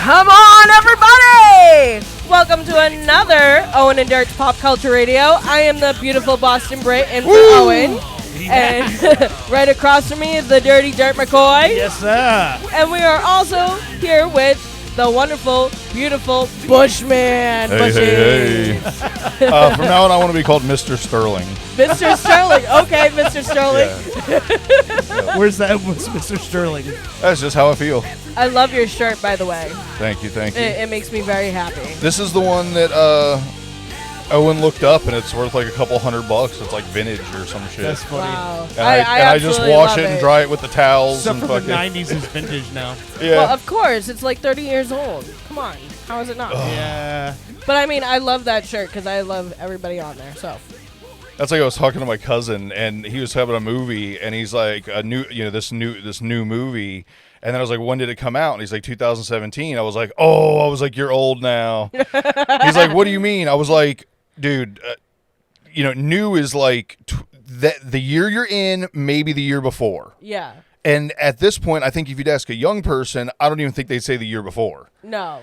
Come on, everybody! Welcome to another Owen and Dirt's Pop Culture Radio. I am the beautiful Boston Brit and for Owen. And right across from me is the dirty Dirt McCoy. Yes, sir. And we are also here with the wonderful, beautiful Bushman. Hey. From now on, I want to be called Mr. Sterling. Mr. Sterling. Okay, Mr. Sterling. Yeah. Where's Mr. Sterling? That's just how I feel. I love your shirt, by the way. Thank you. It makes me very happy. This is the one that Owen looked up, and it's worth like a couple $100. It's like vintage or some shit. That's funny. Wow. And I just wash it and dry it with the towels. Except and for the 90s is vintage now. Yeah. Well, of course. It's like 30 years old. Come on. How is it not? Yeah. But I mean, I love that shirt because I love everybody on there. So That's like I was talking to my cousin, and he was having a movie, and he's like, this new movie. And then I was like, when did it come out? And he's like, 2017. I was like, you're old now. He's like, what do you mean? I was like, dude, new is like the year you're in, maybe the year before. yeah. And at this point, I think if you'd ask a young person, I don't even think they'd say the year before. No.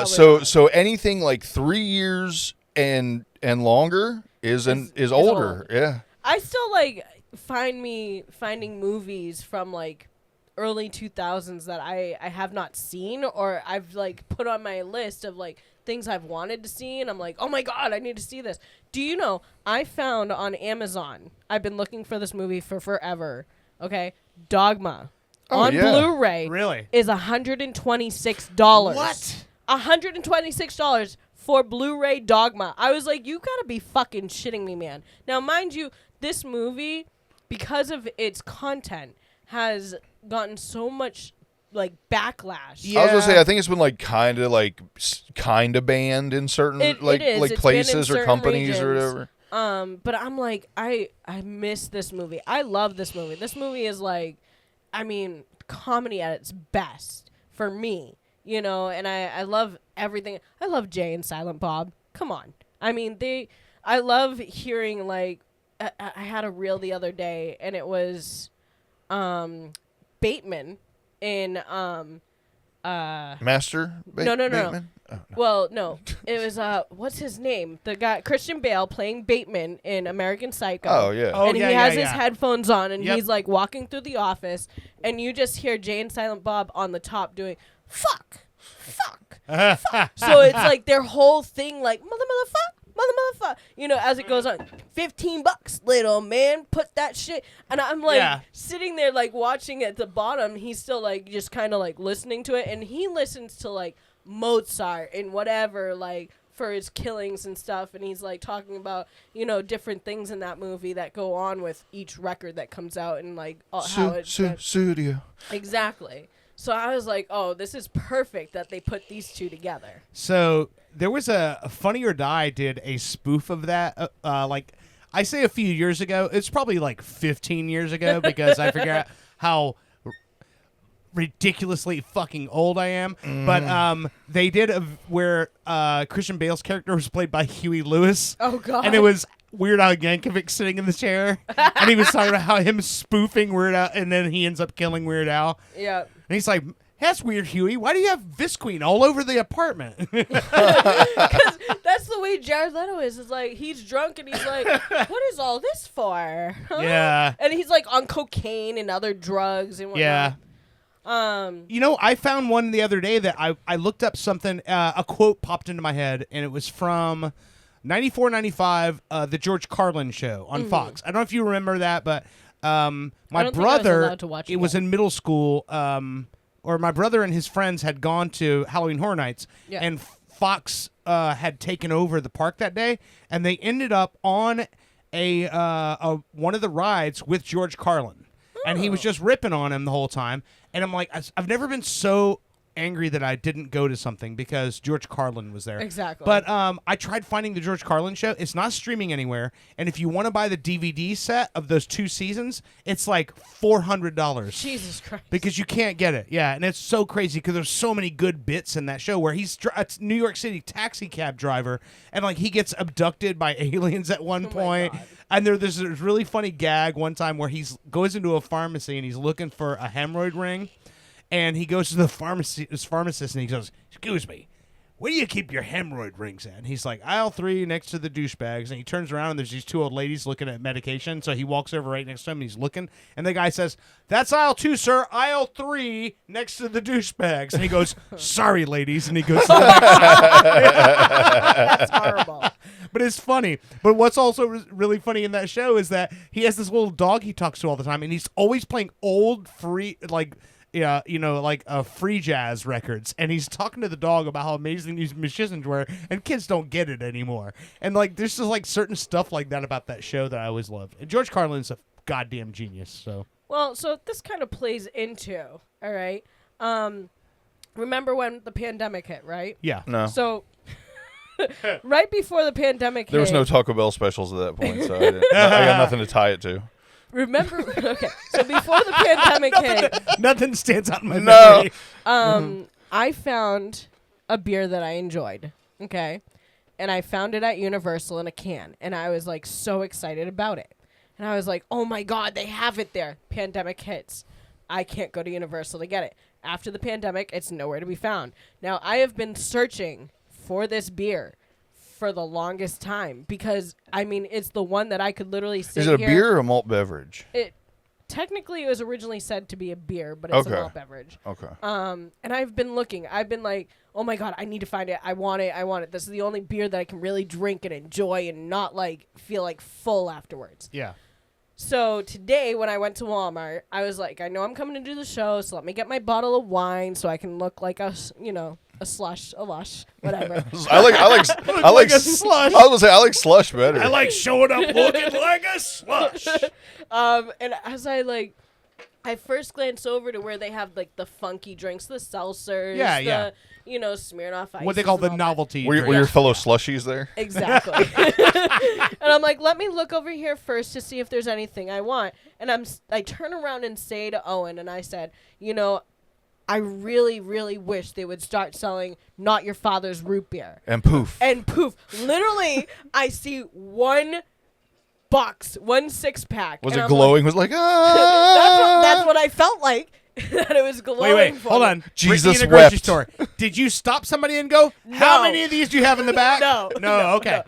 So anything like 3 years and longer is older. Old. Yeah. I still like finding movies from like early 2000s that I have not seen or I've like put on my list of like things I've wanted to see, and I'm like, oh my god, I need to see this. Do you know, I found on Amazon, I've been looking for this movie for forever, okay, Dogma on Blu-ray Really? is $126. What? $126 for Blu-ray Dogma. I was like, you gotta be fucking shitting me, man. Now, mind you, this movie, because of its content, has gotten so much like backlash. Yeah. I was gonna say, I think it's been like kind of banned in certain It is. like It's places been in or companies certain or regions. whatever. But I'm like, I miss this movie. I love this movie. This movie is like, I mean, comedy at its best for me, and I love everything. I love Jay and Silent Bob. Come on. I mean, I love hearing like, I had a reel the other day, and it was, Bateman in, Master? No. Bateman? Oh, no. Well, no. It was, what's his name? The guy, Christian Bale, playing Bateman in American Psycho. Oh, yeah. Oh, And yeah, he has yeah, his yeah. headphones on, and Yep. he's, like, walking through the office, and you just hear Jay and Silent Bob on the top doing, fuck. So it's, like, their whole thing, like, motherfucker, as it goes on. $15, little man, put that shit. And I'm, like, sitting there, like, watching at the bottom. He's still, like, just kind of, like, listening to it, and he listens to, like, Mozart and whatever, like, for his killings and stuff, and he's like talking about different things in that movie that go on with each record that comes out, and like how it's studio. Exactly. So I was like, oh, this is perfect that they put these two together. So there was a Funny or Die did a spoof of that. Like I say a few years ago. It's probably like 15 years ago because I figure out how ridiculously fucking old I am. But they did where Christian Bale's character was played by Huey Lewis. Oh god. And it was Weird Al Yankovic sitting in the chair, and he was talking about how him spoofing Weird Al, and then he ends up killing Weird Al. Yeah. And he's like, "That's weird, Huey. Why do you have Visqueen all over the apartment?" Because that's the way Jared Leto is. It's like he's drunk and he's like, "What is all this for?" Huh? Yeah. And he's like on cocaine and other drugs and whatnot. Yeah. I found one the other day that I looked up something. A quote popped into my head, and it was from 94, 95, the George Carlin show on Fox. I don't know if you remember that, but my brother, it was in middle school, or my brother and his friends had gone to Halloween Horror Nights, and Fox had taken over the park that day, and they ended up on a one of the rides with George Carlin. And he was just ripping on him the whole time. And I'm like, I've never been so angry that I didn't go to something because George Carlin was there. Exactly. But I tried finding the George Carlin show. It's not streaming anywhere. And if you want to buy the DVD set of those 2 seasons, it's like $400. Jesus Christ. Because you can't get it. Yeah, and it's so crazy because there's so many good bits in that show where he's a New York City taxi cab driver and like he gets abducted by aliens at one point. And there's this really funny gag one time where he goes into a pharmacy and he's looking for a hemorrhoid ring. And he goes to the pharmacist and he goes, "Excuse me, where do you keep your hemorrhoid rings at?" And he's like, "Aisle 3 next to the douchebags." And he turns around and there's these 2 old ladies looking at medication. So he walks over right next to him and he's looking. And the guy says, "That's aisle 2, sir. Aisle 3 next to the douchebags." And he goes, "Sorry, ladies." And he goes, That's horrible. But it's funny. But what's also really funny in that show is that he has this little dog he talks to all the time. And he's always playing old free free jazz records, and he's talking to the dog about how amazing these musicians were, and kids don't get it anymore. And like, there's just like certain stuff like that about that show that I always loved. And George Carlin's a goddamn genius. So this kind of plays into, all right. Remember when the pandemic hit, right? Yeah. No. So right before the pandemic There was hit, no Taco Bell specials at that point, so I got nothing to tie it to. Remember? Okay, so before the pandemic hit, nothing stands out in my memory. I found a beer that I enjoyed. Okay, and I found it at Universal in a can, and I was like so excited about it, and I was like, "Oh my God, they have it there!" Pandemic hits, I can't go to Universal to get it. After the pandemic, it's nowhere to be found. Now I have been searching for this beer for the longest time because I mean it's the one that I could literally sit here. Is it a beer or a malt beverage? Technically it was originally said to be a beer, but it's a malt beverage. Okay. And I've been looking. I've been like, "Oh my God, I need to find it. I want it. I want it. This is the only beer that I can really drink and enjoy and not like feel like full afterwards." Yeah. So today when I went to Walmart, I was like, I know I'm coming to do the show, so let me get my bottle of wine so I can look like a slush, whatever. I like a slush. I was gonna say I like slush better. I like showing up looking like a slush. And as I first glanced over to where they have like the funky drinks, the seltzers, Smirnoff Ice. What they call the novelty. Were your fellow slushies there? Exactly. And I'm like, let me look over here first to see if there's anything I want. And I turn around and say to Owen, and I said, I really, really wish they would start selling Not Your Father's root beer. And poof. Literally, I see one 6-pack. Was it glowing? Was like, ah. That's what I felt like. That it was glowing. Wait, for hold me. on. Jesus in a grocery wept. store. Did you stop somebody and go, "How many of these do you have in the back?" No. Okay. No.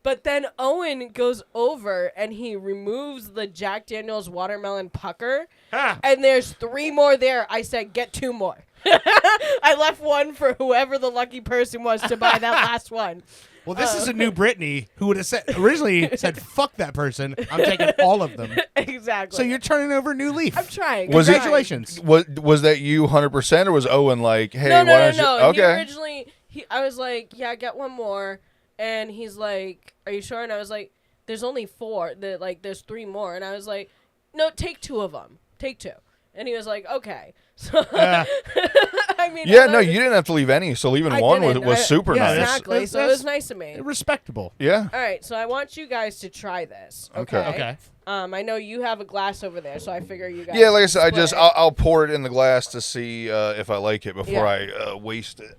But then Owen goes over and he removes the Jack Daniel's watermelon pucker, and there's 3 more there. I said, "Get 2 more." I left one for whoever the lucky person was to buy that last one. Well, this is a new Brittany who would have originally said, "Fuck that person. I'm taking all of them." Exactly. So you're turning over a new leaf. I'm trying. Congratulations. Was that you 100% or was Owen like, "Hey, no, why don't you?" No. Okay. He originally, I was like, "Yeah, get 1 more," and he's like, "Are you sure?" And I was like, "There's only 4. There's 3 more," and I was like, "No, take 2 of them. Take 2." And he was like, "Okay." So I mean, you didn't have to leave any, so leaving one was super nice. Exactly. So it was nice of me. Respectable. Yeah. All right, so I want you guys to try this. Okay. I know you have a glass over there, so I figure you guys. Yeah, like I said, split it. I'll pour it in the glass to see if I like it before I waste it.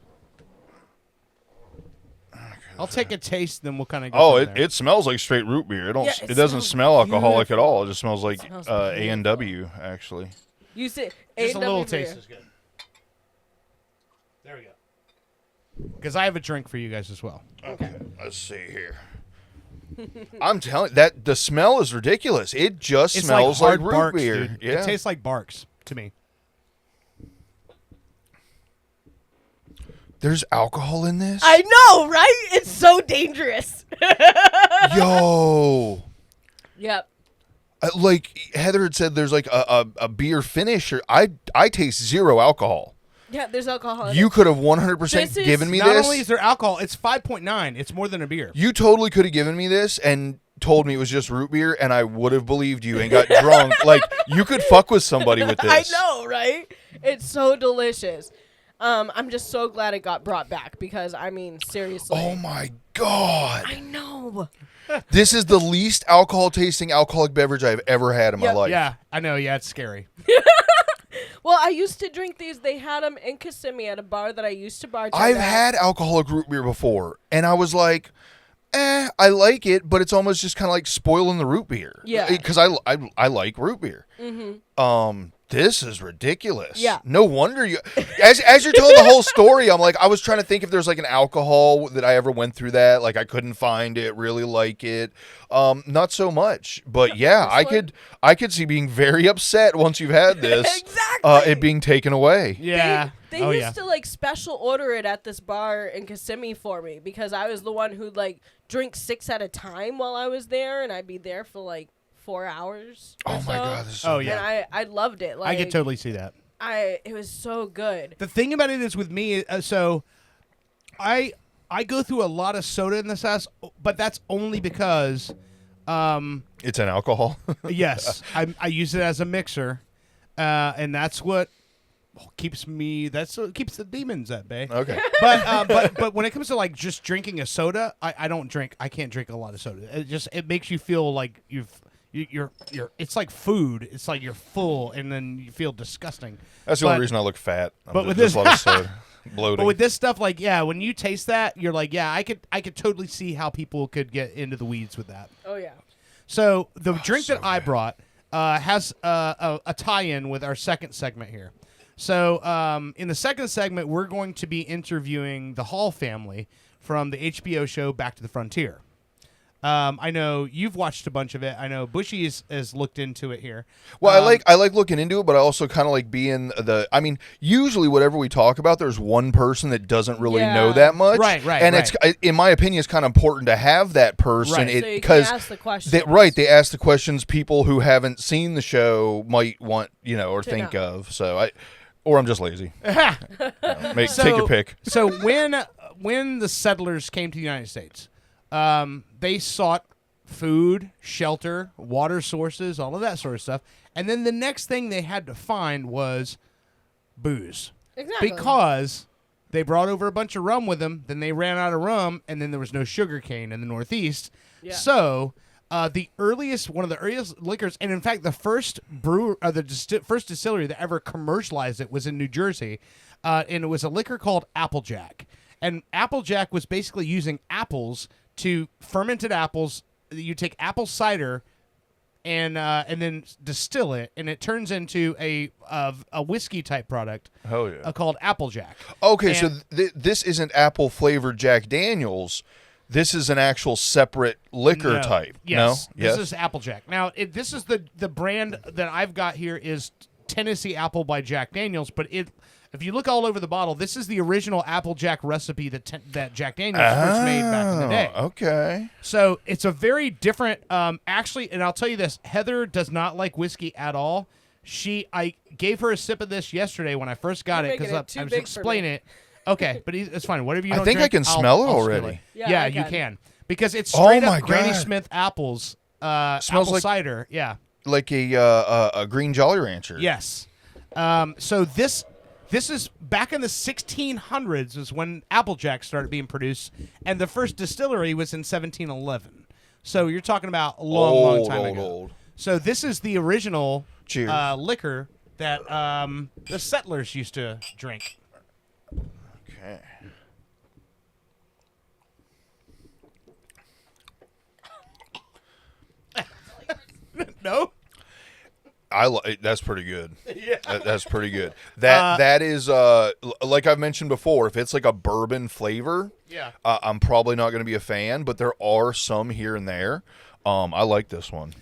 I'll take a taste, then we'll kind of go. Oh, it smells like straight root beer. It doesn't smell alcoholic beautiful. at all. It just smells like A&W actually. You said just a little beer. taste is good. There we go. Because I have a drink for you guys as well. Okay, let's see here. I'm telling you, that the smell is ridiculous. It just smells like root Barks, beer. Dude. Yeah. It tastes like Barks to me. There's alcohol in this? I know, right? It's so dangerous. Yo. Yep. Like Heather had said, there's like a beer finish. I taste 0 alcohol. Yeah, there's alcohol in You it. could have 100% given me Not this. only is there alcohol, it's 5.9. It's more than a beer. You totally could have given me this and told me it was just root beer, and I would have believed you and got drunk. Like, you could fuck with somebody with this. I know, right? It's so delicious. I'm just so glad it got brought back because, I mean, seriously. Oh, my God. I know. This is the least alcohol tasting alcoholic beverage I've ever had in my life. Yeah, I know. Yeah, it's scary. Well, I used to drink these. They had them in Kissimmee at a bar that I used to bartend I've at. had alcoholic root beer before, and I was like, I like it, but it's almost just kind of like spoiling the root beer. Yeah. Because I like root beer. Mm-hmm. This is ridiculous. Yeah. No wonder you, as you're telling the whole story, I'm like, I was trying to think if there's like an alcohol that I ever went through that. Like I couldn't find it, really like it. Not so much, but yeah, I could see being very upset once you've had this. Exactly. It being taken away. Yeah. They used to like special order it at this bar in Kissimmee for me because I was the one who'd like drink 6 at a time while I was there, and I'd be there for like 4 hours. Oh my God! This is so yeah. And I loved it. Like, I could totally see that. It was so good. The thing about it is with me, so I go through a lot of soda in this house, but that's only because it's an alcohol. yes, I use it as a mixer, and that's what keeps the demons at bay. Okay. But when it comes to like just drinking a soda, I don't drink. I can't drink a lot of soda. It makes you feel like you're it's like food. It's like you're full and then you feel disgusting. That's the only reason I look fat. But with this, this, a lot of soda, bloating. But with this stuff, like when you taste that, you're like, I could totally see how people could get into the weeds with that. Oh yeah. So the drink that I brought has a tie-in with our second segment here. So in the second segment, we're going to be interviewing the Hall family from the HBO show Back to the Frontier. I know you've watched a bunch of it. I know Bushey has looked into it here. Well, I like looking into it, but I also kind of like being I mean, usually whatever we talk about, there's one person that doesn't really know that much. Right. And it's, in my opinion, it's kind of important to have that person. Right. So you can ask the questions. They ask the questions people who haven't seen the show might want, or think of. So or I'm just lazy. Take your pick. So when the settlers came to the United States, they sought food, shelter, water sources, all of that sort of stuff. And then the next thing they had to find was booze. Exactly. Because they brought over a bunch of rum with them, then they ran out of rum, and then there was no sugar cane in the Northeast. Yeah. So one of the earliest liquors, and in fact the first first distillery that ever commercialized it was in New Jersey, and it was a liquor called Applejack. And Applejack was basically using apples to fermented apples. You take apple cider and then distill it, and it turns into a whiskey type product. Oh yeah, called Applejack. Okay, so this isn't apple flavored Jack Daniels. This is an actual separate liquor type. Yes, no, this is Applejack. Now, this is the brand that I've got here is Tennessee Apple by Jack Daniels, but if you look all over the bottle, this is the original Applejack recipe that Jack Daniels first made back in the day. Okay. So it's a very different. Actually, and I'll tell you this: Heather does not like whiskey at all. I gave her a sip of this yesterday when I first got it because I was explaining it. Okay, but it's fine. Whatever you don't think drink, I can smell it I'll already. it. Yeah, you can because it's straight up Granny God. Smith apples. Smells apple like cider. Yeah. Like a green Jolly Rancher. Yes. So this is back in the 1600s is when Applejack started being produced, and the first distillery was in 1711. So you're talking about a long time ago. Old. So this is the original Cheers. liquor that the settlers used to drink. Okay. No? That's pretty good. Yeah. That's pretty good. That is like I've mentioned before, if it's like a bourbon flavor, I'm probably not going to be a fan, but there are some here and there. I like this one.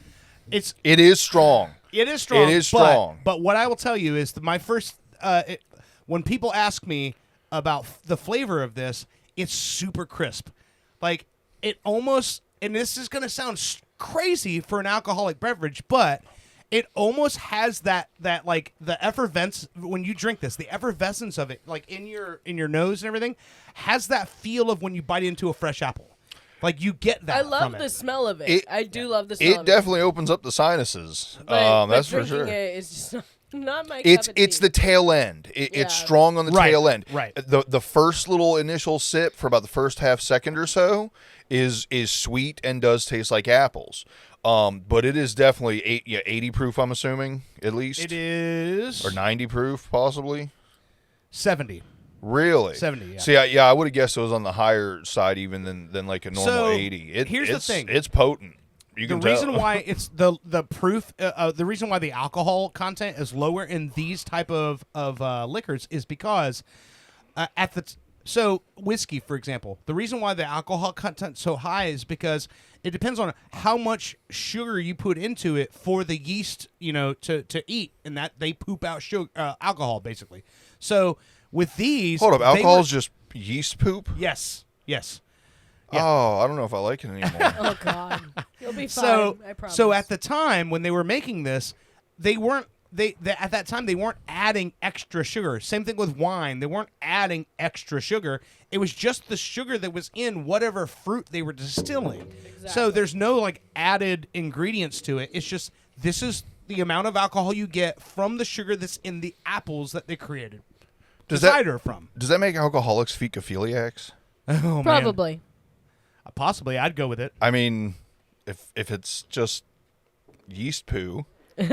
It is strong. It is strong. It is strong. But what I will tell you is that my first when people ask me about the flavor of this, it's super crisp. Like it almost, and this is going to sound crazy for an alcoholic beverage, but it almost has that like the effervescence when you drink this, the effervescence of it, like in your nose and everything, has that feel of when you bite into a fresh apple. Like you get that. I love the smell of it. I do love the smell of it. It definitely opens up the sinuses. But that's for drinking sure. It is just Not my It's cup of tea. the tail end. It's strong on the tail end. Right. The first little initial sip for about the first half second or so is sweet and does taste like apples. But it is definitely 80 proof. I'm assuming at least It is or 90 proof possibly. 70. Really? 70. Yeah. See, I would have guessed it was on the higher side even than like a normal So, 80. Here's the thing. It's potent. You The can reason tell. why it's the proof, the reason why the alcohol content is lower in these type of liquors is because so whiskey, for example, the reason why the alcohol content is so high is because it depends on how much sugar you put into it for the yeast, to eat, and that they poop out sugar, alcohol basically. So with these, Hold up, alcohol is just yeast poop? Yes. Yeah. Oh, I don't know if I like it anymore. Oh God, you'll be fine. I promise. So at the time when they were making this, at that time they weren't adding extra sugar. Same thing with wine; they weren't adding extra sugar. It was just the sugar that was in whatever fruit they were distilling. Exactly. So there's no like added ingredients to it. It's just this is the amount of alcohol you get from the sugar that's in the apples that they created Does cider from. Does that make alcoholics fecophiliacs? Oh man. Probably. Possibly, I'd go with it. I mean, if it's just yeast poo, and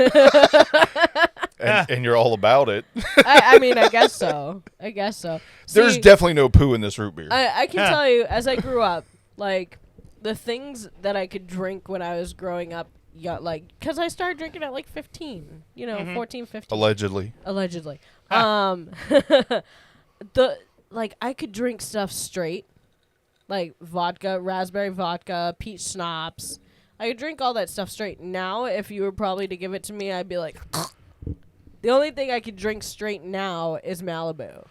you're all about it, I mean, I guess so. there's See, definitely no poo in this root beer. I can tell you, as I grew up, like the things that I could drink when I was growing up, because I started drinking at like 15, 14, 15. Allegedly. I could drink stuff straight. Like vodka, raspberry vodka, peach schnapps. I could drink all that stuff straight. Now, if you were probably to give it to me, I'd be like, the only thing I could drink straight now is Malibu.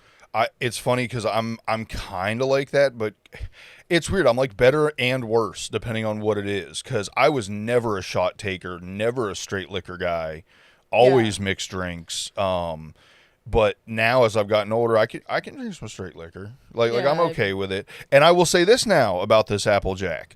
It's funny because I'm kind of like that, but it's weird. I'm like better and worse depending on what it is. Because I was never a shot taker, never a straight liquor guy, always mixed drinks. But now, as I've gotten older, I can drink some straight liquor. Like I'm okay with it. And I will say this now about this Applejack.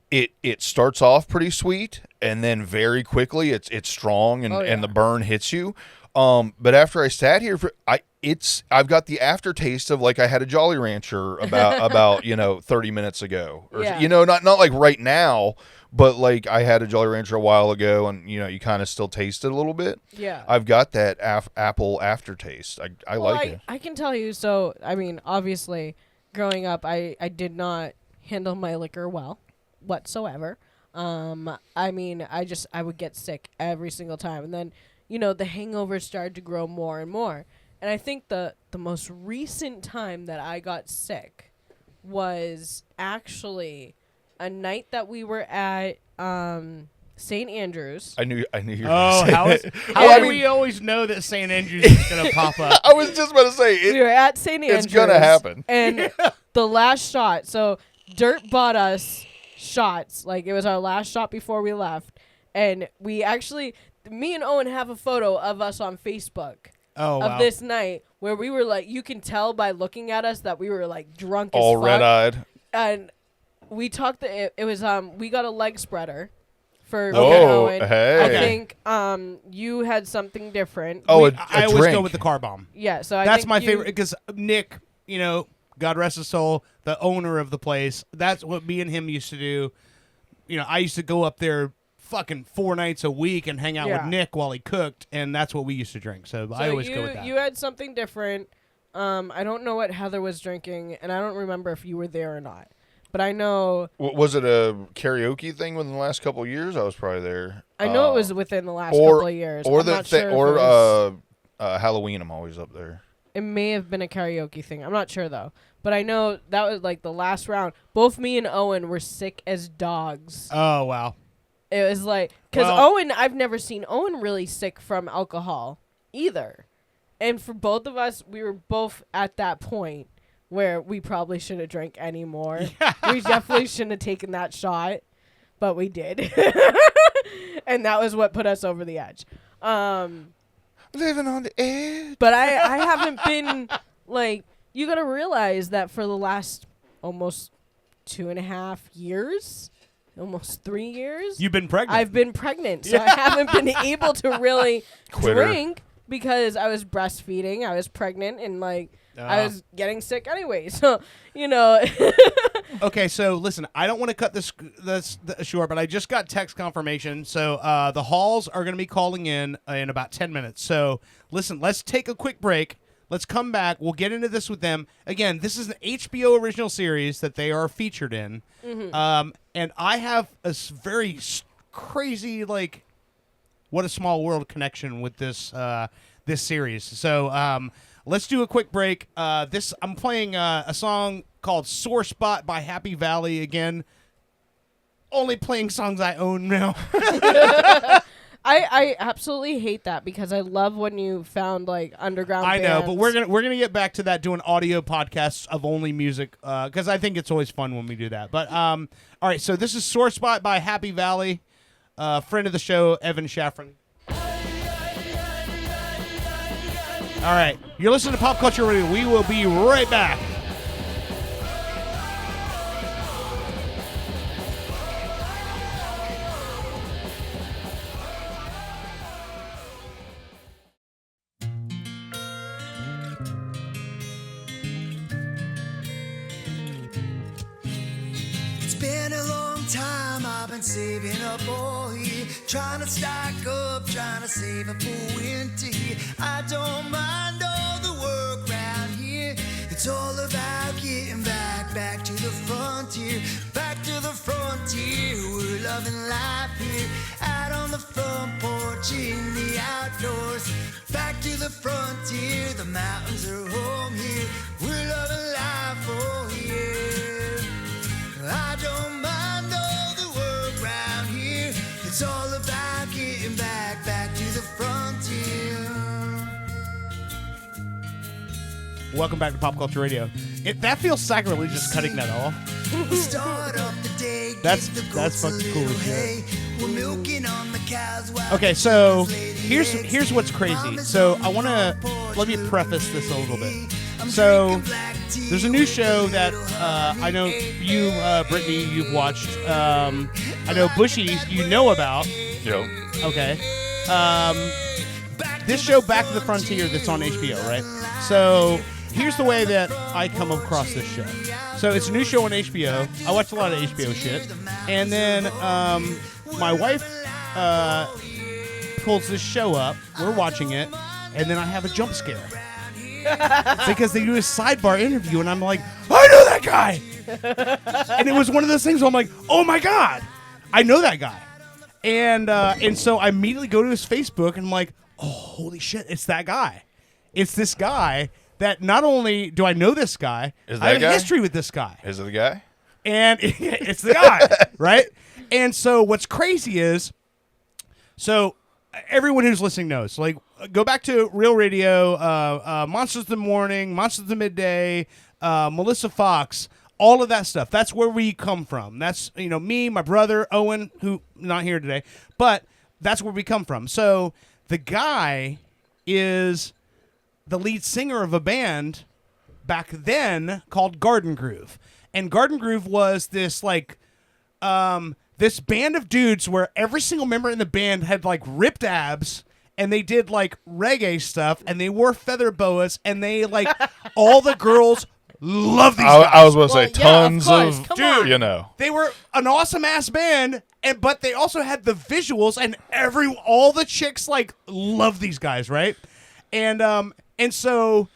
It starts off pretty sweet, and then very quickly it's strong, and the burn hits you. But after I sat here, I've got the aftertaste of like I had a Jolly Rancher about 30 minutes ago, or not like right now. But like I had a Jolly Rancher a while ago, and you kind of still taste it a little bit. Yeah, I've got that apple aftertaste. I like it. I can tell you. So I mean, obviously, growing up, I did not handle my liquor well whatsoever. I mean, I would get sick every single time, and then the hangovers started to grow more and more. And I think the most recent time that I got sick was actually a night that we were at St. Andrews. I knew you were Oh, gonna say how do we always know that St. Andrews is going to pop up? I was just about to say We were at St. Andrews. It's gonna happen. And the last shot. So Dirt bought us shots. Like it was our last shot before we left. And we actually, me and Owen have a photo of us on Facebook. Oh, of wow. this night where we were like, you can tell by looking at us that we were like drunk as all fuck. red-eyed. And we talked. It was we got a leg spreader for Owen. Hey. I think you had something different. Oh, I always drink. go with the car bomb. Yeah, so That's think my favorite because Nick, God rest his soul, the owner of the place. That's what me and him used to do. I used to go up there fucking 4 nights a week and hang out with Nick while he cooked, and that's what we used to drink. So I always go with that. You had something different. I don't know what Heather was drinking, and I don't remember if you were there or not. But I know. Was it a karaoke thing within the last couple of years? I was probably there. I know it was within the last couple of years. Or I'm the not sure if or it was, Halloween. I'm always up there. it may have been a karaoke thing. I'm not sure though. But I know that was like the last round. Both me and Owen were sick as dogs. Oh, wow. It was like, because Owen, I've never seen Owen really sick from alcohol either. And for both of us, we were both at that point where we probably shouldn't have drank anymore. We definitely shouldn't have taken that shot, but we did. And that was what put us over the edge. Living on the edge. But I haven't been, like, you got to realize that for the last almost 2.5 years, almost 3 years. You've been pregnant. I've been pregnant, so I haven't been able to really drink because I was breastfeeding. I was pregnant, and I was getting sick anyway. So, Okay, so listen, I don't want to cut this short, but I just got text confirmation. So the Halls are going to be calling in about 10 minutes. So listen, let's take a quick break. Let's come back. We'll get into this with them. Again, this is an HBO original series that they are featured in. Mm-hmm. And I have a very crazy, what a small world connection with this series. So let's do a quick break. I'm playing a song called Sore Spot by Happy Valley again. Only playing songs I own now. I absolutely hate that because I love when you found underground I bands. know, but we're gonna get back to that, doing audio podcasts of only music, because I think it's always fun when we do that. But all right, so this is Sore Spot by Happy Valley, friend of the show, Evan Shaffron. All right, you're listening to Pop Culture Radio. We will be right back. Saving up all year, trying to stock up, trying to save up for winter. I don't mind all the work round here. It's all about getting back to the frontier, back to the frontier. We're loving life here, out on the front porch in the outdoors. Back to the frontier, the mountains are home here. We're loving life, oh yeah. I don't mind all the work round here. It's all about getting back to the frontier. Welcome back to Pop Culture Radio. That feels sacrilegious, cutting that off. Start up the day, that's fucking cool as shit. Okay, so here's what's crazy. So let me preface this a little bit. So there's a new show that I know you, Brittany, you've watched. I know Bushey, you know about. Yep. Okay. This show, Back to the Frontier, that's on HBO, right? So here's the way that I come across this show. So it's a new show on HBO. I watch a lot of HBO shit. And then my wife pulls this show up. We're watching it. And then I have a jump scare. Because they do a sidebar interview, and I'm like, I know that guy! And it was one of those things where I'm like, oh my God, I know that guy. And so I immediately go to his Facebook, and I'm like, oh, holy shit, it's that guy. It's this guy that not only do I know this guy, I have a history with this guy. Is it the guy? And it's the guy, right? And so what's crazy is, so everyone who's listening knows, go back to Real Radio, Monsters of the Morning, Monsters of the Midday, Melissa Fox, all of that stuff. That's where we come from. That's, me, my brother, Owen, who not here today, but that's where we come from. So the guy is the lead singer of a band back then called Garden Groove. And Garden Groove was this, this band of dudes where every single member in the band had, ripped abs, and they did reggae stuff, and they wore feather boas, and they all the girls love these guys. I was going to say tons of dude. They were an awesome ass band, but they also had the visuals, and all the chicks love these guys, right? And so,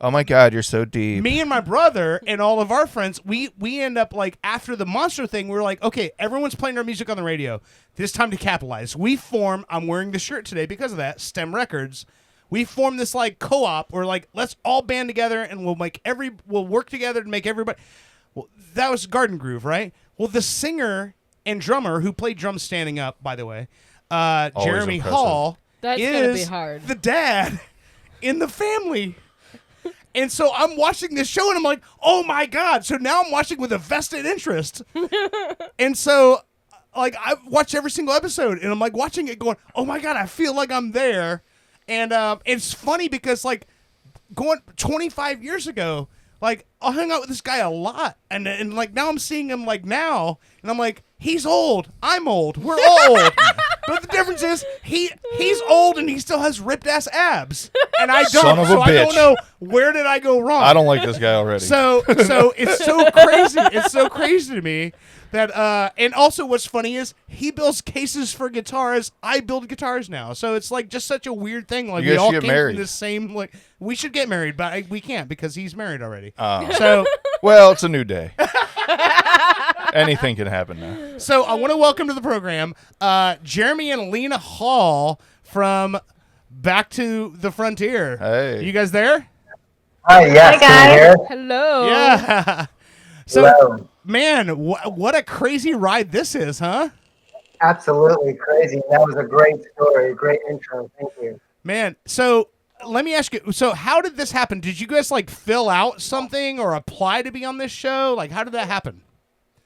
oh my God, you're so deep. Me and my brother and all of our friends, we end up after the monster thing, we're like, okay, everyone's playing our music on the radio. This time to capitalize. We form, I'm wearing the shirt today because of that, STEM Records. We form this co-op where let's all band together and we'll work together to make everybody. Well, that was Garden Groove, right? Well, the singer and drummer who played drums standing up, by the way, Jereme Hall, That's gonna be hard. The dad in the family. And so I'm watching this show, and I'm like, oh, my God. So now I'm watching with a vested interest. And so, I've watched every single episode, and I'm, watching it going, oh, my God, I feel like I'm there. And it's funny because, going 25 years ago, like I hung out with this guy a lot, and like now I'm seeing him like now, and I'm like, he's old, I'm old, we're all old. But the difference is he's old and he still has ripped ass abs, and I don't. Son of a so I don't bitch. know where did I go wrong. I don't like this guy already. So it's so crazy. It's so crazy to me that and also what's funny is he builds cases for guitars. I build guitars now. So it's like just such a weird thing. Like You we guys all should came get married. from the same like we should get married, but we can't because he's married already. So Well, it's a new day. Anything can happen now. so I want to welcome to the program Jereme and Lina Hall from Back to the Frontier. Hey. You guys there? Hi, yes, can you hear? Hello. Yeah. So Hello. man, what a crazy ride this is, huh? Absolutely crazy. That was a great story, great intro. Thank you. Man, so let me ask you. So, how did this happen? Did you guys like fill out something or apply to be on this show? Like, how did that happen?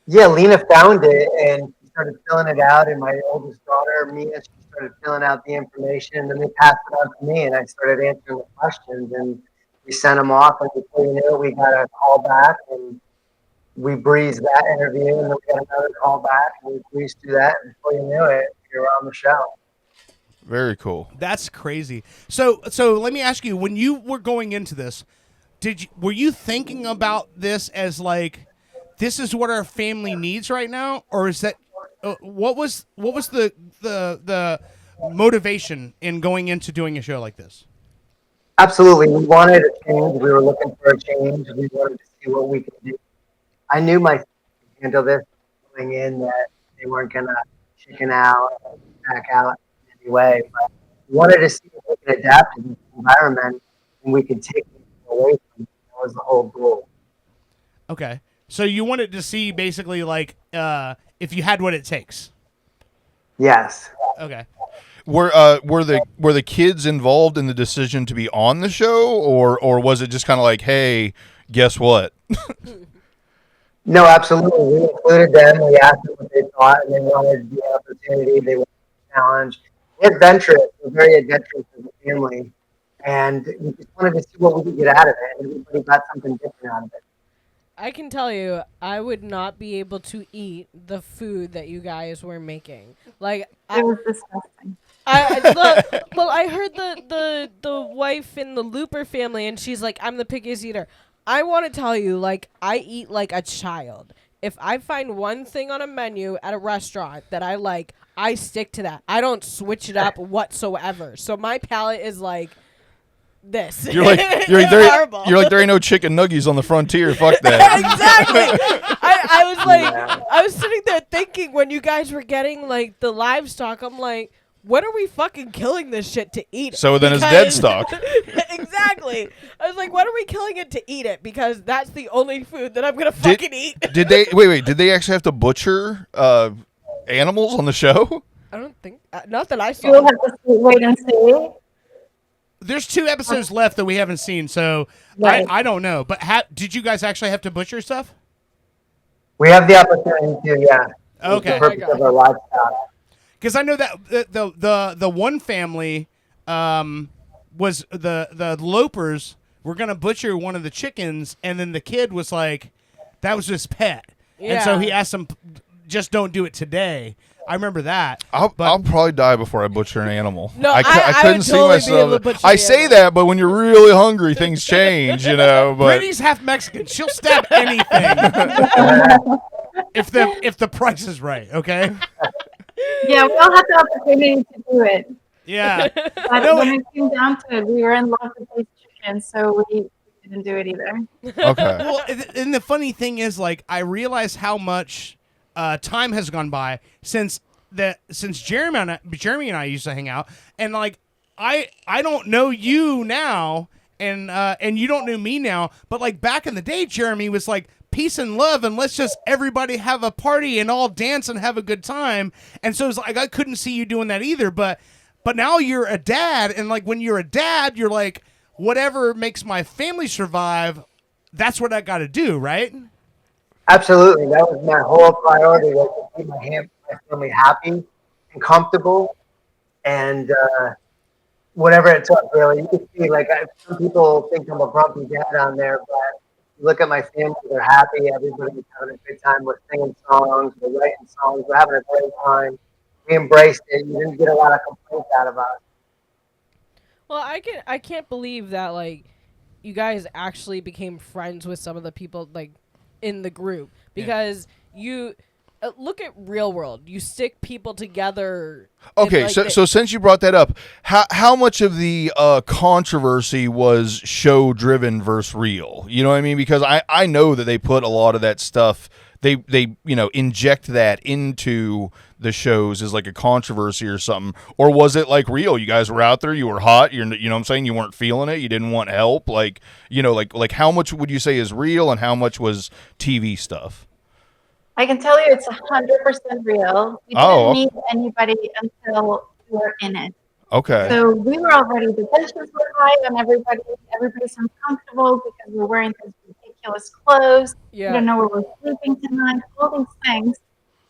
Yeah, Lena found it and she started filling it out, and my oldest daughter, Mia, she started filling out the information, and then they passed it on to me, and I started answering the questions, and we sent them off, and before you knew it, we got a call back, and we breezed that interview, and then we got another call back, and we breezed through that, and before you knew it, you were on the show. Very cool. That's crazy. So let me ask you. When you were going into this, were you thinking about this as like, this is what our family needs right now, or is that what was the motivation in going into doing a show like this? Absolutely. We wanted a change. We were looking for a change. We wanted to see what we could do. I knew my could handle this going in, that they weren't going to chicken out or back out in any way. But we wanted to see if we could adapt to this environment and we could take it away from it. That was the whole goal. Okay. So you wanted to see basically like if you had what it takes. Yes. Okay. Were the kids involved in the decision to be on the show, or was it just kind of like, hey, guess what? No, absolutely. We included them. We asked them what they thought, and they wanted the opportunity. They wanted the challenge. We're adventurous. We're very adventurous as a family. And we just wanted to see what we could get out of it. And everybody got something different out of it. I can tell you, I would not be able to eat the food that you guys were making. Like, It was disgusting. I heard the wife in the Looper family, and she's like, I'm the pickiest eater. I want to tell you, like, I eat like a child. If I find one thing on a menu at a restaurant that I like, I stick to that. I don't switch it up whatsoever. So my palate is like this. You're like horrible. you're like there ain't no chicken nuggies on the frontier. Fuck that. Exactly. I was like, I was sitting there thinking when you guys were getting like the livestock, I'm like, when are we fucking killing this shit to eat it? So then it's dead stock. Exactly. I was like, when are we killing it to eat it? Because that's the only food that I'm gonna fucking eat. Did they wait? Did they actually have to butcher animals on the show? I don't think, not that I saw. You'll have to wait and see. There's 2 episodes left that we haven't seen, so Right. I don't know. But did you guys actually have to butcher stuff? We have the opportunity to, yeah. Okay. The purpose of our livestock. Because I know that the one family was the Lopers were gonna butcher one of the chickens, and then the kid was like, that was his pet, and so he asked them, just don't do it today. I remember that. I'll probably die before I butcher an animal. No, I couldn't would see totally be able to myself. butcher I the say animal. that, but when you're really hungry, things change, you know. But Brittany's half Mexican. She'll stab anything if the price is right. Okay. Yeah, we all had the opportunity to do it. Yeah. But No, when it came down to it, we were in love with these chickens, so we didn't do it either. okay. Well, and the funny thing is, like, I realize how much time has gone by since Jereme and I used to hang out, and like I don't know you now, and you don't know me now, but like back in the day, Jereme was like peace and love, and let's just everybody have a party and all dance and have a good time, and so it's like I couldn't see you doing that either, but now you're a dad, and like when you're a dad, you're like, whatever makes my family survive, that's what I got to do, right? Absolutely. That was my whole priority, was to keep my family happy and comfortable, and whatever it took, really. You can see, like, some people think I'm a grumpy dad on there, but You look at my family; they're happy. Everybody's having a good time. We're singing songs, we're writing songs, we're having a great time. We embraced it. You didn't get a lot of complaints out of us. Well, I can't believe that like you guys actually became friends with some of the people like in the group because you look at Real World. You stick people together. Okay, like, so since you brought that up, how much of the controversy was show driven versus real? You know what I mean? Because I know that they put a lot of that stuff. They inject that into the shows as like a controversy or something, or was it like real? You guys were out there, you were hot, you know what I'm saying, you weren't feeling it, you didn't want help, like like how much would you say is real and how much was TV stuff? I can tell you it's 100% real. We didn't meet anybody until we were in it. Okay. So we were already, the tensions were high and everybody's uncomfortable because we're wearing those ridiculous clothes. Yeah. We don't know where we're sleeping tonight, all these things.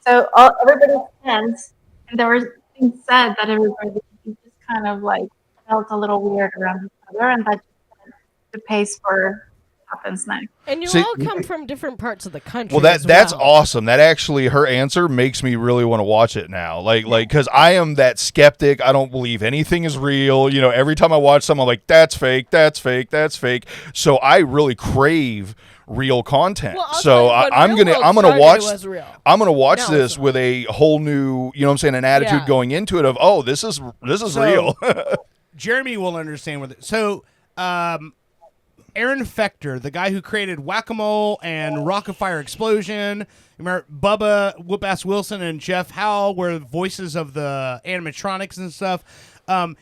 So everybody's tense, and there were things said that everybody just kind of like felt a little weird around each other, and that just set the pace for what happens next. And you all come from different parts of the country. Well, that's awesome. That actually, her answer makes me really want to watch it now. Like, because I am that skeptic. I don't believe anything is real. You know, every time I watch something, I'm like, that's fake, that's fake, that's fake. So I really crave real content. Well, so I'm gonna watch Now this with a whole new, you know what I'm saying, an attitude going into it of, oh, this is real. Jeremy will understand with it. So, Aaron Fechter, the guy who created Whack-A-Mole and Rocket Fire Explosion, remember Bubba Whoop-Ass Wilson and Jeff Howell were voices of the animatronics and stuff.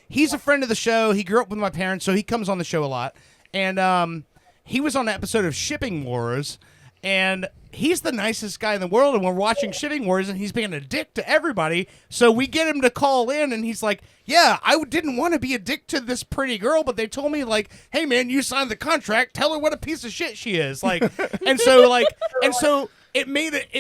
He's a friend of the show. He grew up with my parents, so he comes on the show a lot. And he was on an episode of Shipping Wars, and he's the nicest guy in the world, and we're watching Shipping Wars, and he's being a dick to everybody, so we get him to call in, and he's like, yeah, I didn't want to be a dick to this pretty girl, but they told me, like, hey, man, you signed the contract, tell her what a piece of shit she is, like, and so it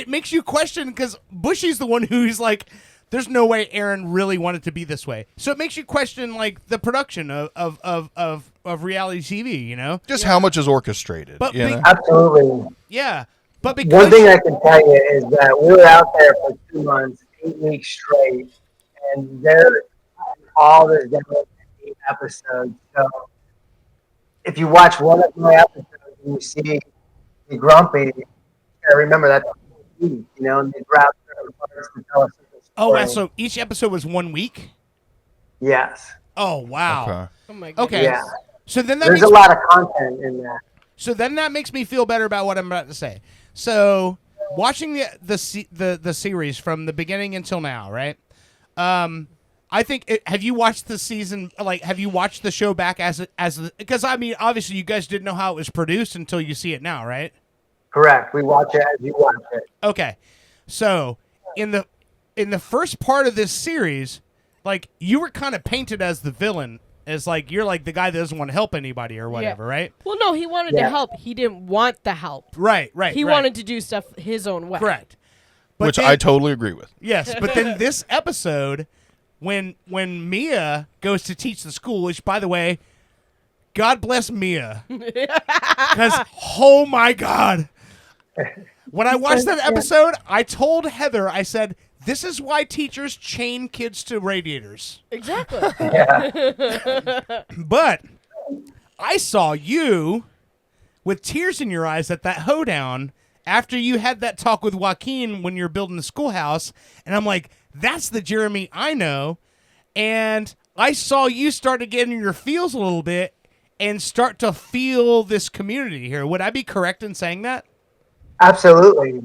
makes you question, because Bushey's the one who's like, there's no way Aaron really wanted to be this way. So it makes you question, like, the production of reality TV, you know? Just how much is orchestrated. But absolutely. Yeah. But because one thing I can tell you is that we were out there for 2 months, 8 weeks straight, and there all this down to 8 episodes. So if you watch one of my episodes and you see me grumpy, I remember that week, you know, and they grab certain parts to tell us. Oh, wow, so each episode was 1 week? Yes. Oh, wow. Okay. Oh my goodness. Okay. Yeah. So then there's a lot of content in that. So then that makes me feel better about what I'm about to say. So watching the series from the beginning until now, right? I think have you watched the season? Like, have you watched the show back because I mean, obviously, you guys didn't know how it was produced until you see it now, right? Correct. We watch it as you watch it. Okay. So in the first part of this series, like, you were kind of painted as the villain, as like you're like the guy that doesn't want to help anybody or whatever, right? Well, no, he wanted to help. He didn't want the help. Right. He wanted to do stuff his own way. Correct. But Which I totally agree with. Yes, but then this episode, when Mia goes to teach the school, which, by the way, God bless Mia, because oh my God, when I watched that episode, I told Heather, I said, this is why teachers chain kids to radiators. Exactly. But I saw you with tears in your eyes at that hoedown after you had that talk with Joaquin when you're building the schoolhouse. And I'm like, that's the Jeremy I know. And I saw you start to get in your feels a little bit and start to feel this community here. Would I be correct in saying that? Absolutely.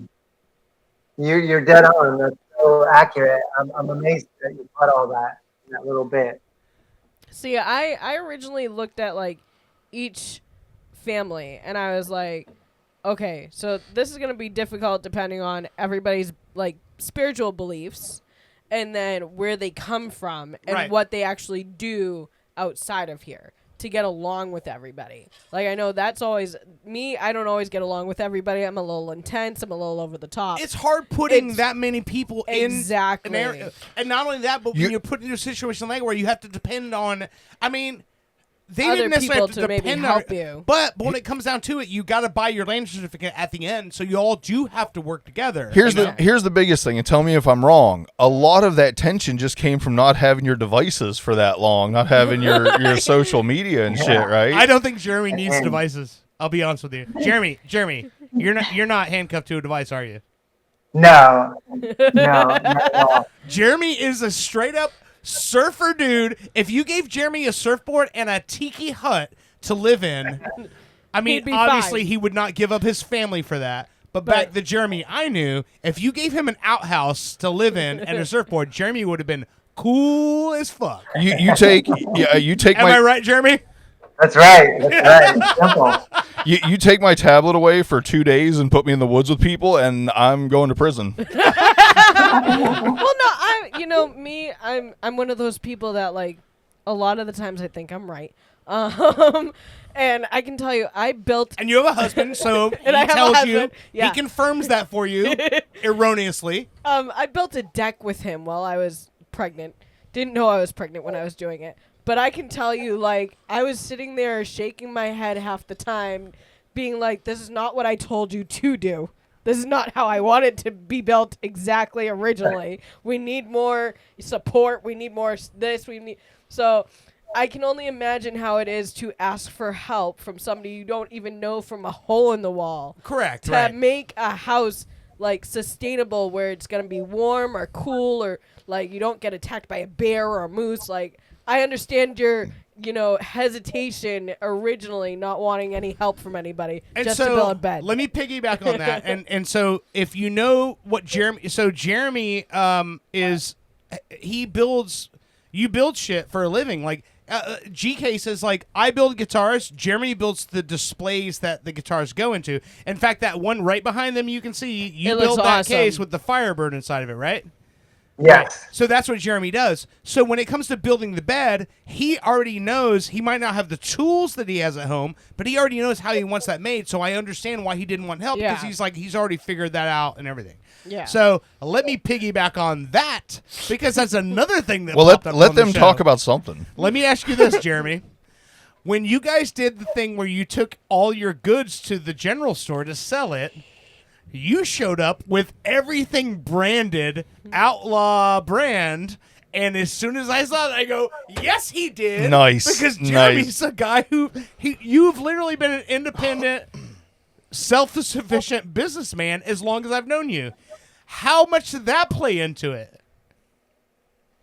You're dead on. That's so accurate. I'm amazed that you caught all that in that little bit. See, I originally looked at like each family and I was like, okay, so this is going to be difficult depending on everybody's like spiritual beliefs and then where they come from and what they actually do outside of here to get along with everybody. Like, I know that's always me. I don't always get along with everybody. I'm a little intense. I'm a little over the top. It's hard putting that many people in exactly. an area. And not only that, but when you're put into a situation like where you have to depend on, I mean, they other didn't necessarily people have to to maybe depend help on you. But when it comes down to it, you got to buy your land certificate at the end, so you all do have to work together. Here's the biggest thing, and tell me if I'm wrong. A lot of that tension just came from not having your devices for that long, not having your social media and shit, right? I don't think Jeremy needs devices. I'll be honest with you, Jeremy, you're not handcuffed to a device, are you? No, not at all. Jeremy is a straight up surfer dude. If you gave Jeremy a surfboard and a tiki hut to live in, I mean, He'd be obviously fine. he would not give up his family for that. But back the Jeremy I knew, if you gave him an outhouse to live in and a surfboard, Jeremy would have been cool as fuck. You take Am my I right, Jeremy? That's right. It's simple. you take my tablet away for 2 days and put me in the woods with people, and I'm going to prison. Well, no, I'm one of those people that like a lot of the times I think I'm right. And I can tell you, I built. And you have a husband, so he And I have a tells you, husband, yeah. he confirms that for you erroneously. I built a deck with him while I was pregnant. Didn't know I was pregnant when I was doing it. But I can tell you, like, I was sitting there shaking my head half the time, being like, this is not what I told you to do. This is not how I want it to be built exactly originally. We need more support. We need more this. So I can only imagine how it is to ask for help from somebody you don't even know from a hole in the wall. Correct, To right. make a house, like, sustainable where it's going to be warm or cool or, like, you don't get attacked by a bear or a moose. Like, I understand your, hesitation originally, not wanting any help from anybody, And just so, to build a bed. let me piggyback on that. And so if you know what Jeremy is, you build shit for a living. Like, GK says, like, I build guitars. Jeremy builds the displays that the guitars go into. In fact, that one right behind them, you can see, you It looks built that awesome. case with the Firebird inside of it, right? Yes. So that's what Jeremy does. So when it comes to building the bed, he already knows he might not have the tools that he has at home, but he already knows how he wants that made. So I understand why he didn't want help because Yeah. he's already figured that out and everything. Yeah. So let me piggyback on that because that's another thing that Well, popped let up on the them show. talk about something. Let me ask you this, Jeremy. When you guys did the thing where you took all your goods to the general store to sell it, you showed up with everything branded Outlaw brand, and as soon as I saw that, I go, yes, he did. Nice, Because Jeremy's nice. a guy you've literally been an independent, self-sufficient businessman as long as I've known you. How much did that play into it?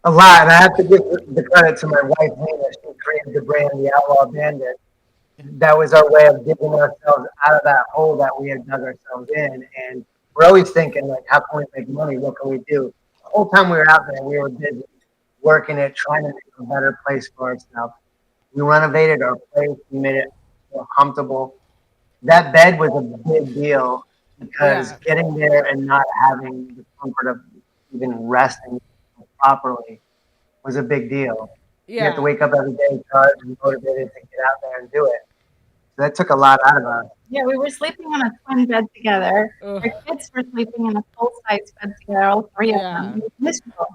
A lot, and I have to give the credit to my wife, Lina. She created the brand, the Outlaw Bandit. That was our way of digging ourselves out of that hole that we had dug ourselves in. And we're always thinking, like, how can we make money? What can we do? The whole time we were out there, we were busy working it, trying to make a better place for ourselves. We renovated our place. We made it more comfortable. That bed was a big deal because getting there and not having the comfort of even resting properly was a big deal. You have to wake up every day charged and motivated to get out there and do it. So that took a lot out of us. Yeah, we were sleeping on a twin bed together. Ugh. Our kids were sleeping in a full-size bed together, all three of them. It was miserable.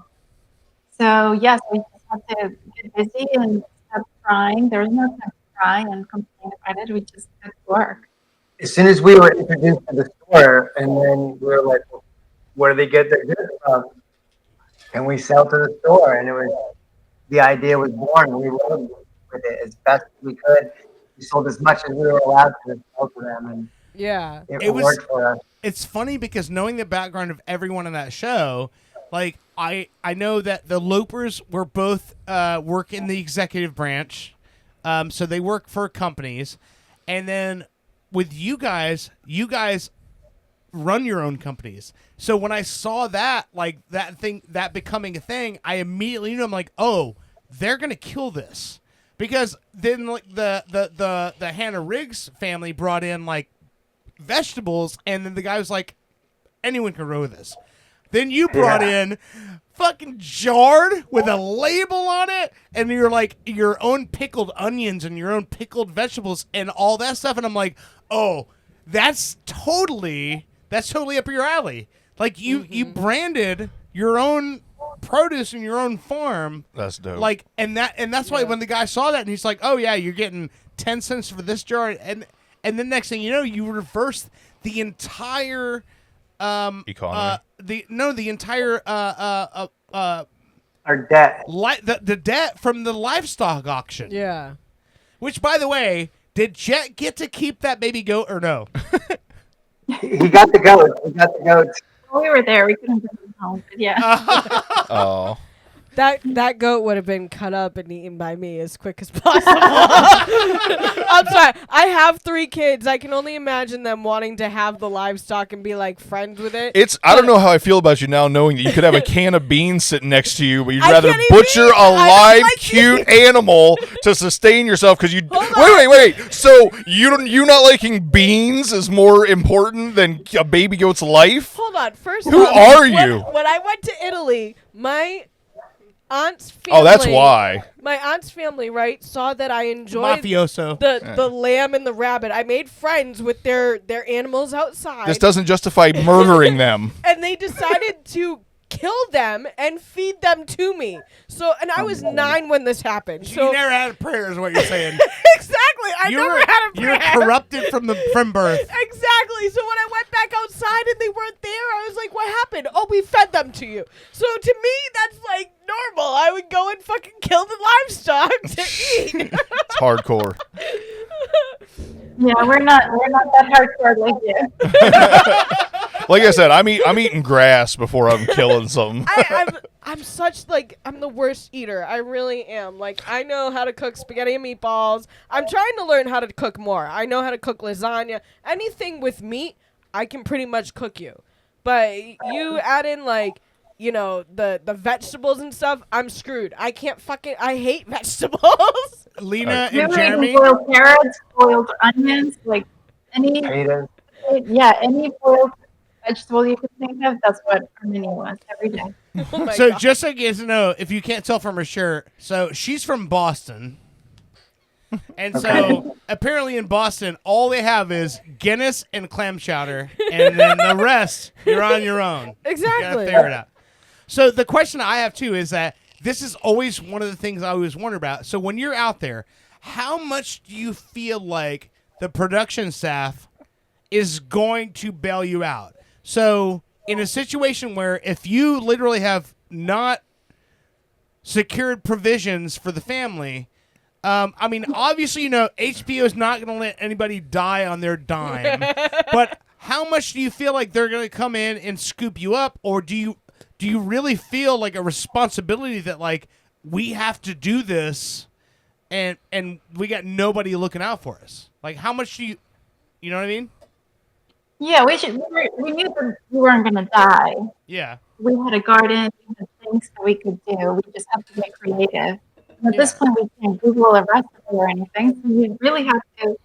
So, yes, we just had to get busy and stop crying. There was no time to cry and complain about it. We just had to work. As soon as we were introduced to the store, and then we were like, well, where do they get their goods from? And we sell to the store, and the idea was born. We rode with it as best as we could. We sold as much as we were allowed to sell to them, and it worked for us. It's funny because knowing the background of everyone in that show, like I know that the Lopers were both work in the executive branch, so they work for companies, and then with you guys run your own companies. So when I saw that, like that becoming a thing, I immediately knew, I'm like, oh, they're gonna kill this. Because then, like the Hannah Riggs family brought in like vegetables, and then the guy was like, anyone can grow this. Then you brought in fucking jarred with a label on it, and you're like your own pickled onions and your own pickled vegetables and all that stuff. And I'm like, oh, that's totally up your alley. Like you branded your own produce in your own farm. That's dope. Like, and that's why when the guy saw that and he's like, oh yeah, you're getting 10 cents for this jar, and then next thing you know, you reverse the entire economy. The entire Our debt. the debt from the livestock auction. Yeah. Which, by the way, did Jet get to keep that baby goat or no? He got the goat. He got the goats. We were there. We couldn't bring them home. But yeah. Oh. That goat would have been cut up and eaten by me as quick as possible. I'm sorry. I have 3 kids. I can only imagine them wanting to have the livestock and be like friends with it. I don't know how I feel about you now, knowing that you could have a can of beans sitting next to you, but you'd I rather can't eat butcher beans. a I don't live, like cute beans. animal to sustain yourself because you. Hold Wait. So you not liking beans is more important than a baby goat's life? Hold on. First Who off, are you? When I went to Italy, my aunt's family. Oh, that's why. My aunt's family, right, saw that I enjoyed Mafioso. the lamb and the rabbit. I made friends with their animals outside. This doesn't justify murdering them. And they decided to kill them and feed them to me. So, and I was 9 when this happened. So You never had a prayer, is what you're saying. exactly, I never had a prayer. You're corrupted from birth. Exactly. So when I went back outside and they weren't there, I was like, "What happened?" "Oh, we fed them to you." So to me, that's like normal. I would go and fucking kill the livestock to eat. It's hardcore. Yeah, we're not that hardcore like you. Like I said, I'm eating grass before I'm killing something. I'm the worst eater. I really am. Like, I know how to cook spaghetti and meatballs. I'm trying to learn how to cook more. I know how to cook lasagna. Anything with meat, I can pretty much cook you. But you add in like, you know, the vegetables and stuff, I'm screwed. I hate vegetables. Lina We and were eating Jeremy. boiled carrots, boiled onions, like any Potatoes. any boiled vegetable you could think of. That's what our menu was every day. Oh my So God. just so you guys know, if you can't tell from her shirt, so she's from Boston. And so apparently in Boston, all they have is Guinness and clam chowder, and then the rest, you're on your own. You gotta Exactly. figure it out. So the question I have too is that this is always one of the things I always wonder about. So when you're out there, how much do you feel like the production staff is going to bail you out? So in a situation where if you literally have not secured provisions for the family, I mean, obviously, you know, HBO is not going to let anybody die on their dime. But how much do you feel like they're going to come in and scoop you up, or do you really feel like a responsibility that like we have to do this, and we got nobody looking out for us? Like, how much do you know what I mean? Yeah, we knew that we weren't gonna die. Yeah. We had a garden, we had things that we could do. We just have to get creative. And at this point, we can't Google a recipe or anything, so we really have to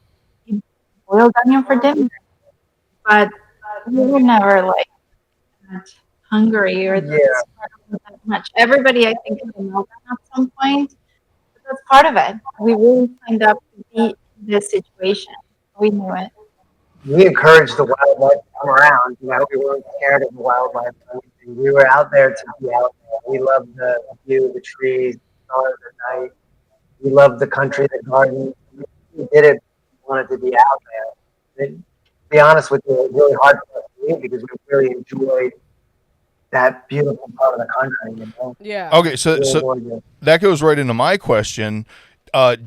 eat boiled onion for dinner. But we were never like that hungry or that much. Everybody, I think, had a meltdown at some point. But that's part of it. We really signed up to be in this situation. We knew it. We encouraged the wildlife to come around. You know, we weren't scared of the wildlife. We were out there to be out there. We loved the view, the trees, the stars at night. We loved the country, the garden. We did it. We wanted to be out there. And to be honest with you, it was really hard for us to leave because we really enjoyed that beautiful part of the country. You know? Yeah. Okay, so Really gorgeous. that goes right into my question.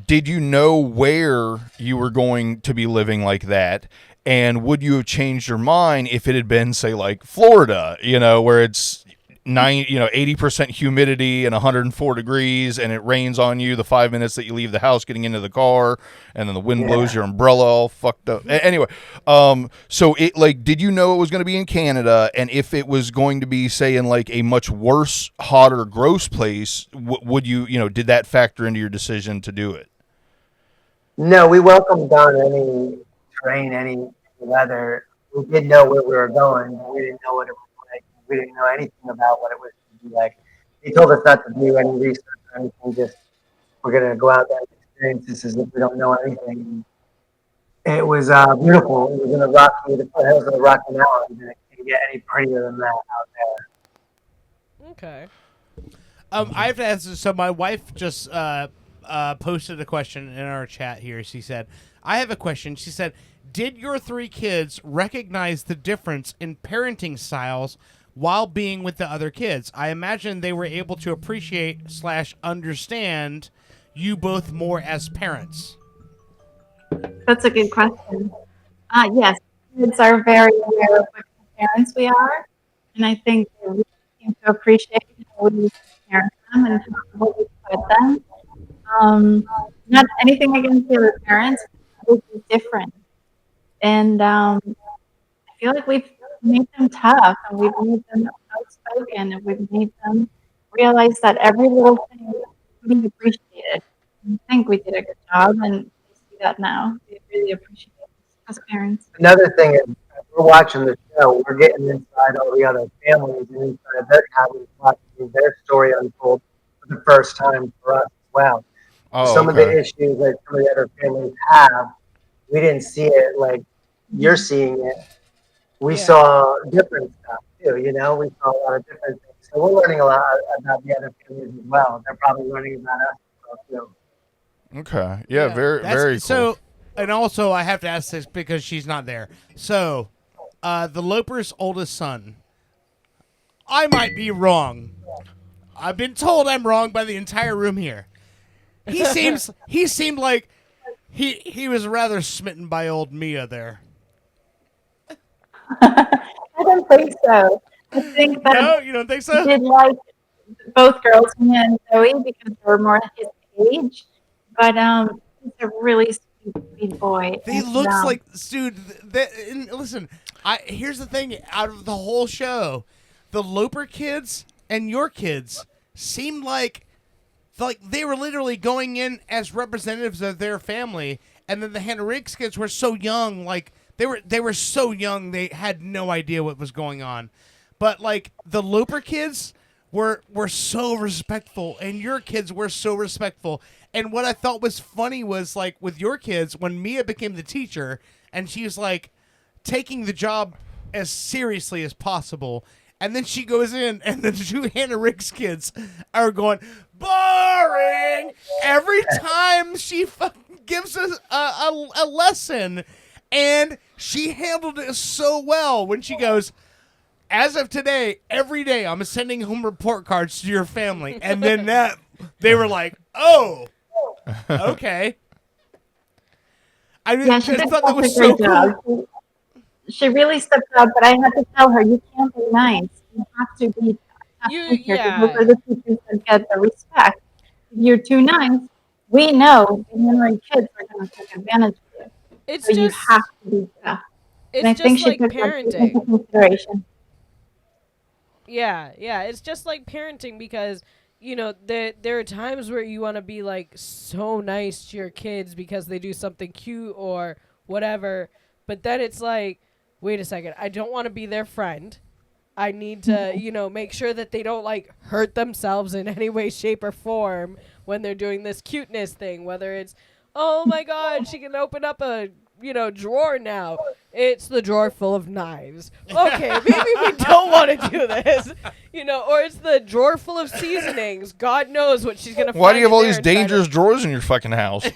Did you know where you were going to be living like that? And would you have changed your mind if it had been, say, like Florida, you know, where it's 80% humidity and 104 degrees, and it rains on you the 5 minutes that you leave the house getting into the car, and then the wind blows your umbrella all fucked up. Anyway, so it like, did you know it was going to be in Canada, and if it was going to be, say, in like a much worse, hotter, gross place, would you, did that factor into your decision to do it? No, we welcomed on any terrain, any weather. We did know where we were going, but we didn't know what it was like. We didn't know anything about what it was to be like. He told us not to do any research or anything, just we're going to go out there and experience this as if we don't know anything. It was beautiful. It was in the foothills of the Rocky Mountains, and it can't get any prettier than that out there. Okay. I have to answer. So my wife just posted a question in our chat here. She said, "I have a question." She said, "Did your 3 kids recognize the difference in parenting styles while being with the other kids? I imagine they were able to appreciate/understand you both more as parents." That's a good question. Yes, kids are very aware of what kind of parents we are, and I think they really seem to appreciate how we parent them and how we put them. Not anything against the other parents, but it's different. And I feel like we've made them tough, and we've made them outspoken, and we've made them realize that every little thing can be appreciated. I think we did a good job, and they see that now. They really appreciate us as parents. Another thing is, as we're watching the show, we're getting inside all the other families and inside their houses, watching their story unfold for the first time for us as well. Oh, Some of the issues that some of the other families have, we didn't see it like you're seeing it. We saw different stuff too, we saw a lot of different things. So we're learning a lot about the other families as well. They're probably learning about us as well too. Okay. Yeah, very cool. So, and also I have to ask this because she's not there. So, the Loper's oldest son, I might be wrong. I've been told I'm wrong by the entire room here. He seemed like he was rather smitten by old Mia there. I don't think so. I think that No, you don't think so? he did like both girls, Mia and Zoe, because they were more his age. But he's a really sweet boy. He looks like, dude. And listen, here's the thing. Out of the whole show, the Loper kids and your kids seemed like they were literally going in as representatives of their family, and then the Hannah Riggs kids were so young, like they were so young they had no idea what was going on. But like the Loper kids were so respectful, and your kids were so respectful. And what I thought was funny was like with your kids, when Mia became the teacher, and she was like taking the job as seriously as possible. And then she goes in, and the 2 Hannah Riggs kids are going, boring! Every time she gives us a lesson, and she handled it so well when she goes, as of today, every day I'm sending home report cards to your family. And then they were like, oh, okay. I just thought that was so cool. She really stepped up, but I had to tell her, you can't be nice. You have to be Yeah. Those are the teachers that get the respect. If you're too nice, we know the Henry kids are going to take advantage of you. So you have to be tough. It's and I think just she like took parenting. that into consideration. Yeah, it's just like parenting because, there are times where you want to be like so nice to your kids because they do something cute or whatever, but then it's like, wait a second, I don't want to be their friend. I need to, make sure that they don't like hurt themselves in any way, shape, or form when they're doing this cuteness thing, whether it's, oh my God, she can open up a, drawer now. It's the drawer full of knives. Okay, maybe we don't want to do this, or it's the drawer full of seasonings. God knows what she's going to find. Why do you have all these dangerous drawers in your fucking house?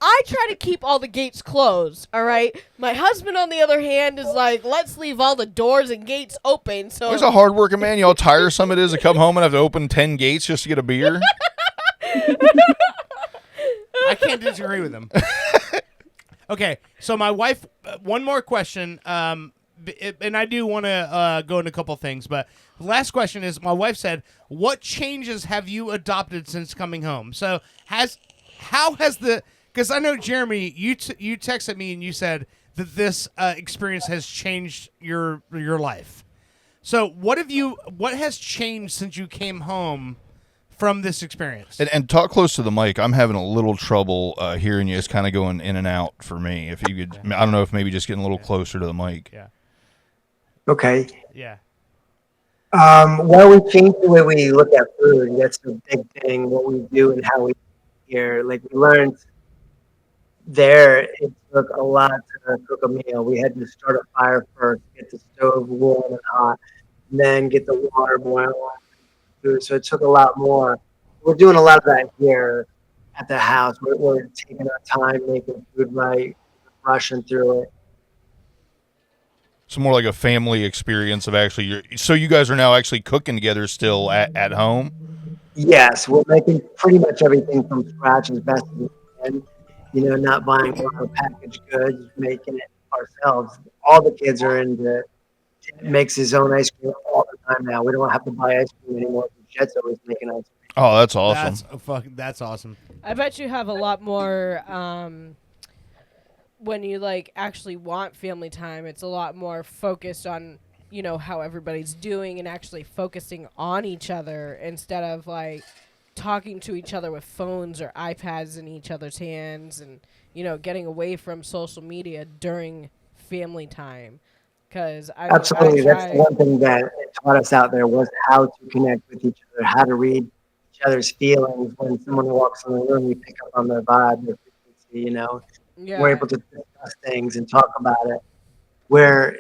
I try to keep all the gates closed, all right? My husband, on the other hand, is like, let's leave all the doors and gates open. So There's a hardworking man. You know how tiresome it is to come home and have to open 10 gates just to get a beer? I can't disagree with him. Okay, so my wife, one more question, and I do want to go into a couple things, but the last question is, my wife said, what changes have you adopted since coming home? So how has because I know, Jeremy, you texted me and you said that this experience has changed your life. So what has changed since you came home from this experience? And talk close to the mic. I'm having a little trouble hearing you. It's kind of going in and out for me. If you could, I don't know if maybe just getting a little closer to the mic. Yeah. Okay. Yeah. Well, we changed the way we look at food. That's a big thing, what we do and how we eat here. Like, we learned there, it took a lot to cook a meal. We had to start a fire first, get the stove warm and hot, and then get the water boiling, food, so it took a lot more. We're doing a lot of that here at the house. We're taking our time making food right, rushing through it. It's more like a family experience of actually. So you guys are now actually cooking together still at home. Yes, we're making pretty much everything from scratch as best as we can. Not buying a lot of packaged goods, making it ourselves. All the kids are into makes his own ice cream all the time now. We don't have to buy ice cream anymore. Jet's always making ice cream. Oh, that's awesome. That's awesome. I bet you have a lot more when you like actually want family time. It's a lot more focused on how everybody's doing and actually focusing on each other instead of like talking to each other with phones or iPads in each other's hands and getting away from social media during family time. Because absolutely, that's the one thing that it taught us out there was how to connect with each other, how to read each other's feelings. When someone walks in the room, you pick up on their vibe, their frequency. Yeah. We're able to discuss things and talk about it. Where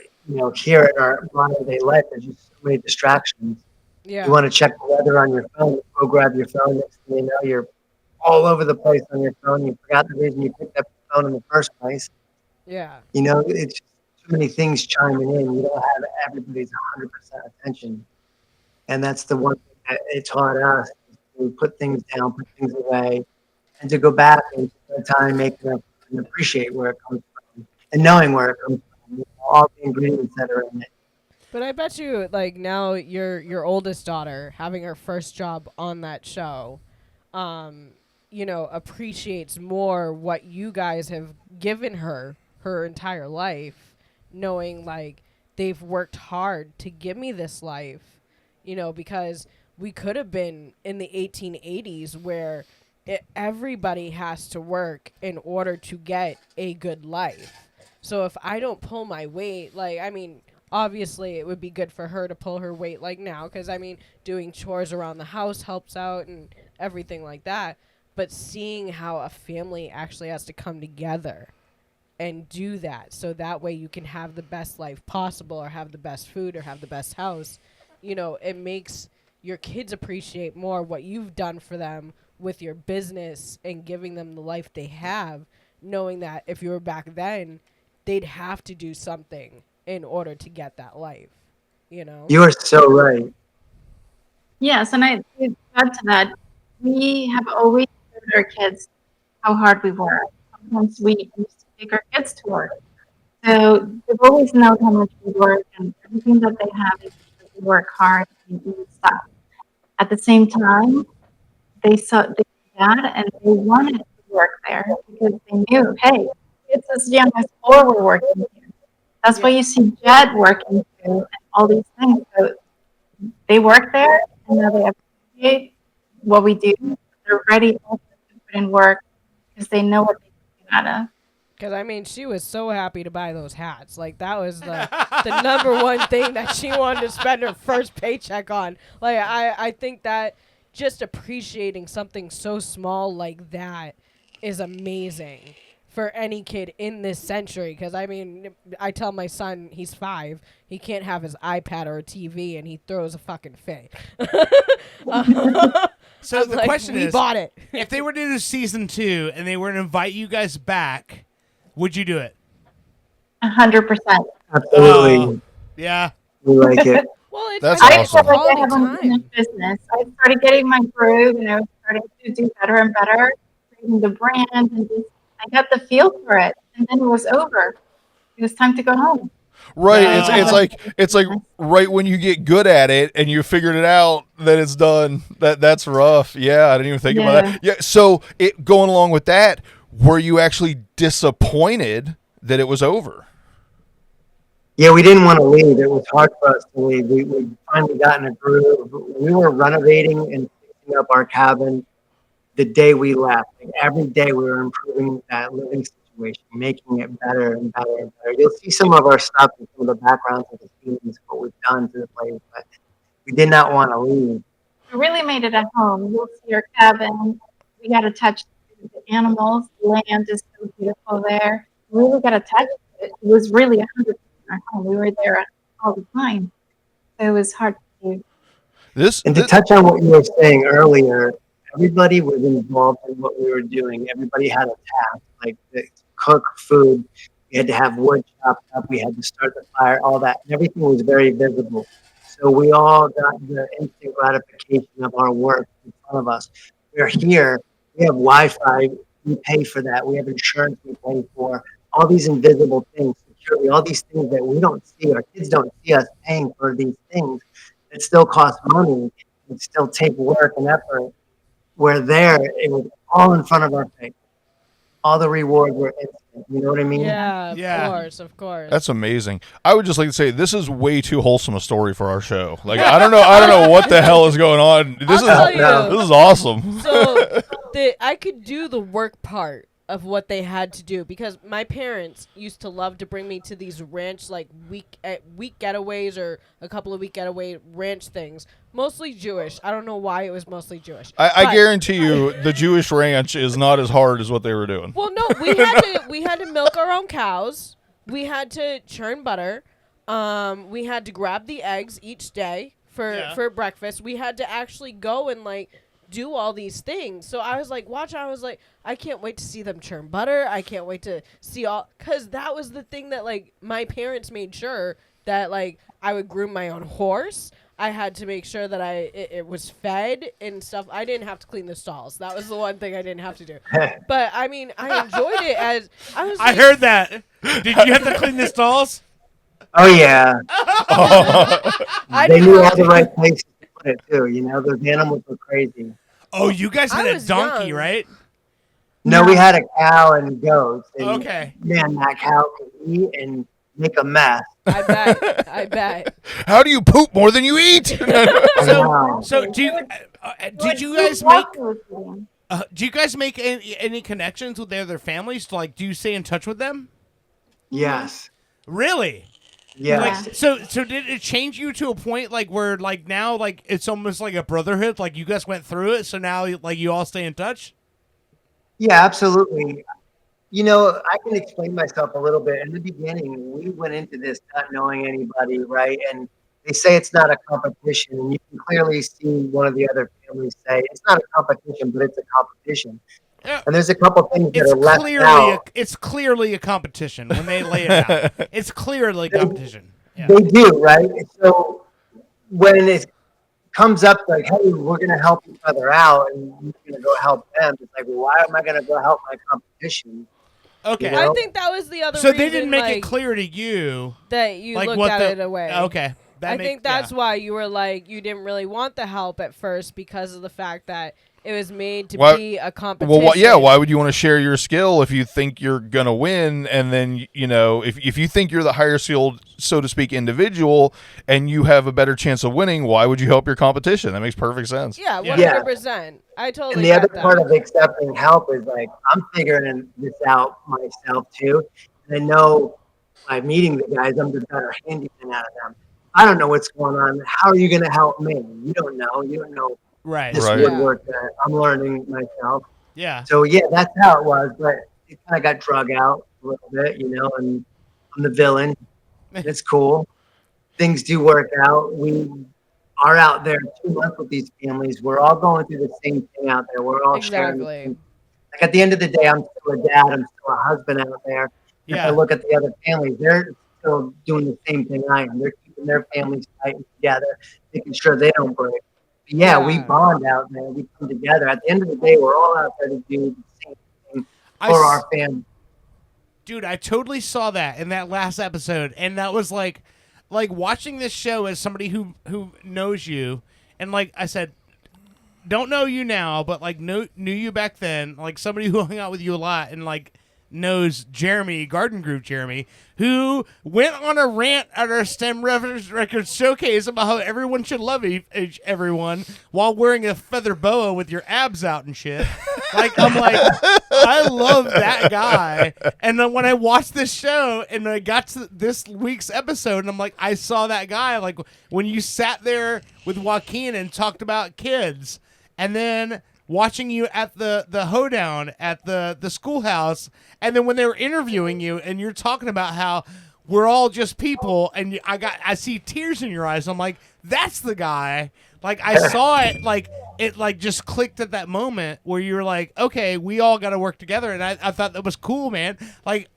here in our modern day life, there's just so many distractions. Yeah. You want to check the weather on your phone, go grab your phone. Next thing you know, you're all over the place on your phone. You forgot the reason you picked up the phone in the first place. Yeah. It's too many things chiming in. You don't have everybody's 100% attention. And that's the one thing that it taught us, to put things down, put things away, and to go back and spend time making it and appreciate where it comes from and knowing where it comes from, all the ingredients that are in it. But I bet you, like, now your oldest daughter having her first job on that show, appreciates more what you guys have given her entire life, knowing, like, they've worked hard to give me this life, because we could have been in the 1880s where everybody has to work in order to get a good life. So if I don't pull my weight, like, I mean, obviously it would be good for her to pull her weight like now, because, I mean, doing chores around the house helps out and everything like that. But seeing how a family actually has to come together and do that, so that way you can have the best life possible, or have the best food, or have the best house, it makes your kids appreciate more what you've done for them with your business and giving them the life they have, knowing that if you were back then, they'd have to do something in order to get that life, You are so right. Yes, and I to add to that, we have always showed our kids how hard we work. Sometimes we used to take our kids to work. So they've always known how much we work, and everything that they have is because we work hard and do stuff. At the same time, they saw that and they wanted to work there because they knew, hey, it's as young as 4 were working here. That's why you see Jet working too, and all these things. So they work there, and now they appreciate what we do. They're ready also to put in work because they know what they can get out of. Because, I mean, she was so happy to buy those hats. Like, that was the number one thing that she wanted to spend her first paycheck on. Like, I think that just appreciating something so small like that is amazing for any kid in this century. Because, I mean, I tell my son, he's 5, he can't have his iPad or a TV, and he throws a fucking fit. So the question is, bought it. if they were to do season 2 and they were to invite you guys back, would you do it? 100%. Absolutely. Yeah. We like it. Well, That's I awesome. feel like I have unfinished business. I started getting my groove, and I was starting to do better and better, creating the brand, and just I got the feel for it, and then it was over. It was time to go home. Right. It's like right when you get good at it and you figured it out, then it's done. That's rough. Yeah, I didn't even think about that. Yeah. So going along with that, were you actually disappointed that it was over? Yeah, we didn't want to leave. It was hard for us to leave. We finally got in a groove. We were renovating and fixing up our cabin the day we left. Like every day we were improving that living situation, making it better and better and better. You'll see some of our stuff in some of the backgrounds of the scenes, what we've done to the place, but we did not want to leave. We really made it at home. You'll see our cabin. We got to touch the animals. The land is so beautiful there. We really got to touch it. It was really 100% our home. We were there all the time. So it was hard to do. And to touch on what you were saying earlier, everybody was involved in what we were doing. Everybody had a task, like to cook food. We had to have wood chopped up. We had to start the fire, all that. And everything was very visible. So we all got the instant gratification of our work in front of us. We're here. We have Wi-Fi. We pay for that. We have insurance we pay for. All these invisible things, security, all these things that we don't see. Our kids don't see us paying for these things. It still costs money. It still take work and effort. We're there. It was all in front of our face. All the rewards were instant. You know what I mean? Yeah, Yeah. of course. That's amazing. I would just like to say this is way too wholesome a story for our show. Like I don't know what the hell is going on. This is awesome. So I could do the work part of what they had to do because my parents used to love to bring me to these ranch like week getaways or a couple of week getaway ranch things. Mostly Jewish. I don't know why it was mostly Jewish. I guarantee you the Jewish ranch is not as hard as what they were doing. Well, no, we had to milk our own cows. We had to churn butter. We had to grab the eggs each day for breakfast. We had to actually go and like do all these things. So I was like, I can't wait to see them churn butter. I can't wait to see because that was the thing that like my parents made sure that like I would groom my own horse. I had to make sure that it was fed and stuff. I didn't have to clean the stalls. That was the one thing I didn't have to do. But I mean, I enjoyed it as I was. I heard that. Did you have to clean the stalls? Oh yeah. They knew all the to. right places to put it too. You know, those animals were crazy. Oh, you guys had I a was donkey, young. right? No, we had a cow and goats. And Okay. Man, that cow could eat and make a mess. I bet. How do you poop more than you eat? Wow. So did you guys make any connections with their other families? Like, do you stay in touch with them? Yes. Really? Yes. Like, so did it change you to a point like where like now like it's almost like a brotherhood? Like you guys went through it, so now like you all stay in touch? Yeah, absolutely. You know, I can explain myself a little bit. In the beginning, we went into this not knowing anybody, right? And they say it's not a competition. And you can clearly see one of the other families say it's not a competition, but it's a competition. Yeah. And there's a couple things that are left out. It's clearly a competition when they lay it out. It's clearly competition. Yeah. They do, right? So when it comes up like, hey, we're going to help each other out and you're going to go help them, it's like, well, why am I going to go help my competition? Okay. You know? I think that was the other So reason, they didn't make like, it clear to you that you like looked what at the it away. Okay. I think that's why you were like you didn't really want the help at first because of the fact that it was made to be a competition. Well, why would you want to share your skill if you think you're going to win? And then, you know, if you think you're the higher skilled, so to speak, individual and you have a better chance of winning, why would you help your competition? That makes perfect sense. Yeah, 100%. I totally And the other get that. part of accepting help is like, I'm figuring this out myself too. And I know by meeting the guys, I'm the better handyman out of them. I don't know what's going on. How are you going to help me? You don't know. You don't know. right. This woodwork that I'm learning myself. Yeah. So yeah, that's how it was. But it kind of got drug out a little bit, you know. And I'm the villain. It's cool. Things do work out. We are out there 2 months with these families. We're all going through the same thing out there. We're all sharing. The same. Like at the end of the day, I'm still a dad. I'm still a husband out there. If I look at the other families, they're still doing the same thing I am. They're keeping their families tight and together, making sure they don't break. But yeah, we bond out there. We come together. At the end of the day, we're all out there to do the same thing for our family. Dude, I totally saw that in that last episode, and that was like watching this show as somebody who knows you, and like I said, don't know you now, but like knew you back then, like somebody who hung out with you a lot, and like knows Jereme, Garden Group Jereme, who went on a rant at our STEM Records showcase about how everyone should love everyone while wearing a feather boa with your abs out and shit. Like, I'm like, I love that guy. And then when I watched this show and I got to this week's episode, and I'm like, I saw that guy, like when you sat there with Joaquin and talked about kids, and then watching you at the hoedown at the schoolhouse, and then when they were interviewing you and you're talking about how we're all just people, and I see tears in your eyes. I'm like, that's the guy. Like I saw it, like it like just clicked at that moment where you were like, okay, we all got to work together, and I thought that was cool, man. Like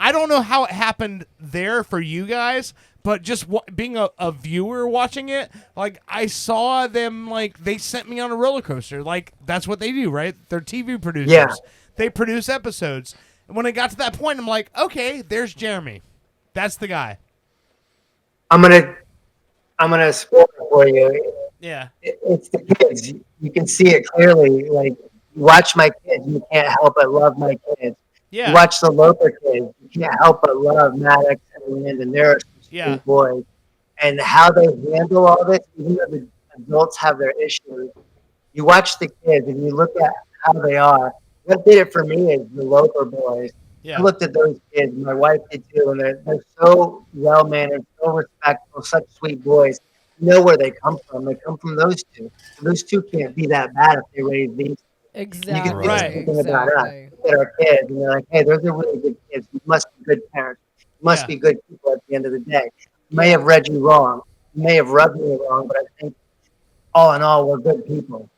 I don't know how it happened there for you guys, but just being a viewer watching it, like I saw them, like they sent me on a roller coaster. Like that's what they do, right? They're TV producers. Yeah. They produce episodes. And when I got to that point, I'm like, okay, there's Jereme. That's the guy. I'm gonna spoil it for you. Yeah. It's the kids. You can see it clearly. Like you watch my kids, you can't help but love my kids. Yeah. You watch the Loper kids, you can't help but love Maddox and Landon. They're Yeah. boys, and how they handle all this, even though the adults have their issues. You watch the kids and you look at how they are. What did it for me is the Loper boys. Yeah. I looked at those kids. My wife did too, and they're so well mannered, so respectful, such sweet boys. You know where they come from. They come from those two. And those two can't be that bad if they raise these. Exactly. You can Right. think something about us. Look at our kids, and they're like, "Hey, those are really good kids. You must be good parents. You must Yeah. be good people at the end of the day. You may have read you wrong. You may have rubbed me wrong, but I think all in all, we're good people."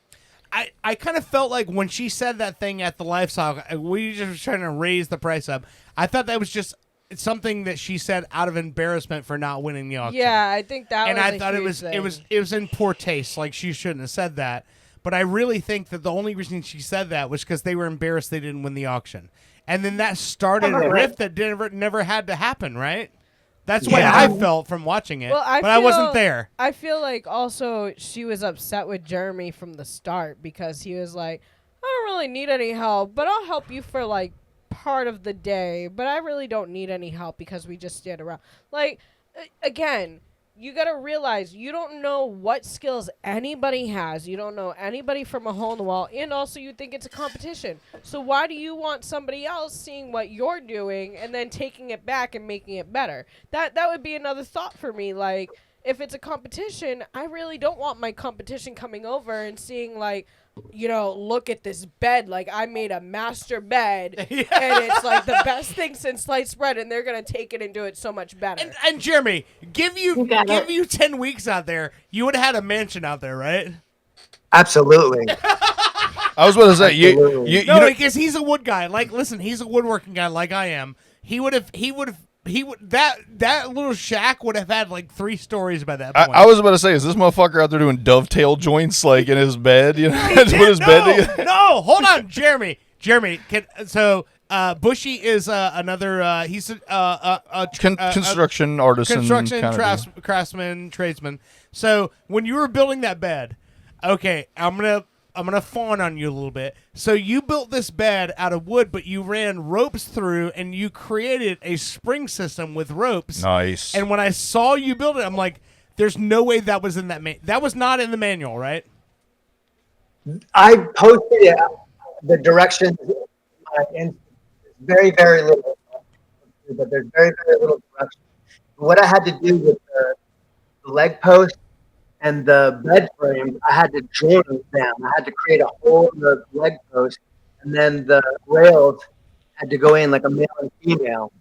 I kind of felt like when she said that thing at the livestock, we just were trying to raise the price up. I thought that was just something that she said out of embarrassment for not winning the auction. Yeah, I think that and was I thought it was in poor taste. Like she shouldn't have said that. But I really think that the only reason she said that was because they were embarrassed they didn't win the auction, and then that started a rift that never had to happen. Right? That's what I felt from watching it. Well, I wasn't there. I feel like also she was upset with Jereme from the start because he was like, I don't really need any help, but I'll help you for like part of the day, but I really don't need any help because we just stand around. Like, again, you got to realize you don't know what skills anybody has. You don't know anybody from a hole in the wall. And also you think it's a competition. So why do you want somebody else seeing what you're doing and then taking it back and making it better? That would be another thought for me. Like, if it's a competition, I really don't want my competition coming over and seeing like, you know, look at this bed. Like I made a master bed and it's like the best thing since sliced bread, and they're going to take it and do it so much better. And Jereme, give you 10 weeks out there, you would have had a mansion out there, right? Absolutely. I was about to say, you know, because he's a wood guy. Like, listen, he's a woodworking guy like I am. He would that little shack would have had like 3 stories by that point. I was about to say, is this motherfucker out there doing dovetail joints like in his bed? You know, to put his bed together. No, hold on, Jereme. Bushey is another. He's a construction artisan, construction craftsman, tradesman. So when you were building that bed, okay, I'm gonna fawn on you a little bit. So you built this bed out of wood, but you ran ropes through, and you created a spring system with ropes. Nice. And when I saw you build it, I'm like, "There's no way that was in that that was not in the manual, right?" I posted it, the directions, and very, very little, but there's very, very little direction. What I had to do with the leg post and the bed frame, I had to join them. I had to create a hole in the leg post, and then the rails had to go in like a male and female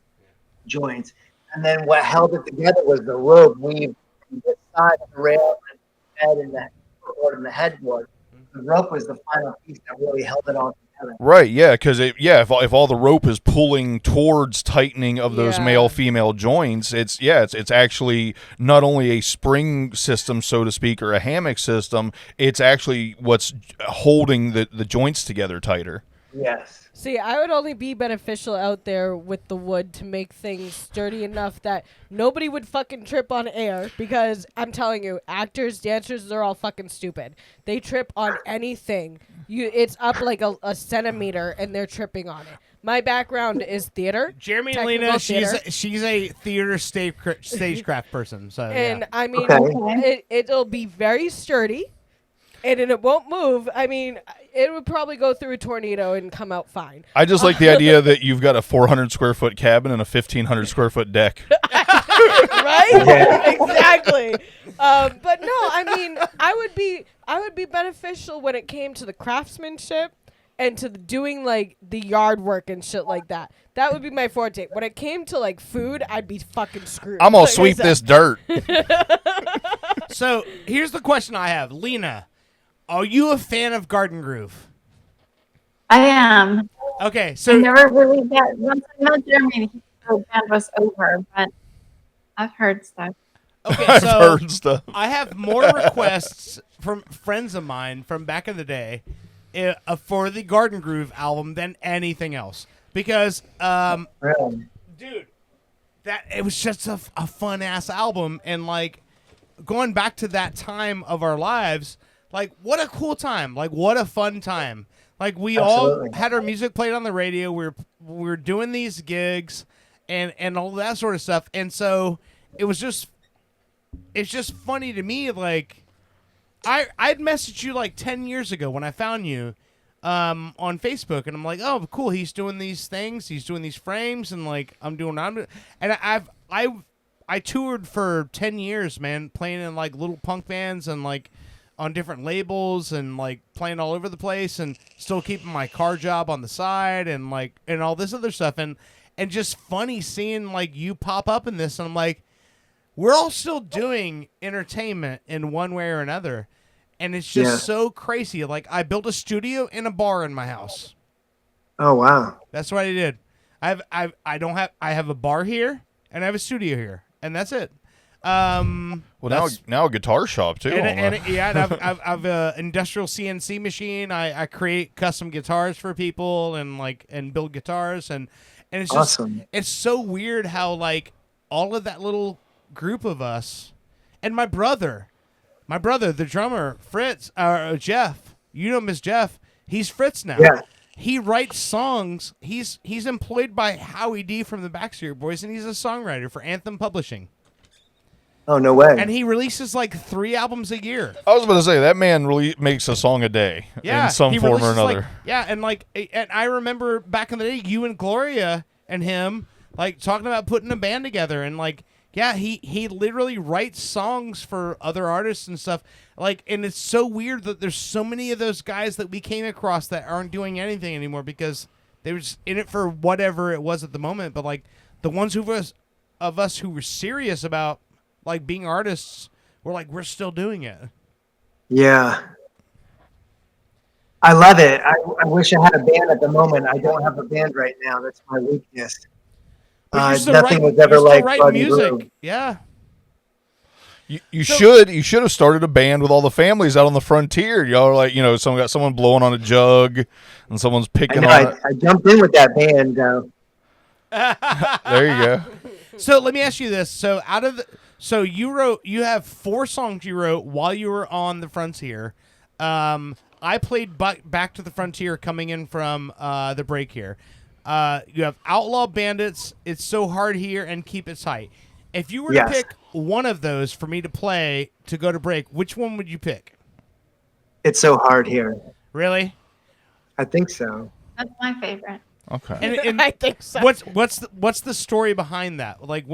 joints. And then what held it together was the rope weaved from this side of the rail and the bed and the footboard and the headboard. The rope was the final piece that really held it all together. Right, yeah, because if all the rope is pulling towards tightening of those male-female joints, it's actually not only a spring system, so to speak, or a hammock system. It's actually what's holding the joints together tighter. Yes. See, I would only be beneficial out there with the wood to make things sturdy enough that nobody would fucking trip on air, because I'm telling you, actors, dancers, they're all fucking stupid. They trip on anything. It's up like a centimeter and they're tripping on it. My background is theater. Jereme and Lina, she's a theater stagecraft person. So and yeah. I mean, it'll be very sturdy. And it won't move. I mean, it would probably go through a tornado and come out fine. I just like the idea that you've got a 400 square foot cabin and a 1,500 square foot deck. Right? Exactly. But no, I mean, I would be beneficial when it came to the craftsmanship and to doing like the yard work and shit like that. That would be my forte. When it came to like food, I'd be fucking screwed. I'm gonna sweep this dirt. So here's the question I have, Lina. Are you a fan of Garden Groove? I am. Okay, I so never really got, once I met Jeremy, the band was over, but I've heard stuff. okay, I've so heard stuff. I have more requests from friends of mine from back in the day for the Garden Groove album than anything else because, Really? dude, that it was just a fun ass album and like going back to that time of our lives, like what a cool time, like what a fun time. Like we Absolutely. all had our music played on the radio. We were doing these gigs and all that sort of stuff. And so it's just funny to me. Like I'd messaged you like 10 years ago when I found you on Facebook, and I'm like, oh, cool. He's doing these things. He's doing these frames, and like I'm doing. And I toured for 10 years, man, playing in like little punk bands and like on different labels and like playing all over the place and still keeping my car job on the side and like and all this other stuff and just funny seeing like you pop up in this and I'm like, we're all still doing entertainment in one way or another, and it's just so crazy. Like I built a studio and a bar in my house. Oh wow. That's what I did. I have a bar here and I have a studio here, and that's it. Well, now a guitar shop too. And I've an industrial CNC machine. I create custom guitars for people and build guitars and it's just Awesome. it's so weird how like all of that little group of us and my brother, the drummer Fritz, Jeff. You know Miss Jeff. He's Fritz now. Yeah. He writes songs. He's employed by Howie D from the Backstreet Boys, and he's a songwriter for Anthem Publishing. Oh no way. And he releases like 3 albums a year. I was about to say that man really makes a song a day in some he form or releases, another. and I remember back in the day, you and Gloria and him like talking about putting a band together, and like he literally writes songs for other artists and stuff. Like, and it's so weird that there's so many of those guys that we came across that aren't doing anything anymore because they were just in it for whatever it was at the moment. But like the ones of us who were serious about like being artists, we're still doing it. Yeah. I love it. I wish I had a band at the moment. I don't have a band right now. That's my weakness. Nothing was ever like music. Groove. Yeah. You should have started a band with all the families out on the frontier. Y'all are like, someone got someone blowing on a jug and someone's picking on it. I jumped in with that band. There you go. So let me ask you this. So you have 4 songs you wrote while you were on the frontier. I played Back to the Frontier coming in from the break here. You have Outlaw Bandits, It's So Hard Here, and Keep It Tight. If you were to pick one of those for me to play to go to break, which one would you pick? It's So Hard Here. Really? I think so. That's my favorite. Okay. And I think so. What's the story behind that? Like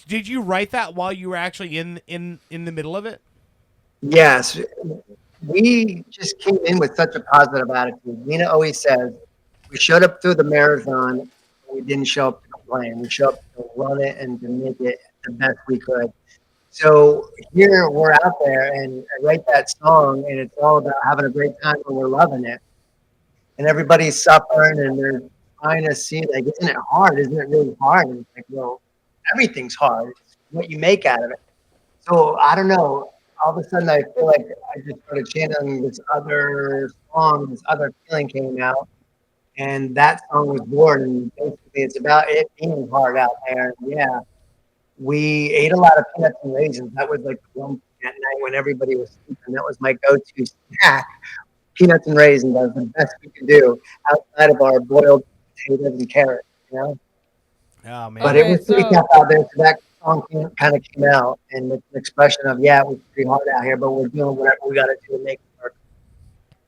did you write that while you were actually in the middle of it? Yes. We just came in with such a positive attitude. Lina always says, we showed up through the marathon, and we didn't show up to complain. We showed up to run it and to make it the best we could. So here we're out there, and I write that song, and it's all about having a great time when we're loving it. And everybody's suffering, and they're trying to see, like, isn't it hard? Isn't it really hard? And it's like, well, everything's hard. It's what you make out of it. So I don't know. All of a sudden, I feel like I just started channeling this other song, this other feeling came out, and that song was born. And basically, it's about it being hard out there. And yeah, we ate a lot of peanuts and raisins. That was like the one thing at night when everybody was sleeping. That was my go-to snack. Peanuts and raisins. That was the best we could do outside of our boiled potatoes and carrots. Oh man! But it was pretty tough out there. So that song kind of came out, and it's an expression of, it was pretty hard out here, but we're doing whatever we got to do to make it work.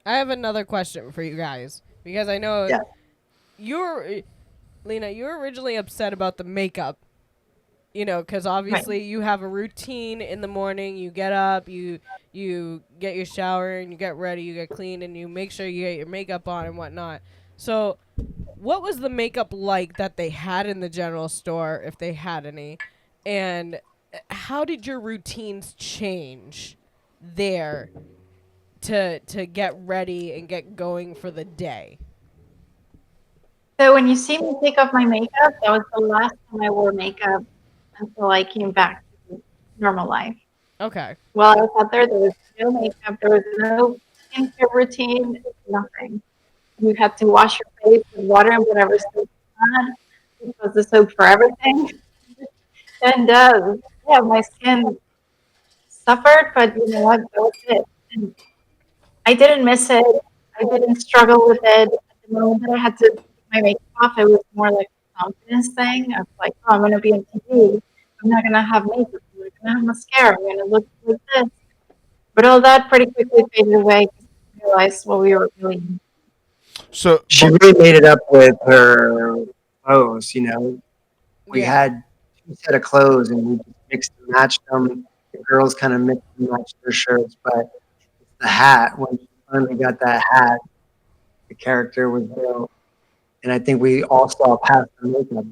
I have another question for you guys, because I know Lina, you were originally upset about the makeup, because obviously you have a routine in the morning. You get up, you get your shower, and you get ready, you get clean, and you make sure you get your makeup on and whatnot. So what was the makeup like that they had in the general store, if they had any? And how did your routines change there to get ready and get going for the day? So when you see me take off my makeup, that was the last time I wore makeup until I came back to normal life. Okay. While I was out there was no makeup, there was no skincare routine, nothing. You had to wash your face with water and whatever soap you had, because the soap for everything. And yeah, my skin suffered, but you know what? That was it. And I didn't miss it. I didn't struggle with it. At the moment that I had to take my makeup off, it was more like a confidence thing. I was like, oh, I'm going to be on TV. I'm not going to have makeup. I'm not going to have mascara. I'm going to look like this. But all that pretty quickly faded away because I realized what we were doing. So She really made it up with her clothes, you know. We had two set of clothes and we just mixed and matched them. The girls kind of mixed and matched their shirts, but it's the hat. When she finally got that hat, the character was built. And I think we all saw past the makeup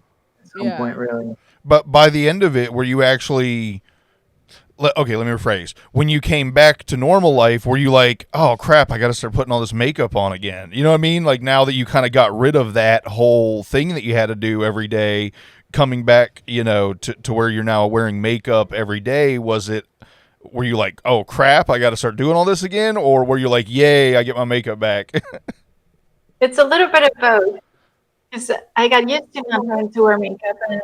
at some point, really. But by the end of it, were you actually... Okay, let me rephrase. When you came back to normal life, were you like, oh, crap, I got to start putting all this makeup on again? You know what I mean? Like, now that you kind of got rid of that whole thing that you had to do every day, coming back, you know, to where you're now wearing makeup every day, were you like, oh, crap, I got to start doing all this again? Or were you like, yay, I get my makeup back? It's a little bit of both. Because I got used to not having to wear makeup and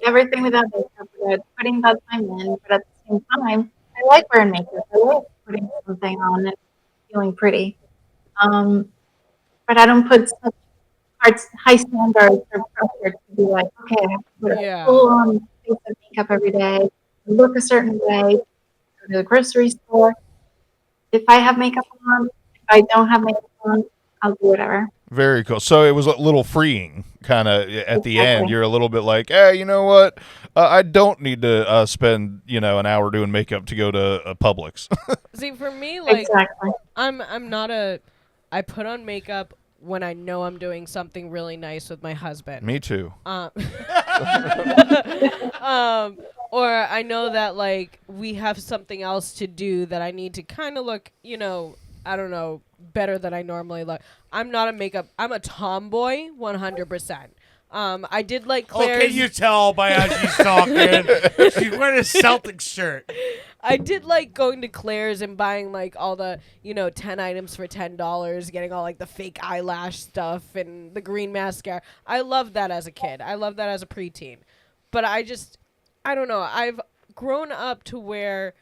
everything without makeup, without putting that time in. But at the same time, I like wearing makeup. I like putting something on and feeling pretty. But I don't put such high standards or pressure to be like, okay, I have to put a full-on face of makeup every day, look a certain way, go to the grocery store. If I have makeup on, if I don't have makeup on, I'll do whatever. Very cool. So it was a little freeing, kind of at the end. You're a little bit like, hey, you know what? I don't need to spend, you know, an hour doing makeup to go to Publix. See, for me, like, I'm not I put on makeup when I know I'm doing something really nice with my husband. Me too. Or I know that, like, we have something else to do that I need to kind of look, you know, I don't know, better than I normally look. I'm a tomboy 100%. I did like Claire's. Oh, can you tell by how she's talking? She's wearing a Celtics shirt. I did like going to Claire's and buying like all the, you know, 10 items for $10, getting all like the fake eyelash stuff and the green mascara. I loved that as a kid. I loved that as a preteen. But I don't know. I've grown up to where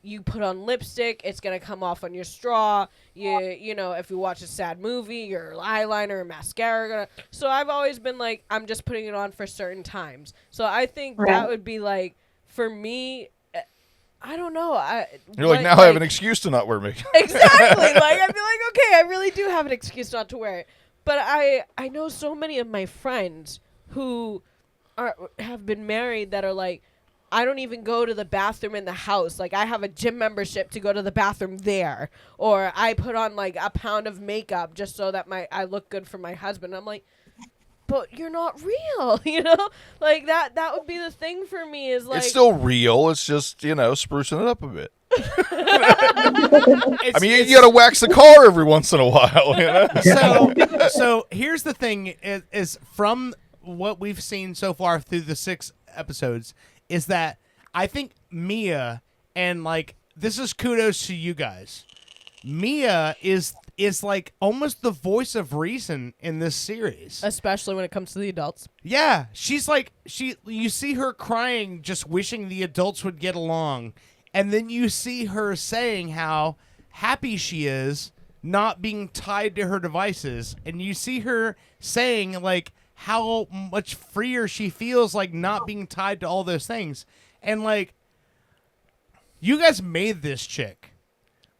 you put on lipstick, it's going to come off on your straw. You know, if you watch a sad movie, your eyeliner and mascara are going to... So I've always been like, I'm just putting it on for certain times. So I think that would be like, for me, I don't know. You're like, now I have an excuse to not wear makeup. Exactly. Like, I'd be like, okay, I really do have an excuse not to wear it. But I know so many of my friends who have been married that are like, I don't even go to the bathroom in the house. Like, I have a gym membership to go to the bathroom there. Or I put on, like, a pound of makeup just so that I look good for my husband. I'm like, but you're not real, you know? Like, that would be the thing for me is, like... It's still real. It's just, you know, sprucing it up a bit. I mean, you got to wax the car every once in a while, you know? So here's the thing is from what we've seen so far through the 6 episodes... is that I think Mia, and like, this is kudos to you guys. Mia is like almost the voice of reason in this series. Especially when it comes to the adults. Yeah. She's like, you see her crying, just wishing the adults would get along. And then you see her saying how happy she is not being tied to her devices. And you see her saying, like, how much freer she feels, like, not being tied to all those things. And, like, you guys made this chick.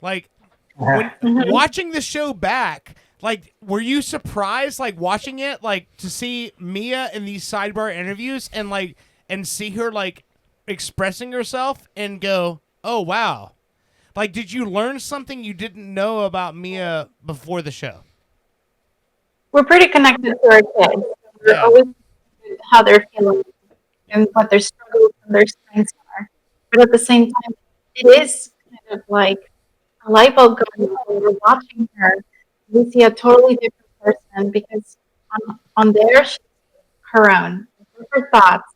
Like, when watching the show back, like, were you surprised, like, watching it, like, to see Mia in these sidebar interviews and, like, and see her, like, expressing herself and go, oh, wow. Like, did you learn something you didn't know about Mia before the show? We're pretty connected to our kids. We're always how they're feeling and what their struggles and their strengths are. But at the same time, it is kind of like a light bulb going on when we're watching her. We see a totally different person because on there, she's her own, her thoughts.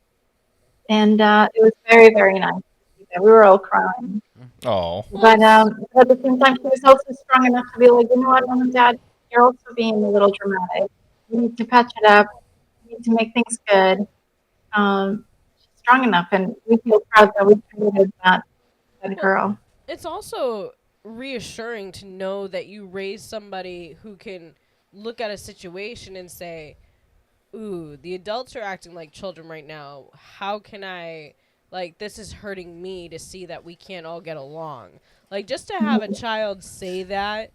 And it was very, very nice to see that. We were all crying. Oh. But at the same time, she was also strong enough to be like, you know what, Mom and Dad, you're also being a little dramatic. We need to patch it up. We need to make things good. She's strong enough, and we feel proud that we created that girl. It's also reassuring to know that you raised somebody who can look at a situation and say, ooh, the adults are acting like children right now. How can I, like, this is hurting me to see that we can't all get along. Like, just to have a child say that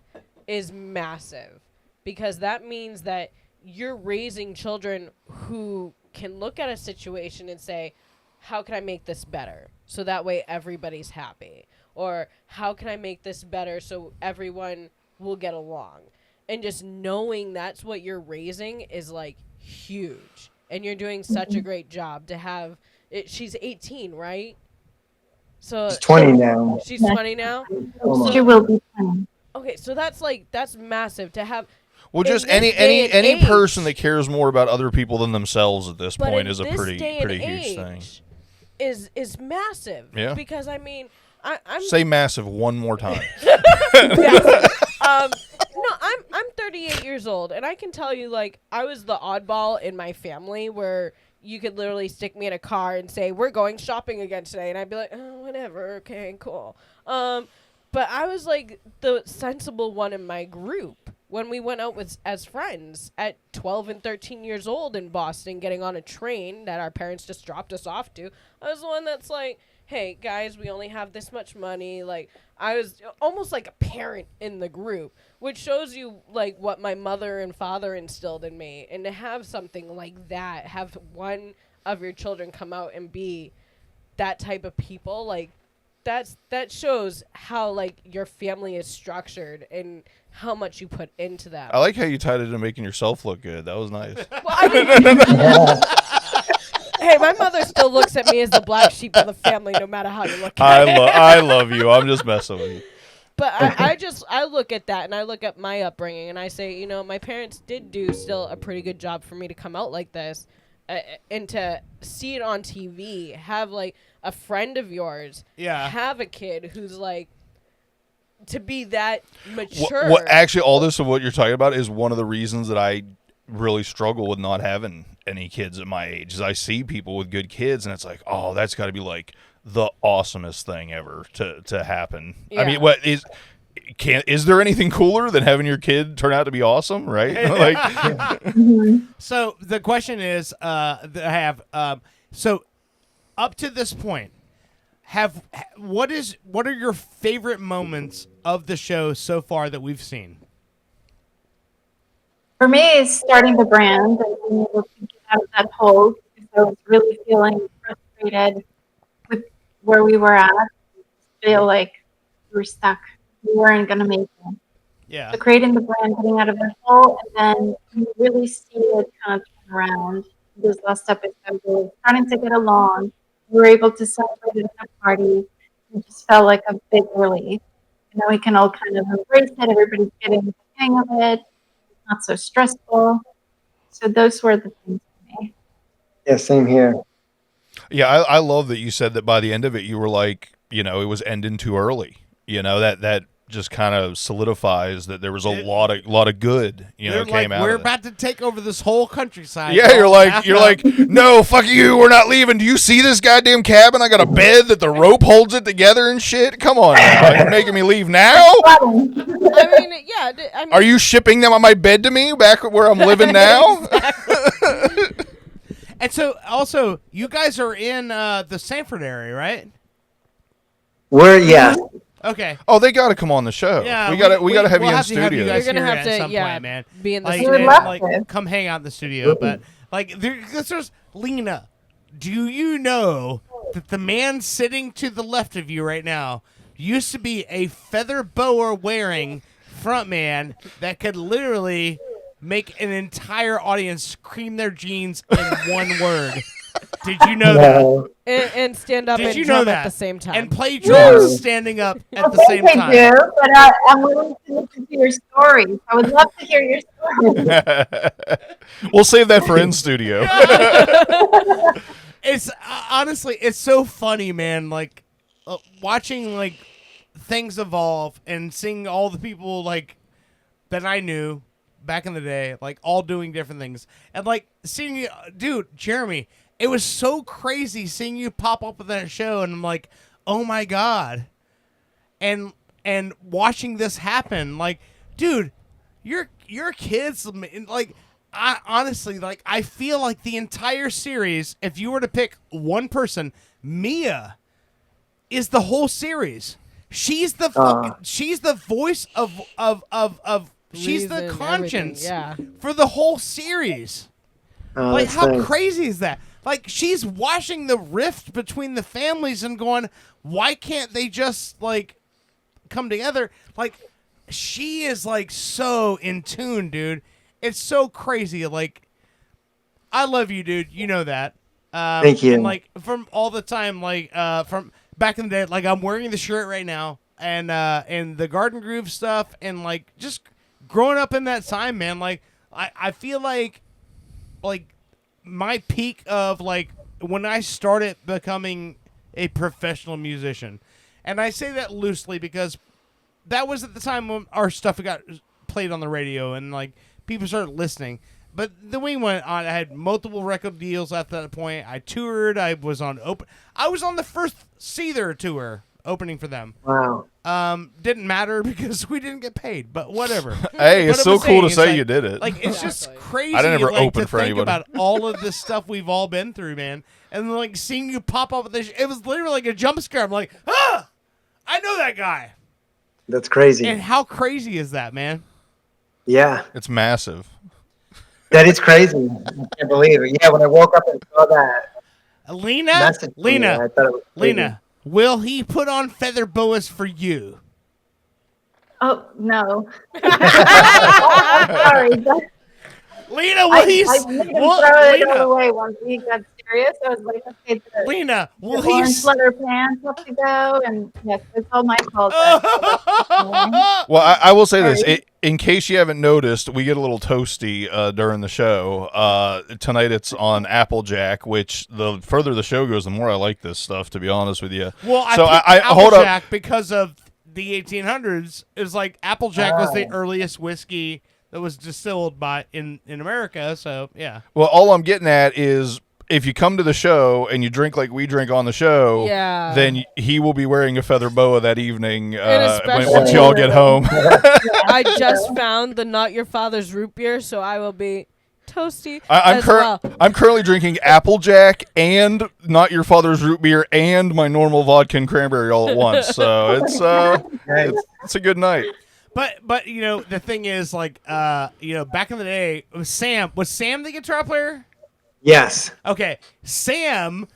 is massive, because that means that you're raising children who can look at a situation and say, how can I make this better so that way everybody's happy? Or how can I make this better so everyone will get along? And just knowing that's what you're raising is, like, huge. And you're doing such a great job to have it. She's 18, right? So She's 20 now. She's 20 now? Almost. She will be 20. Okay, so that's massive to have. Well, just in this day and any age- person that cares more about other people than themselves at this But point in is a this pretty day and huge thing. age is massive. Yeah. Because, I mean, I'm Say massive one more time. no, I'm 38 years old, and I can tell you, like, I was the oddball in my family where you could literally stick me in a car and say, we're going shopping again today, and I'd be like, oh, whatever, okay, cool. But I was, like, the sensible one in my group when we went out as friends at 12 and 13 years old in Boston, getting on a train that our parents just dropped us off to. I was the one that's like, hey, guys, we only have this much money. Like, I was almost like a parent in the group, which shows you, like, what my mother and father instilled in me. And to have something like that, have one of your children come out and be that type of people, like, that shows how, like, your family is structured and how much you put into them. I like how you tied it into making yourself look good. That was nice. Well, I mean, hey, my mother still looks at me as the black sheep of the family, no matter how you look at it. I love you. I'm just messing with you. But I look at that, and I look at my upbringing, and I say, you know, my parents did do still a pretty good job for me to come out like this, and to see it on TV, have, like, a friend of yours have a kid who's, like, to be that mature. What actually, all this of what you're talking about is one of the reasons that I really struggle with not having any kids at my age. Is I see people with good kids, and it's like, oh, that's got to be like the awesomest thing ever to happen. Yeah. I mean, what is there anything cooler than having your kid turn out to be awesome, right? Like, So the question is, that I have, so up to this point, what are your favorite moments of the show so far that we've seen? For me, it's starting the brand and being able to get out of that hole because I was really feeling frustrated with where we were at. I feel like we were stuck. We weren't going to make it. Yeah. So creating the brand, getting out of that hole, and then you really see it kind of turn around. This last episode, we were starting to get along. We were able to celebrate at a party. It just felt like a big relief. And now we can all kind of embrace it. Everybody's getting the hang of it. Not so stressful. So those were the things for me. Yeah, same here. yeah, I love that you said that by the end of it, you were like, you know, it was ending too early. You know, that just kind of solidifies that there was a lot of good, you know, came out. We're of it. about to take over this whole countryside. Yeah, you're like, no, fuck you, we're not leaving. Do you see this goddamn cabin? I got a bed that the rope holds it together and shit. Come on, now. You're making me leave now? I mean, yeah. I mean, Are you shipping them on my bed to me back where I'm living now? And so, also, you guys are in the Sanford area, right? Yeah. Okay. Oh, they got to come on the show. Yeah, we got to have you we'll in have to have you studio. guys You're gonna here have at to, some yeah, point, man. be in the Like, We would love to. like, come hang out in the studio. But like, there's Lina. Do you know that the man sitting to the left of you right now used to be a feather boa wearing frontman that could literally make an entire audience scream their jeans in one word? Did you know that? And stand up Did and you know drum that? at the same time. And play drums standing up at the same I time. do, but I'm willing to listen to your stories. I would love to hear your stories. We'll save that for in studio. It's honestly, it's so funny, man. Like watching like things evolve and seeing all the people like that I knew back in the day, like all doing different things, and like seeing you, dude, Jereme. It was so crazy seeing you pop up with that show, and I'm like, oh my god, and watching this happen, like, dude, your kids, like. I honestly, like, I feel like the entire series, if you were to pick one person, Mia is the whole series. She's the she's the voice of she's the Reason, conscience everything, for the whole series. Like, how crazy is that? Like, she's washing the rift between the families and going, why can't they just, like, come together? Like, she is, like, so in tune, dude. It's so crazy. Like, I love you, dude. You know that. Thank you. And, like, from all the time, like, from back in the day, like, I'm wearing the shirt right now, and the Garden Groove stuff, and, like, just growing up in that time, man. Like, I feel like my peak of, like, when I started becoming a professional musician, and I say that loosely because that was at the time when our stuff got played on the radio, and, like, people started listening. But then we went on. I had multiple record deals at that point. I toured. I was on the first Seether tour opening for them. Wow. Didn't matter because we didn't get paid, but whatever. Hey, it's But so I'm cool to saying, say like, you did it. Like, it's just crazy. I didn't ever like, open to for think anybody. about all of this stuff we've all been through, man. And like seeing you pop up with this, it was literally like a jump scare. I'm like, I know that guy. That's crazy. And how crazy is that, man? Yeah. It's massive. That is crazy. I can't believe it. Yeah, when I woke up and saw that Lina, message, I thought it was crazy. Lina, will he put on feather boas for you? Oh, no. I'm sorry. But Lina, will I he? made him throw it all Lina, away once he got serious. I was like, okay, the Lina, will orange he? leather pants have to go. And yes, it's all my fault. Well, I will say this. Sorry. In case you haven't noticed, we get a little toasty during the show. Tonight it's on Applejack, which the further the show goes, the more I like this stuff, to be honest with you. Well, so I hold up. Applejack because of the 1800s. Is like Applejack was the earliest whiskey that was distilled in America. So yeah. Well, all I'm getting at is if you come to the show and you drink like we drink on the show, Yeah. then he will be wearing a feather boa that evening especially- once y'all get home. I just found the Not Your Father's root beer, so I will be toasty I'm as well. I'm currently drinking Applejack and Not Your Father's root beer and my normal vodka and cranberry all at once. So it's a good night. But you know the thing is like you know back in the day was Sam the guitar player? Yes. Okay, Sam.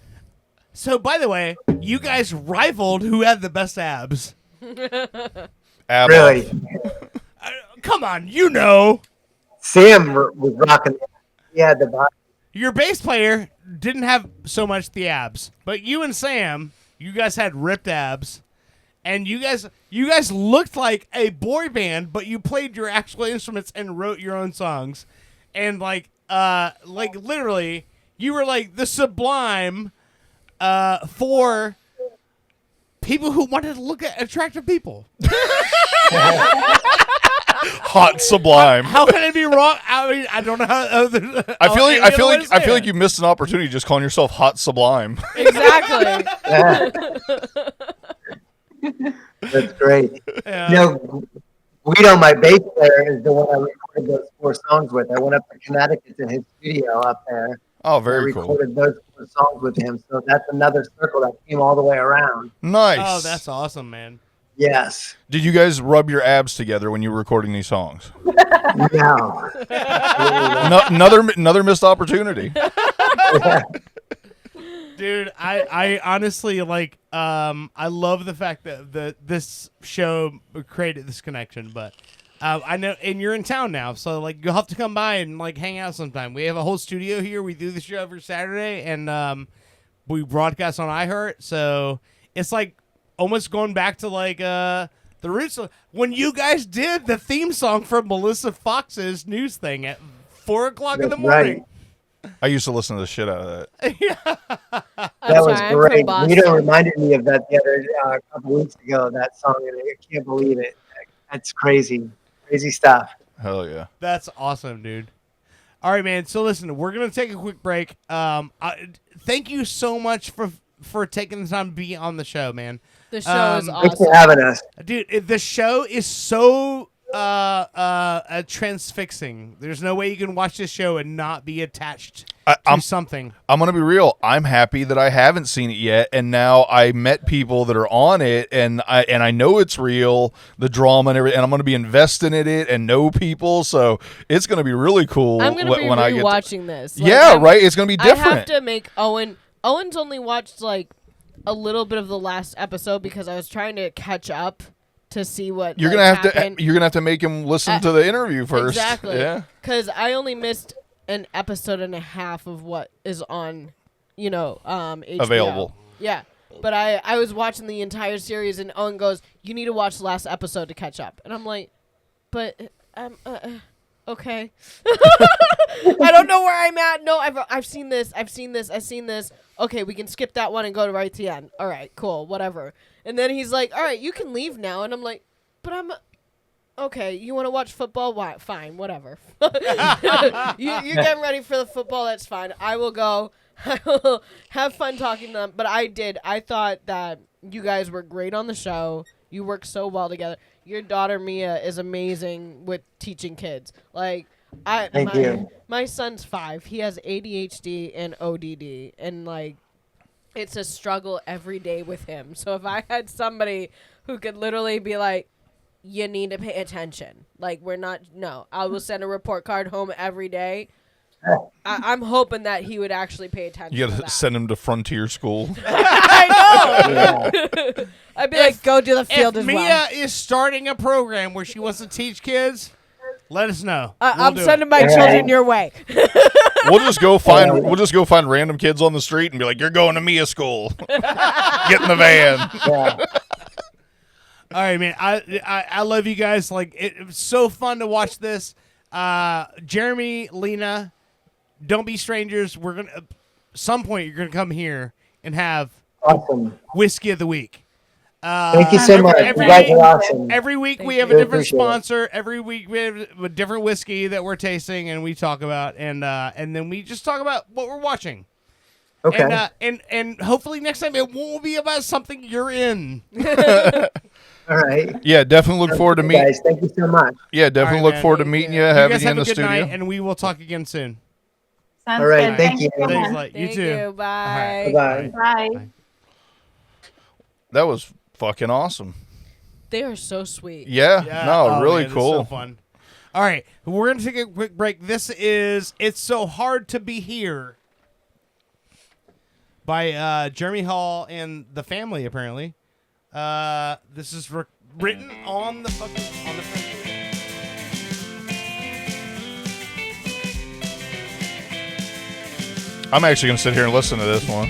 So by the way, you guys rivaled who had the best abs. Ab Really? Come on, you know. Sam was rocking. He had the body. Your bass player didn't have so much the abs, but you and Sam, you guys had ripped abs, and you guys looked like a boy band, but you played your actual instruments and wrote your own songs, and like literally, you were like the Sublime, for people who wanted to look at attractive people. Hot Sublime. How can it be wrong? I mean, I don't know how. I feel like you missed an opportunity just calling yourself Hot Sublime. Exactly. That's great. Yeah. You know, Guido, my bass player, is the one I recorded those 4 songs with. I went up to Connecticut to his studio up there. Oh, I very cool. recorded those 4 songs with him. So that's another circle that came all the way around. Nice. Oh, that's awesome, man. Yes. Did you guys rub your abs together when you were recording these songs? No. Another missed opportunity. Dude, I honestly like I love the fact that this show created this connection, but I know, and you're in town now, so like you'll have to come by and like hang out sometime. We have a whole studio here. We do the show every Saturday, and we broadcast on iHeart, so it's like almost going back to like the roots of when you guys did the theme song for Melissa Fox's news thing at 4:00 in the morning. Right. I used to listen to the shit out of that. That was I'm great. from Boston. Nita reminded me of that the other couple weeks ago. That song, and I can't believe it. That's crazy, crazy stuff. Hell yeah. That's awesome, dude. All right, man. So listen, we're gonna take a quick break. Thank you so much for taking the time to be on the show, man. The show is Thanks awesome. for having us. Dude, the show is so transfixing. There's no way you can watch this show and not be attached to something. I'm gonna be real. I'm happy that I haven't seen it yet, and now I met people that are on it, and I know it's real, the drama and everything, and I'm gonna be invested in it and know people, so it's gonna be really cool. I'm gonna be Oh, rewatching this. Like, yeah, right. It's gonna be different. I have to make Owen. Owen's only watched like a little bit of the last episode because I was trying to catch up to see what you're like, gonna have happened. to. You're gonna have to make him listen to the interview first. Exactly. Yeah. Because I only missed an episode and a half of what is on, HBO. Available. Yeah. But I was watching the entire series, and Owen goes, "You need to watch the last episode to catch up." And I'm like, "But okay." I don't know where I'm at. No, I've seen this. I've seen this. Okay, we can skip that one and go to right to the end. All right, cool, whatever. And then he's like, "All right, you can leave now." And I'm like, "But I'm okay. You want to watch football? Why? Fine, whatever. You're getting ready for the football. That's fine. I will go. I will have fun talking to them." But I thought that you guys were great on the show. You work so well together. Your daughter Mia is amazing with teaching kids. Like Thank you. My son's 5. He has ADHD and ODD, and like it's a struggle every day with him. So if I had somebody who could literally be like, "You need to pay attention. Like I will send a report card home every day." I'm hoping that he would actually pay attention. You gotta send him to frontier school. I know. I'd be like, "Go to the field if as Mia well." is starting a program where she wants to teach kids, let us know. I'm sending my children your way. We'll just go find random kids on the street and be like, "You're going to Mia school. Get in the van." Yeah. All right, man. I love you guys. Like it was so fun to watch this. Jereme, Lina, don't be strangers. We're gonna some point you're gonna come here and have Awesome. whiskey of the week. Thank you so much. You guys are awesome. Every week we Thank have you. a different Appreciate it. sponsor. Every week we have a different whiskey that we're tasting and we talk about, and then we just talk about what we're watching. Okay. And hopefully next time it won't be about something you're in. All right. Yeah, definitely look forward to meeting. Guys, thank you so much. Yeah, definitely All right, look man. forward to meeting you, You having guys you have in a the good night, studio. and we will talk again soon. Sounds All right, good. thank you. so Thanks, much. like, you Thank too. you. Bye. Bye-bye. Bye. That was fucking awesome. They are so sweet. Yeah, no, Oh, really man, it's cool. so fun. All right, we're gonna take a quick break. This is "It's So Hard to Be Here" by Jereme Hall and the Family. Apparently, this is written on the front. I'm actually gonna sit here and listen to this one.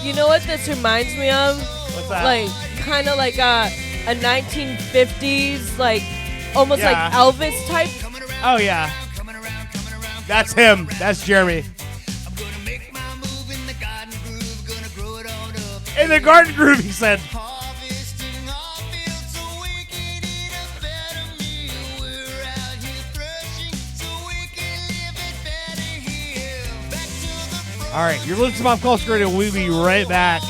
You know what this reminds me of? What's that? Like, kind of like a 1950s, like, almost Yeah. like Elvis type. Oh yeah, that's him. That's Jereme. In the garden groove, he said. All right, you're listening to Pop Culture Radio. We'll be right back.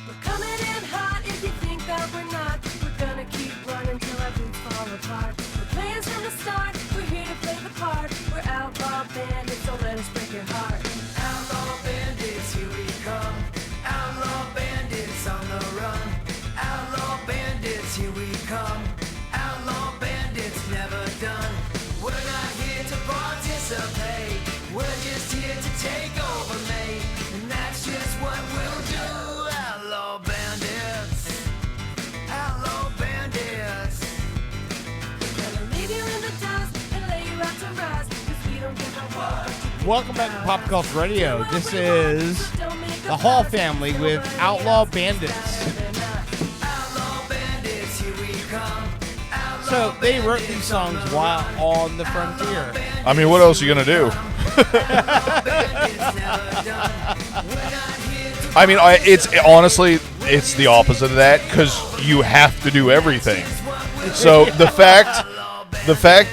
We're coming in hot if you think that we're not. We're gonna keep running till our boots fall apart. The plans from the start. to pay. We're just here to take over, mate. And that's just what we'll do. Outlaw bandits. Outlaw bandits. Gonna leave you in the dust and lay you out to rust, 'cause we don't give a fuck. Welcome back to Pop Culture Radio. This is the Hall family with Outlaw Bandits. Outlaw bandits, here we come. So they wrote these songs while on the frontier. I mean, what else are you gonna do? I mean, it's honestly, it's the opposite of that because you have to do everything. So the fact,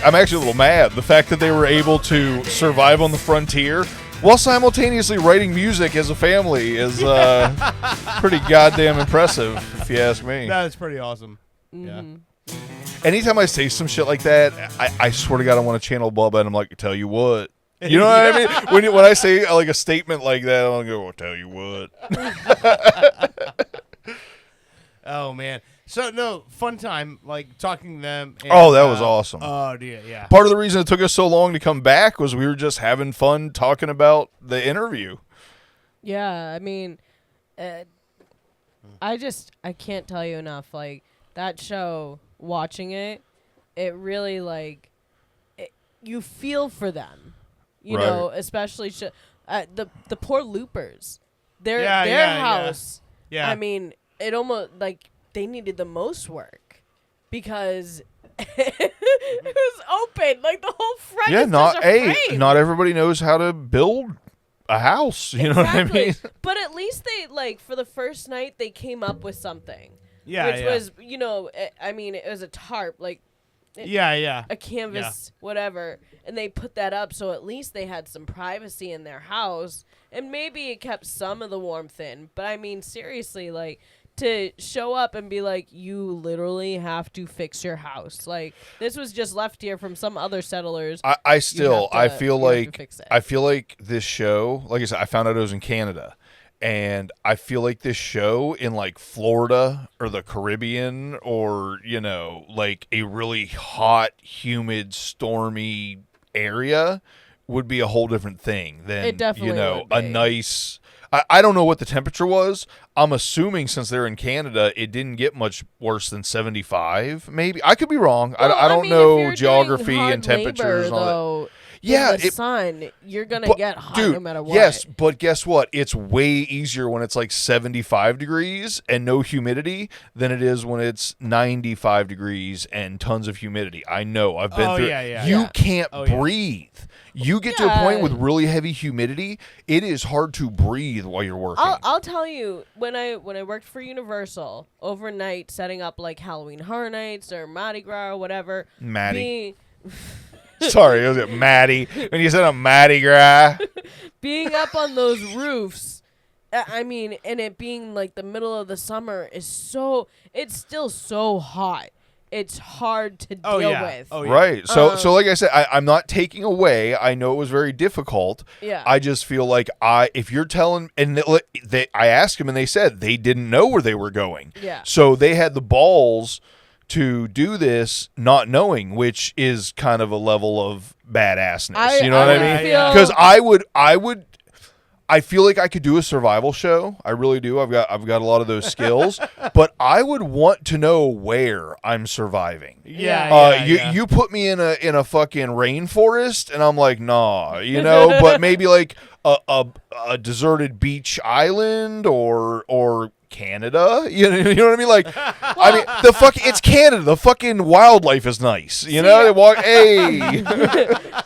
I'm actually a little mad. The fact that they were able to survive on the frontier while simultaneously writing music as a family is pretty goddamn impressive, if you ask me. That is pretty awesome. Mm-hmm. Yeah. Anytime I say some shit like that, I swear to God, I want to channel Bubba, and I'm like, tell you what. You know what I mean? When I say like a statement like that, I'm going to go, well, tell you what. Oh, man. So, no, fun time, like, talking to them. And, Oh, that was awesome. Oh, dear, yeah. Part of the reason it took us so long to come back was we were just having fun talking about the interview. Yeah, I mean, I can't tell you enough. Like, that show, watching it, it really, like, you feel for them. You Right. know, especially the poor loopers. Their house. Yeah. I mean, it almost, like, they needed the most work because it was open. Like, the whole front Yeah, is just a frame. not everybody knows how to build a house. You know what I mean? But at least they, like, for the first night, they came up with something. Yeah, Which was, you know, I mean, it was a tarp, like, a canvas, whatever. And they put that up so at least they had some privacy in their house. And maybe it kept some of the warmth in. But, I mean, seriously, like, to show up and be like, you literally have to fix your house. Like, this was just left here from some other settlers. I feel you have to like fix it. I feel like this show, like I said, I found out it was in Canada. And I feel like this show in like Florida or the Caribbean or, you know, like a really hot, humid, stormy area would be a whole different thing than, It definitely you know, would a be. nice. I don't know what the temperature was. I'm assuming since they're in Canada, it didn't get much worse than 75. Maybe I could be wrong. Well, I don't mean, if know you're geography doing hard and temperatures labor, and all that. though, Yeah, in the it- sun, you're gonna But, get hot dude, no matter what. yes, but guess what? It's way easier when it's like 75 degrees and no humidity than it is when it's 95 degrees and tons of humidity. I know. I've been through. You can't breathe. You get to a point with really heavy humidity, it is hard to breathe while you're working. I'll tell you, when I worked for Universal overnight, setting up like Halloween Horror Nights or Mardi Gras or whatever. Maddie. Sorry, it was Maddie. When you said a Mardi Gras. Being up on those roofs, I mean, and it being like the middle of the summer is it's still so hot. It's hard to deal with. Oh, yeah. Right. So like I said, I'm not taking away. I know it was very difficult. Yeah. I just feel like if you're telling, and I asked them and they said they didn't know where they were going. Yeah. So they had the balls to do this not knowing, which is kind of a level of badassness. You know what I mean? Because I feel like I could do a survival show. I really do. I've got a lot of those skills, but I would want to know where I'm surviving. You put me in a fucking rainforest, and I'm like, nah, you know. But maybe like a deserted beach island or Canada, you know what I mean? Like, I mean, it's Canada. The fucking wildlife is nice, you know. They walk, hey.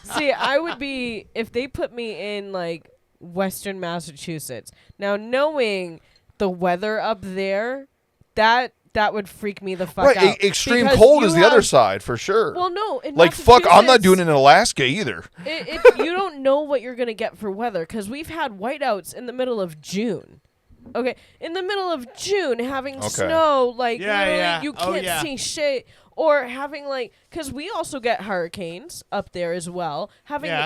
See, I would be if they put me in like Western Massachusetts. Now, knowing the weather up there, that would freak me the fuck out. Right, extreme Because cold is you the other have- side for sure. Well, no, in like fuck, I'm not Massachusetts, doing it in Alaska either. You don't know what you're gonna get for weather because we've had whiteouts in the middle of June. Okay, in the middle of June, having snow, like literally you can't see shit, or having like, because we also get hurricanes up there as well.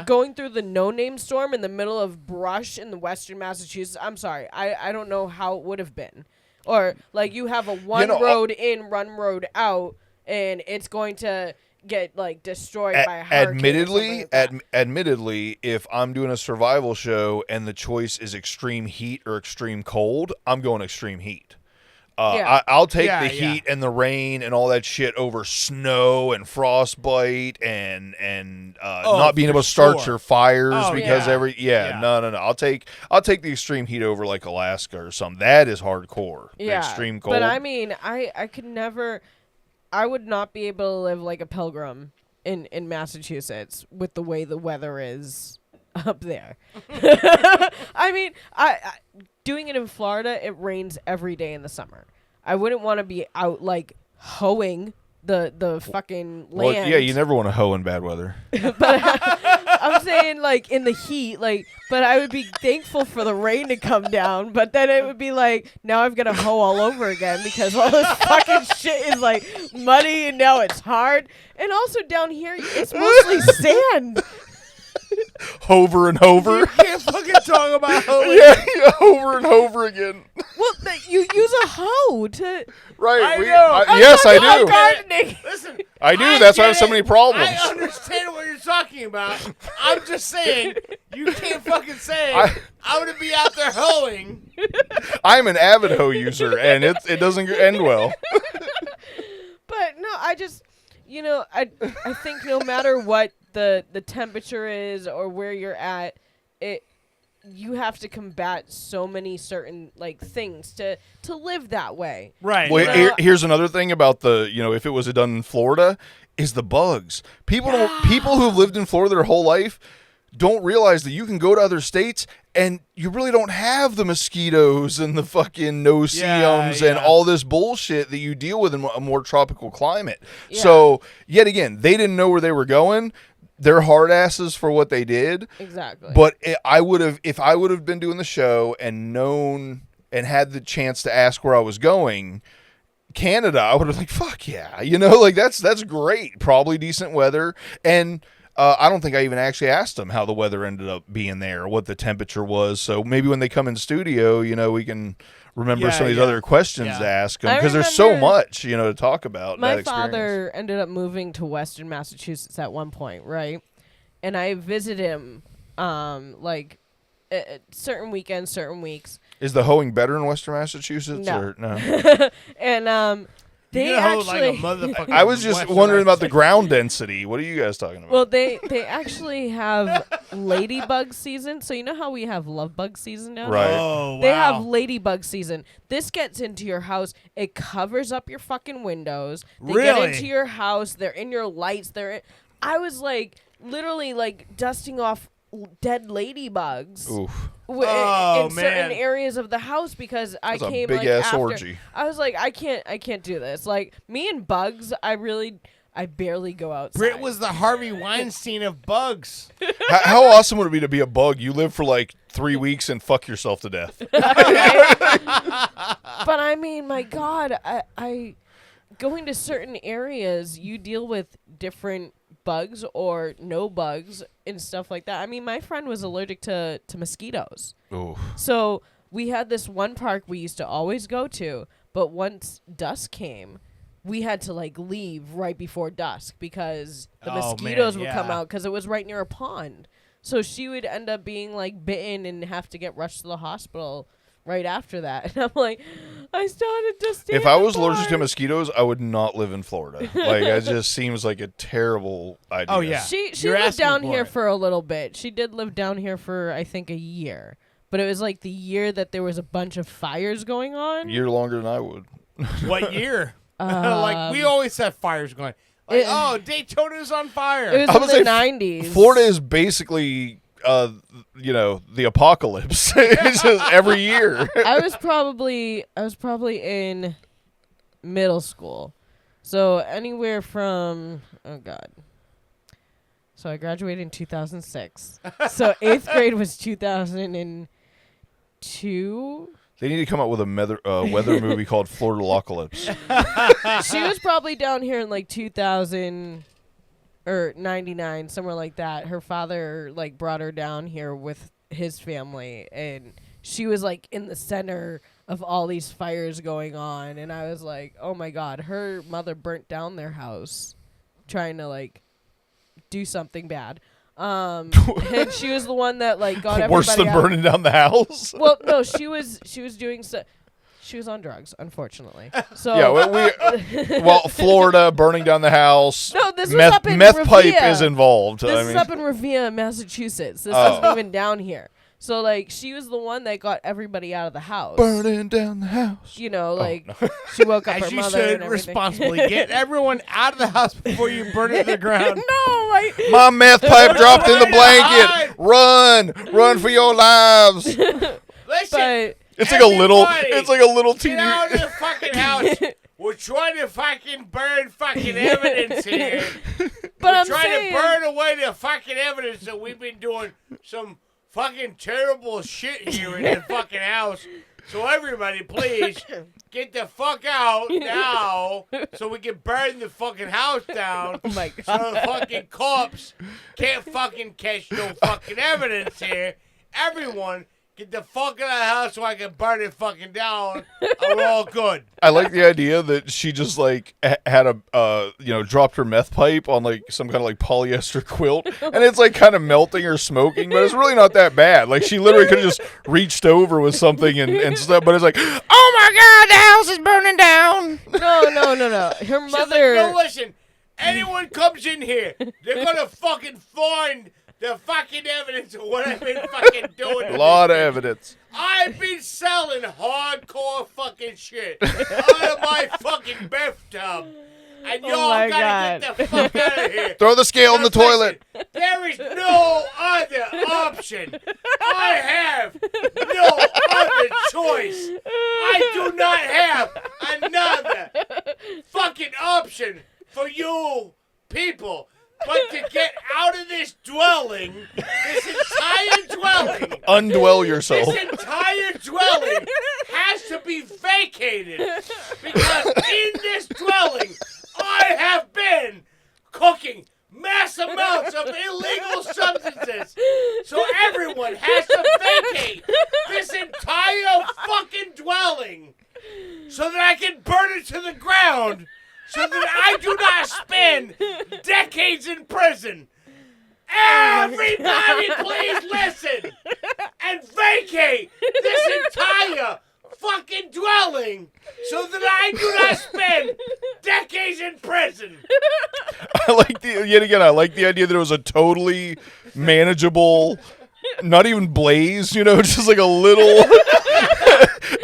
Going through the no-name storm in the middle of brush in the Western Massachusetts. I'm sorry, I don't know how it would have been, or like you have a road in, one road out, and it's going to get like destroyed by a hurricane. Admittedly, if I'm doing a survival show and the choice is extreme heat or extreme cold, I'm going extreme heat. I'll take the heat and the rain and all that shit over snow and frostbite and not being able to start your fires because no. I'll take the extreme heat over like Alaska or something. That is hardcore. The extreme cold. But I mean, I could never. I would not be able to live like a pilgrim in Massachusetts with the way the weather is up there. I mean, I doing it in Florida, it rains every day in the summer. I wouldn't want to be out like hoeing the fucking land. Well, yeah, you never want to hoe in bad weather. But I'm saying like in the heat, like, but I would be thankful for the rain to come down. But then it would be like, now I've got to hoe all over again because all this fucking shit is like muddy and now it's hard. And also down here, it's mostly sand. Hover and hover. You can't fucking talk about hoeing. Yeah, over and over again. Well, you use a hoe to. Right. I know. Yes, I do. Gardening. Listen, I do. That's why I have so many problems. I understand what you're talking about. I'm just saying, you can't fucking say I'm gonna be out there hoeing. I'm an avid hoe user, and it doesn't end well. But no, I just, I think no matter what the temperature is or where you're at, you have to combat so many certain like things to live that way. Right. Well, here's another thing about the, if it was done in Florida, is the bugs. People who've lived in Florida their whole life don't realize that you can go to other states and you really don't have the mosquitoes and the fucking no-see-ums and all this bullshit that you deal with in a more tropical climate. Yeah. So, yet again, they didn't know where they were going. They're hard asses for what they did. Exactly. But if I would have been doing the show and known and had the chance to ask where I was going, Canada, I would have like, fuck yeah. Like that's great. Probably decent weather. And I don't think I even actually asked them how the weather ended up being there, what the temperature was. So maybe when they come in studio, we can remember some of these other questions to ask them because there's so much, to talk about. My father ended up moving to Western Massachusetts at one point, right? And I visited him, like certain weekends, certain weeks. Is the hoeing better in Western Massachusetts? No. Or no? And they actually. Like I was just wondering about the ground density. What are you guys talking about? Well, they actually have ladybug season. So you know how we have love bug season now? Right. Oh, wow. They have ladybug season. This gets into your house. It covers up your fucking windows. They get into your house. They're in your lights. I was like literally like dusting off dead ladybugs. Oof. In certain areas of the house because I came big like ass after. orgy. I was like, I can't do this. Like me and bugs, I barely go outside. Brit was the Harvey Weinstein of bugs. How awesome would it be to be a bug? You live for like 3 weeks and fuck yourself to death. But I mean, my God, I going to certain areas, you deal with different bugs or no bugs and stuff like that. I mean, my friend was allergic to mosquitoes. Oof. So we had this one park we used to always go to, but once dusk came, we had to like leave right before dusk because the mosquitoes would come out because it was right near a pond. So she would end up being like bitten and have to get rushed to the hospital right after that. And I'm like, I started to stay. If I was allergic to mosquitoes, I would not live in Florida. Like, it just seems like a terrible idea. Oh, yeah. She lived down here for a little bit. She did live down here for, I think, a year. But it was like the year that there was a bunch of fires going on. A year longer than I would. What year? Like, we always have fires going. Like, Daytona's on fire. It was in the 90s. Florida is basically, the apocalypse. It's just every year. I was probably in middle school. So anywhere from, So I graduated in 2006. So 8th grade was 2002. They need to come up with a weather movie called Florida-localypse. She was probably down here in like 2000 or 99, somewhere like that. Her father like brought her down here with his family, and she was like in the center of all these fires going on. And I was like, oh my God, her mother burnt down their house trying to like do something bad. And she was the one that like got everybody Worse than out. burning down the house. Well, no, she was doing she was on drugs, unfortunately. So Yeah, well, Florida burning down the house. No, this was meth, up in meth pipe Revere. is involved. This is up in Revere, Massachusetts. This Oh. isn't even down here. So like she was the one that got everybody out of the house. burning down the house. You know, like she woke up As her you mother should and everything. responsibly get everyone out of the house before you burn it to the ground. No, like My meth pipe dropped in the Hide! blanket. Run for your lives. Listen, but It's like a little. Everybody, It's like a little get teeny. out of the fucking house. We're trying to fucking burn fucking evidence here. but I'm Trying saying to burn away the fucking evidence that we've been doing some fucking terrible shit here in the fucking house. So everybody, please get the fuck out now, so we can burn the fucking house down. oh my So god. the fucking cops can't fucking catch no fucking evidence here. Everyone, get the fuck out of the house so I can burn it fucking down. And we're all good. I like the idea that she just like had a dropped her meth pipe on like some kind of like polyester quilt, and it's like kind of melting or smoking, but it's really not that bad. Like she literally could have just reached over with something and stuff, but it's like, oh my god, the house is burning down. No. Her She's like, mother. no, listen. Anyone comes in here, they're gonna fucking find the fucking evidence of what I've been fucking doing. A lot of evidence. I've been selling hardcore fucking shit out of my fucking bathtub. And Oh y'all my gotta get the fuck out of here. Throw the scale in the Now, toilet. listen, there is no other option. I have no other choice. I do not have another fucking option for you people but to get out of this dwelling, this entire dwelling. Undwell yourself. This entire dwelling has to be vacated because in this dwelling I have been cooking mass amounts of illegal substances. So everyone has to vacate this entire fucking dwelling so that I can burn it to the ground so that I do not spend decades in prison. Everybody please listen and vacate this entire fucking dwelling so that I do not spend decades in prison. I like the idea that it was a totally manageable, not even blaze, just like a little.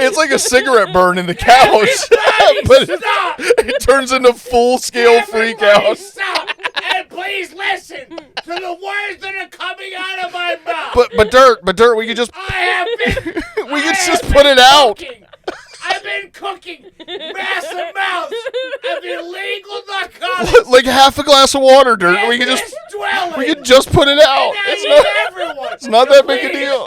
It's like a cigarette burn in the couch, but it turns into full-scale freak Everybody out. stop and please listen to the words that are coming out of my mouth. But dirt, we could just We could just put it out. I've been cooking mass amounts of illegal narcotics. like half a glass of water, dirt. We could just put it out. It's not that big a deal.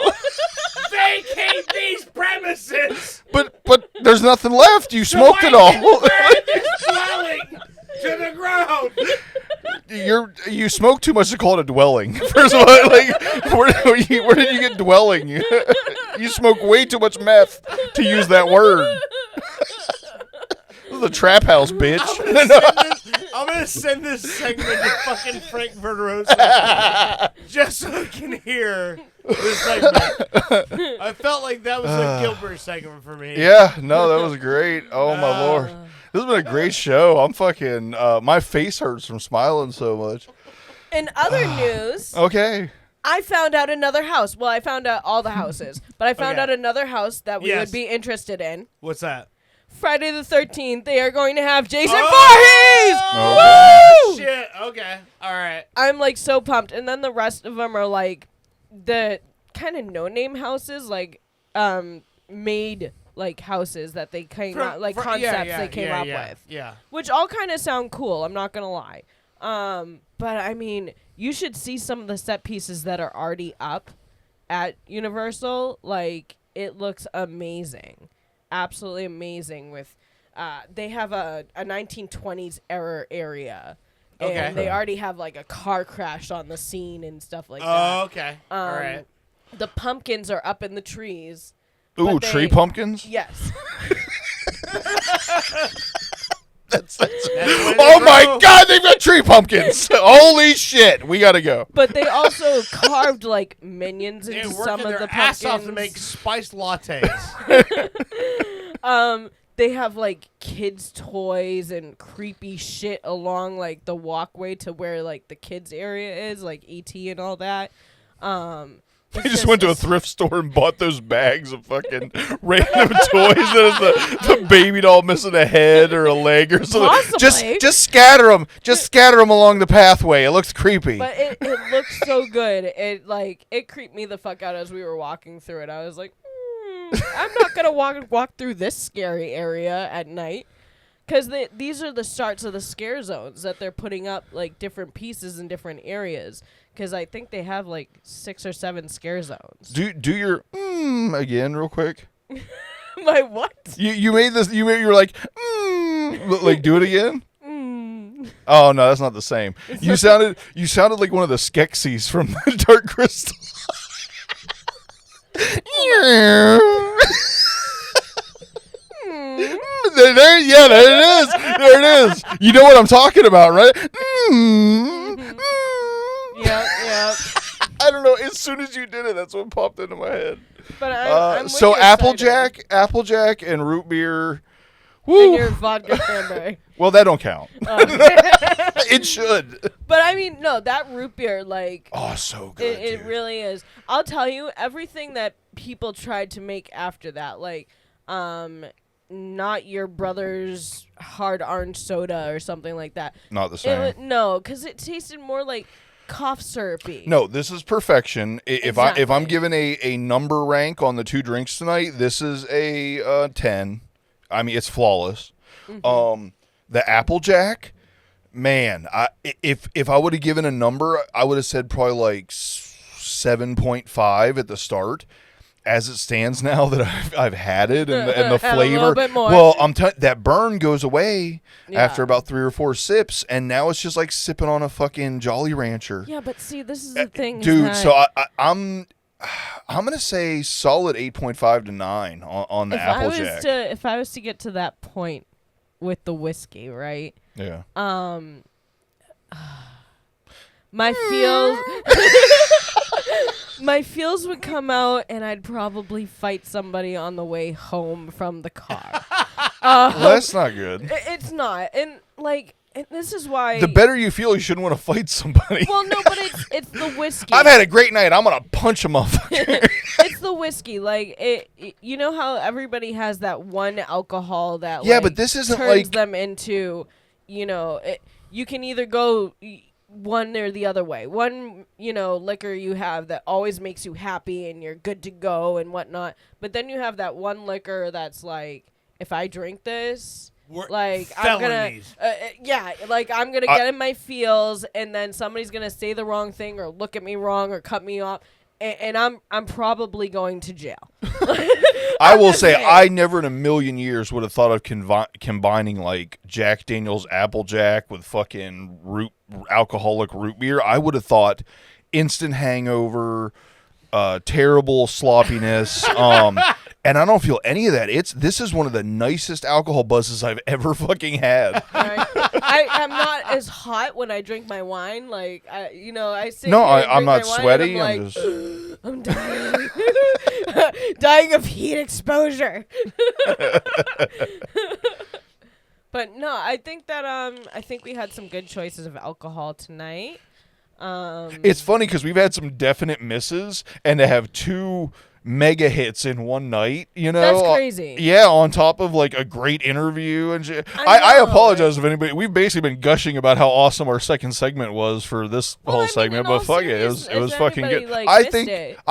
Vacate these premises. But there's nothing left. You So smoked I it all. can burn this dwelling to the ground. You smoked too much to call it a dwelling. First of all, like where did you get dwelling? You smoke way too much meth to use that word. This is a trap house, bitch. I'm gonna send this segment to fucking Frank Verderosa just so I can hear this segment. I felt like that was a Gilbert segment for me. Yeah, no, that was great. Oh my lord, this has been a great show. I'm fucking. My face hurts from smiling so much. In other news, Okay. I found out another house. Well, I found out all the houses, but I found Okay. out another house that we Yes. would be interested in. What's that? Friday the 13th, they are going to have Jason Oh, Voorhees! Woo! Shit. Okay. All right. I'm like so pumped. And then the rest of them are like the kind of no-name houses, like made like houses that they came out, like concepts they came up with. Yeah. Which all kind of sound cool, I'm not going to lie. But I mean, you should see some of the set pieces that are already up at Universal. Like, it looks amazing. Absolutely amazing. With they have a 1920s era area. Okay. And they already have like a car crash on the scene and stuff like Oh, that. okay. All right. The pumpkins are up in the trees. Ooh, but tree they- pumpkins. Yes. Oh my God, they've got tree pumpkins. Holy shit, we gotta go. But they also carved like minions into They're some working of their the ass pumpkins. off to make spiced lattes. They have like kids' toys and creepy shit along like the walkway to where like the kids area is, like ET and all that. They just went to a thrift store and bought those bags of fucking random toys that is the baby doll missing a head or a leg or something. Possibly. Just scatter them. Just scatter them along the pathway. It looks creepy. But it looks so good. It creeped me the fuck out as we were walking through it. I was like, I'm not gonna walk through this scary area at night, because these are the starts of the scare zones that they're putting up, like different pieces in different areas. Because I think they have like 6 or 7 scare zones. Do your again real quick. My what? You made this. You're like like do it again. Oh no, that's not the same. You sounded like one of the Skeksis from the Dark Crystal. There it is. You know what I'm talking about, right? Yep. I don't know. As soon as you did it, that's what popped into my head. But I'm so way Applejack, and root beer. Woo. and your vodka cranberry. Well, that don't count. It should. But I mean, no, that root beer, like, Oh, so good. it really is. I'll tell you, everything that people tried to make after that, like, not your brother's hard orange soda or something like that. Not the same. No, because it tasted more like cough syrupy. No, this is perfection. If I'm Exactly. given a number rank on the 2 drinks tonight, this is a 10. I mean, it's flawless. Mm-hmm. The Applejack, man, if I would have given a number, I would have said probably like 7.5 at the start. As it stands now that I've had it and the Had a flavor, little bit more. well, that burn goes away Yeah. after about 3 or 4 sips, and now it's just like sipping on a fucking Jolly Rancher. Yeah, but see, this is the thing. is Dude, that so I'm gonna say solid 8.5 to 9 on the Applejack. if I was to get to that point with the whiskey, right? Yeah. My feels my feels would come out and I'd probably fight somebody on the way home from the car. Well, that's not good. It's not. And like this is why The better you feel, you shouldn't want to fight somebody. Well, no, but it's the whiskey. I've had a great night. I'm gonna punch a motherfucker. It's the whiskey. Like it you know how everybody has that one alcohol that Yeah, like, but this isn't turns like- them into, you can either go one or the other way. One, liquor you have that always makes you happy and you're good to go and whatnot. But then you have that one liquor that's like, if I drink this, like felonies. I'm gonna get in my feels, and then somebody's gonna say the wrong thing or look at me wrong or cut me off, and I'm probably going to jail. I will say, I never in a million years would have thought of combining like Jack Daniel's Applejack with fucking alcoholic root beer. I would have thought instant hangover, terrible sloppiness, and I don't feel any of that. This is one of the nicest alcohol buzzes I've ever fucking had. Right? I'm not as hot when I drink my wine. Like, I sit No, here and I'm drink my not wine sweaty. And I'm like, just. I'm dying. Dying of heat exposure. But no, I think that I think we had some good choices of alcohol tonight. It's funny because we've had some definite misses, and to have 2 mega hits in one night, That's crazy. Yeah, on top of like a great interview and shit. I I know, apologize if anybody. We've basically been gushing about how awesome our second segment was for this Well, I whole mean, segment, in all but fuck it, it seriousness, was if fucking anybody, good. like, I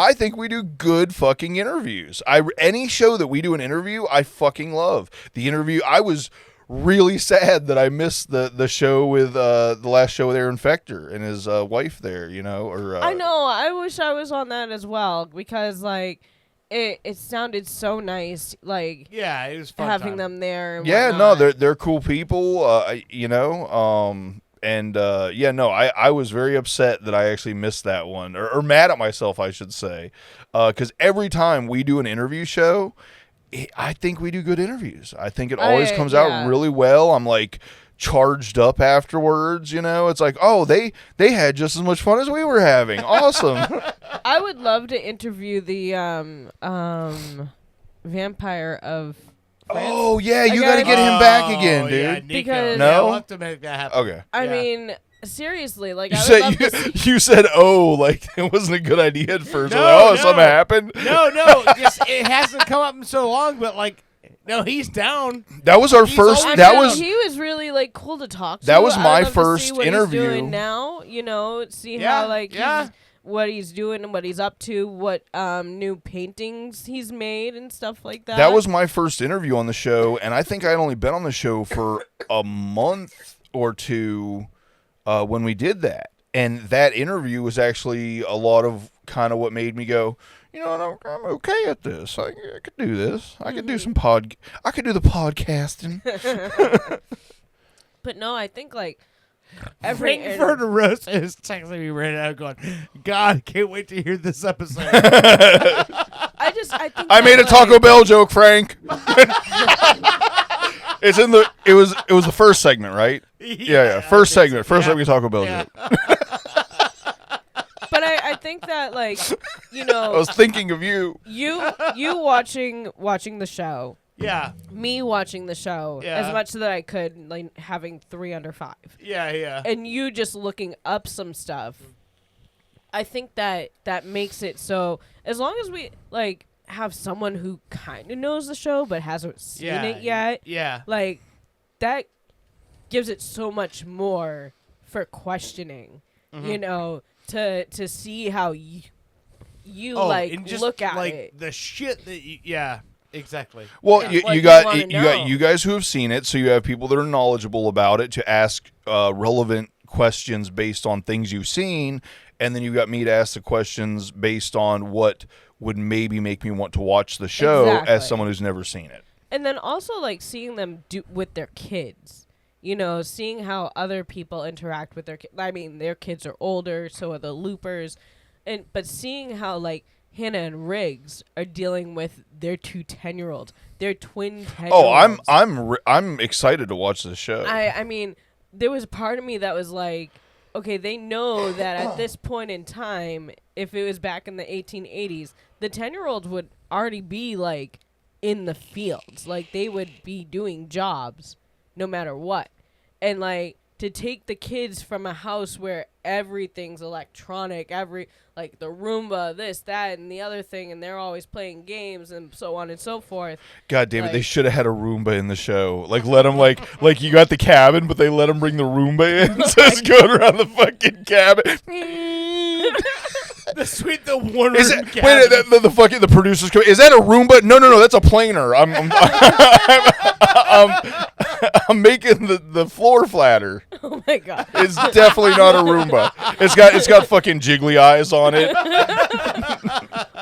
missed think we do good fucking interviews. Any show that we do an interview, I fucking love. The interview, I was really sad that I missed the show with the last show with Aaron Fector and his wife there, I know. I wish I was on that as well because like it sounded so nice. Like Yeah, it was fun having time. them there. And Yeah, whatnot. no, they're cool people, I was very upset that I actually missed that one, or mad at myself, I should say, because every time we do an interview show, I think we do good interviews. I think it always comes out really well. I'm like charged up afterwards, you know. It's like, oh, they had just as much fun as we were having. Awesome. I would love to interview the vampire of France. Oh yeah, you got to get him back again, dude. Yeah, Nico. Because- Yeah, No? we'll have to make that happen. Okay. I Yeah. mean, seriously, like You I would love to said see. you said like it wasn't a good idea at first. No, Like, no. something happened. No, just it hasn't come up in so long, but like, no, he's down. That was our He's first. always That down. was He was really like cool to talk to. That was I'd my love to first see what interview. He's doing now, you know, see Yeah, how like yeah. what he's doing and what he's up to, what new paintings he's made and stuff like that. that was my first interview on the show, and I think I had only been on the show for a month or two when we did that. And that interview was actually a lot of kind of what made me go, you know, I'm okay at this. I could do this. I could do some I could do the podcasting. But no, I think like Frank Verderosa is texting me right now going, God, I can't wait to hear this episode. I think I made a that, Taco Bell joke, Frank. It's in the. It was the first segment, right? Yeah. First segment. First segment Taco Bell joke. But I think that like, you I know, was thinking of you. you watching the show, Yeah, me watching the show Yeah. as much that I could, like having 3 under 5. yeah. And you just looking up some stuff. I think that makes it so as long as we like have someone who kind of knows the show but hasn't seen it yet, Yeah. like that gives it so much more for questioning, you know, to see how you like and just, look at like, it. the shit that yeah, exactly. Well, Yeah, what you you got wanna you got know. you guys who have seen it, so you have people that are knowledgeable about it to ask relevant questions based on things you've seen, and then you got me to ask the questions based on what would maybe make me want to watch the show Exactly. as someone who's never seen it. And then also like seeing them do with their kids, you know, seeing how other people interact with their kids. I mean, their kids are older, so are the loopers, but seeing how like Hannah and Riggs are dealing with their 2 10-year-olds, their twin 10-year-olds. Oh, I'm excited to watch this show. I mean, there was a part of me that was like, okay, they know that at this point in time, if it was back in the 1880s, the 10-year-olds would already be like in the fields, like they would be doing jobs no matter what. And like to take the kids from a house where everything's electronic, like the Roomba, this, that, and the other thing, and they're always playing games and so on and so forth. God damn it! They like- should have had a Roomba in the show. Like, let them like you got the cabin, but they let them bring the Roomba in, so it's going around the fucking cabin. The one Is room it? cabin. Wait, the fucking the producers come. Is that a Roomba? No, that's a planer. I'm making the floor flatter. Oh my god. It's definitely not a Roomba. It's got fucking jiggly eyes on it.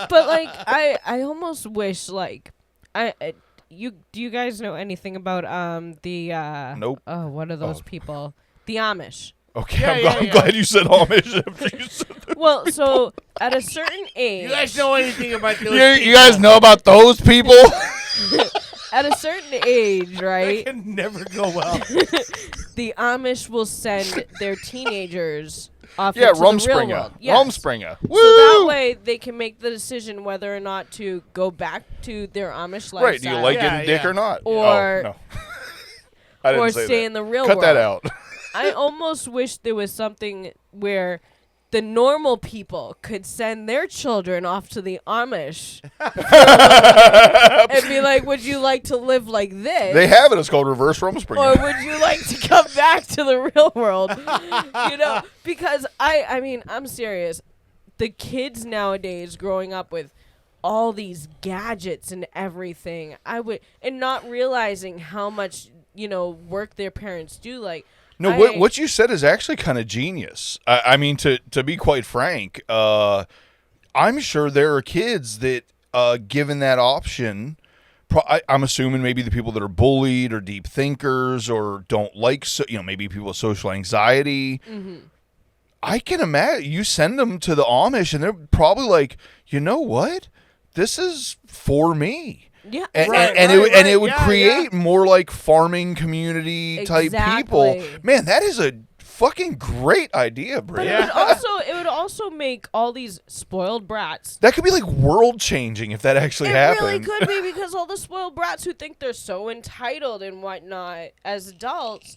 But like I almost wish like do you guys know anything about the Nope. oh, what are those people? The Amish. Okay, Yeah, I'm yeah. glad you said Amish. After you said that. Well, so at a certain age, You guys know anything about those You guys know about those people? at a certain age, That right? can never go well. The Amish will send their teenagers off Yeah, into the real Rumspringa. world. Yes. Rumspringa. So Woo! that way they can make the decision whether or not to go back to their Amish lifestyle. Right, do you like Yeah, getting dick yeah. or not? Or- oh, no. I didn't or say stay that. in the real Cut world. that out. I almost wish there was something where the normal people could send their children off to the Amish and be like, would you like to live like this? They have it. It's called reverse Or Rumspringa. would you like to come back to the real world? You know, because I mean, I'm serious. The kids nowadays growing up with all these gadgets and everything, and not realizing how much, you know, work their parents do. Like, No, what you said is actually kind of genius. I mean, to be quite frank, I'm sure there are kids that, given that option, I'm assuming maybe the people that are bullied or deep thinkers or don't like, maybe people with social anxiety. Mm-hmm. I can imagine you send them to the Amish and they're probably like, you know what? This is for me. Yeah, and it would create more like farming community type people. Exactly. Man, that is a fucking great idea, Brit. But it would also make all these spoiled brats. That could be like world changing if that actually happened. It really could be, because all the spoiled brats who think they're so entitled and whatnot as adults,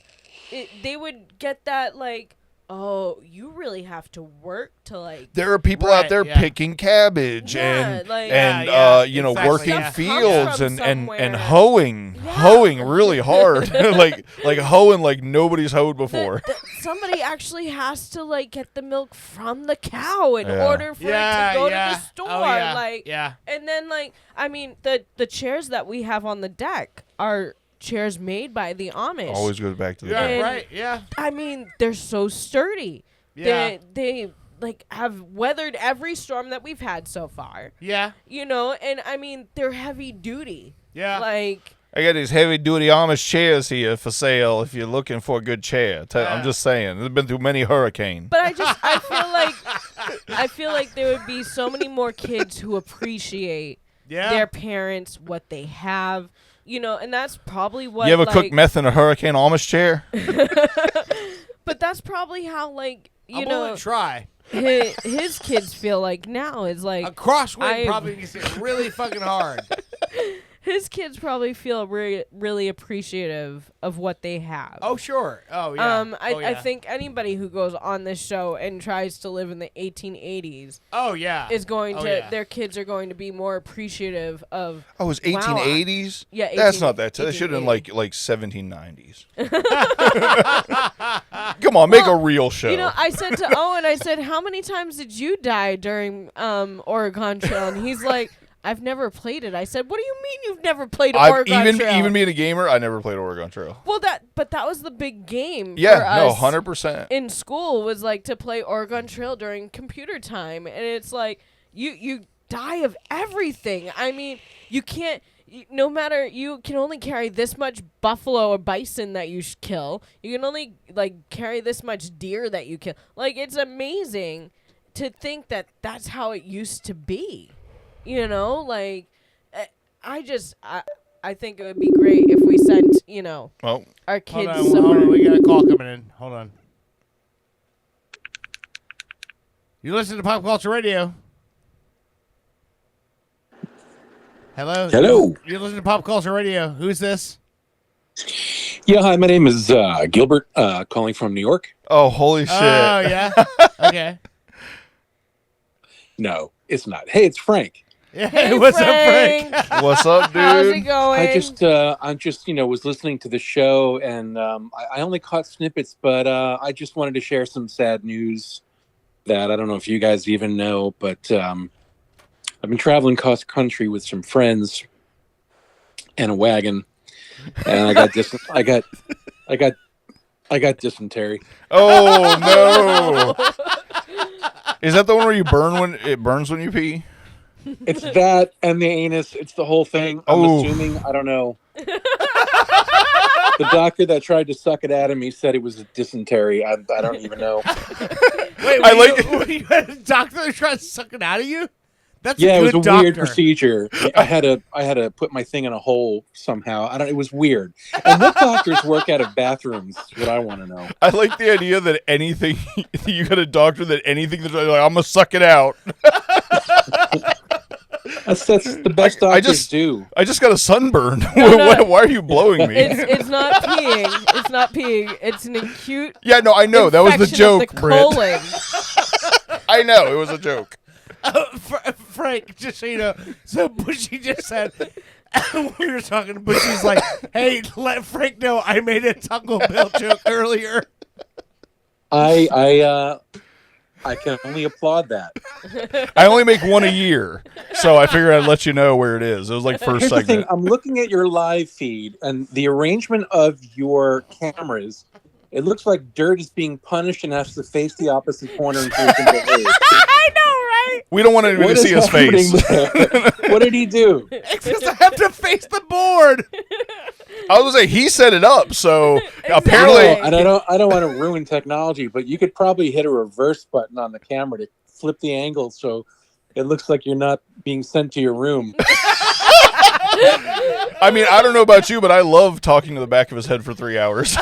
they would get that like, oh, you really have to work to like. There are people out there picking cabbage and working Stuff fields comes from and hoeing really hard, like hoeing like nobody's hoed before. Somebody actually has to like get the milk from the cow in order for it to go to the store. And then like, I mean, the chairs that we have on the deck are chairs made by the Amish. Always goes back to the I mean, they're so sturdy. Yeah. They like have weathered every storm that we've had so far. Yeah. You know, and I mean, they're heavy duty. Yeah. Like, I got these heavy duty Amish chairs here for sale if you're looking for a good chair. I'm just saying, they've been through many hurricanes. but I feel like there would be so many more kids who appreciate their parents, what they have. You know, and that's probably what. You ever cook meth in a Hurricane Amish chair? But that's probably how, like, you I'm know, gonna try. His kids feel like now is like A crosswind probably gets it really fucking hard. His kids probably feel really appreciative of what they have. Oh, sure. Oh, yeah. I think anybody who goes on this show and tries to live in the 1880s is going to, their kids are going to be more appreciative of. Oh, it was 1880s? Yeah, that's not that. They should have been like 1790s. Come on, make a real show. You know, I said to Owen, I said, how many times did you die during Oregon Trail? And he's like, I've never played it. I said, what do you mean you've never played Oregon Trail? Even being a gamer, I never played Oregon Trail. Well, that was the big game. Yeah, for us 100%. In school was like to play Oregon Trail during computer time, and it's like you die of everything. I mean, you can't. No matter, you can only carry this much buffalo or bison that you kill. You can only like carry this much deer that you kill. Like, it's amazing to think that that's how it used to be. You know, like, I think it would be great if we sent, you know, our kids somewhere. Hold on, we got a call coming in. Hold on. You listen to Pop Culture Radio. Hello? Hello. You listen to Pop Culture Radio. Who's this? Yeah, hi, my name is Gilbert, calling from New York. Oh, holy shit. Oh, yeah? Okay. No, it's not. Hey, it's Frank. Yeah, hey, what's up, Frank? What's up, dude? How's it going? I just, was listening to the show, and I only caught snippets, but I just wanted to share some sad news that I don't know if you guys even know, but I've been traveling cross country with some friends and a wagon, and I got dysentery. Oh no! Is that the one where you burn when it burns when you pee? It's that and the anus. It's the whole thing. I'm assuming. I don't know. The doctor that tried to suck it out of me said it was a dysentery. I don't even know. Wait, you had a doctor that tried to suck it out of you? That's it was a doctor. weird procedure. I had to put my thing in a hole somehow. It was weird. And what doctors work out of bathrooms? Is what I want to know. I like the idea that anything you got a doctor that anything that's like, I'm gonna suck it out. That's the best doctors do. I just got a sunburn. Why are you blowing me? It's not peeing. It's not peeing. It's an acute. Yeah, no, I know that was the joke, of the colon. I know it was a joke. Frank, just so you know, so Bushey just said when we were talking to Bushey's like, "Hey, let Frank know I made a Taco Bell joke earlier." I can only applaud that. I only make one a year, so I figured I'd let you know where it is. It was like first Here's the segment. thing, I'm looking at your live feed, and the arrangement of your cameras, it looks like Dirt is being punished and has to face the opposite corner and I know, right? We don't want anybody to see his face. What did he do? It's because I have to face the board. I was gonna say he set it up, so Exactly. apparently. And I don't want to ruin technology, but you could probably hit a reverse button on the camera to flip the angle so it looks like you're not being sent to your room. I mean, I don't know about you, but I love talking to the back of his head for 3 hours.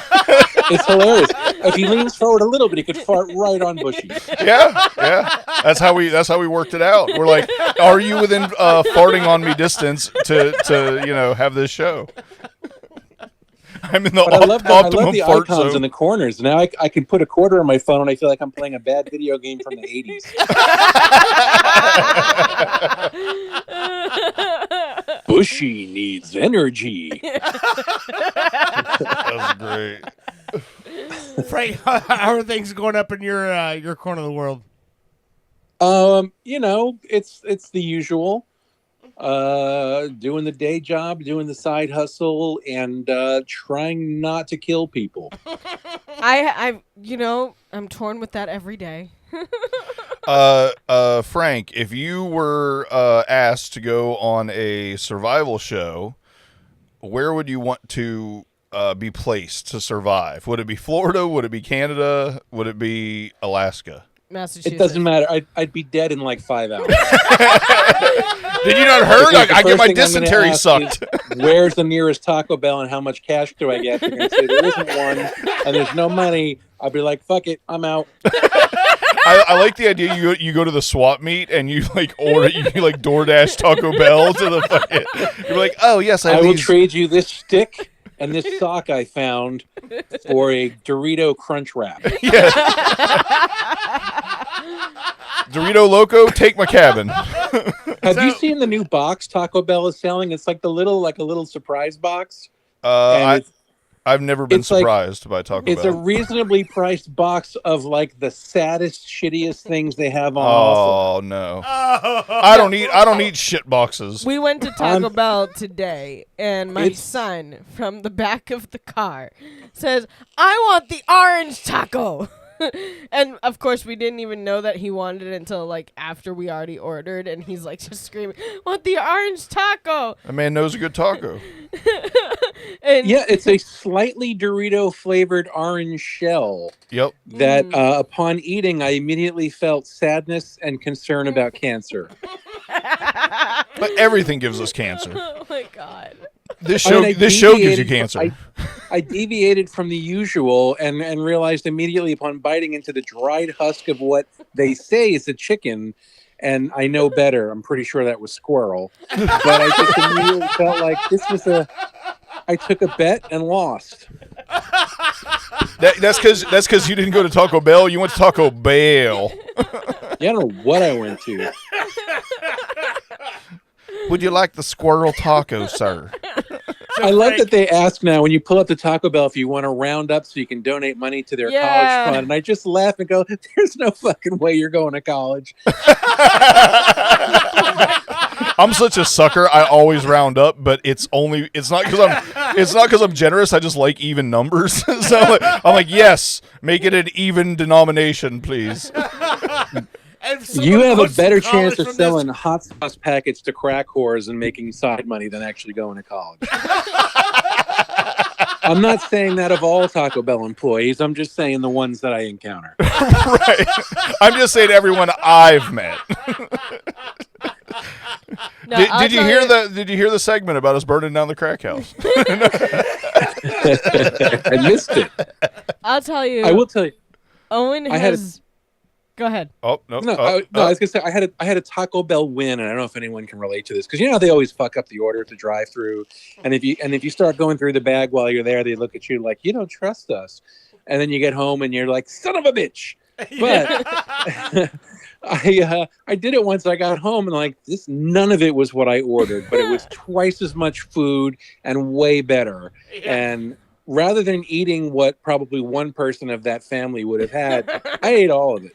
It's hilarious. If he leans forward a little bit, he could fart right on Bushey. Yeah. That's how we worked it out. We're like, are you within farting on me distance to have this show? I'm in the But I love optimum the fart icons zone. in the corners. Now I can put a quarter on my phone and I feel like I'm playing a bad video game from the 80s. Bushey needs energy. That's great. Frank, how are things going up in your corner of the world? It's the usual. Doing the day job, doing the side hustle, and trying not to kill people. I'm torn with that every day. Frank, if you were asked to go on a survival show, where would you want to be placed to survive? Would it be Florida? Would it be Canada? Would it be Alaska? Massachusetts. It doesn't matter. I'd be dead in like 5 hours. Did you not heard? The I get first my thing I'm gonna dysentery ask sucked. is, where's the nearest Taco Bell and how much cash do I get? They're going to say there isn't one and there's no money. I'll be like, fuck it, I'm out. I like the idea you go to the swap meet and you like order you like DoorDash Taco Bell to the fucking. You're like, oh yes, I have will these. trade you this stick and this sock I found for a Dorito Crunch Wrap. Dorito Loco, take my cabin. Have you seen the new box Taco Bell is selling? It's like a little surprise box. I've never been It's like- surprised by Taco It's a Bell. reasonably priced box of like the saddest, shittiest things they have on offer. Oh no! I don't eat shit boxes. We went to Taco I'm- Bell today, and my It's- son from the back of the car says, "I want the orange taco." And of course, we didn't even know that he wanted it until like after we already ordered, and he's like just screaming, "Want the orange taco!" A man knows a good taco. And Yeah, it's a slightly Dorito flavored orange shell Yep. that upon eating, I immediately felt sadness and concern about cancer. But everything gives us cancer. oh my god. This I show mean, I this show gives you deviated cancer. I deviated from the usual and realized immediately upon biting into the dried husk of what they say is a chicken, and I know better. I'm pretty sure that was squirrel. But I just immediately felt like this was I took a bet and lost. That's because you didn't go to Taco Bell. You went to Taco Bell. Yeah, I don't know what I went to. Would you like the squirrel taco, sir? I love that they ask now when you pull up the Taco Bell if you want to round up so you can donate money to their Yeah. college fund. And I just laugh and go, there's no fucking way you're going to college. I'm such a sucker. I always round up, but it's not because I'm generous. I just like even numbers. So I'm like, yes, make it an even denomination, please. And if You someone have a goes to better college chance of from this- selling hot sauce packets to crack whores and making side money than actually going to college. I'm not saying that of all Taco Bell employees. I'm just saying the ones that I encounter. Right. I'm just saying everyone I've met. No, Did you hear the segment about us burning down the crack house? I missed it. I'll tell you. I will tell you. Owen I had has. Go ahead. Oh no! I was gonna say I had a Taco Bell win, and I don't know if anyone can relate to this because you know how they always fuck up the order at the drive-through, and if you start going through the bag while you're there, they look at you like you don't trust us, and then you get home and you're like son of a bitch. But I did it once. I got home and like this, none of it was what I ordered, but it was twice as much food and way better. And rather than eating what probably one person of that family would have had, I ate all of it.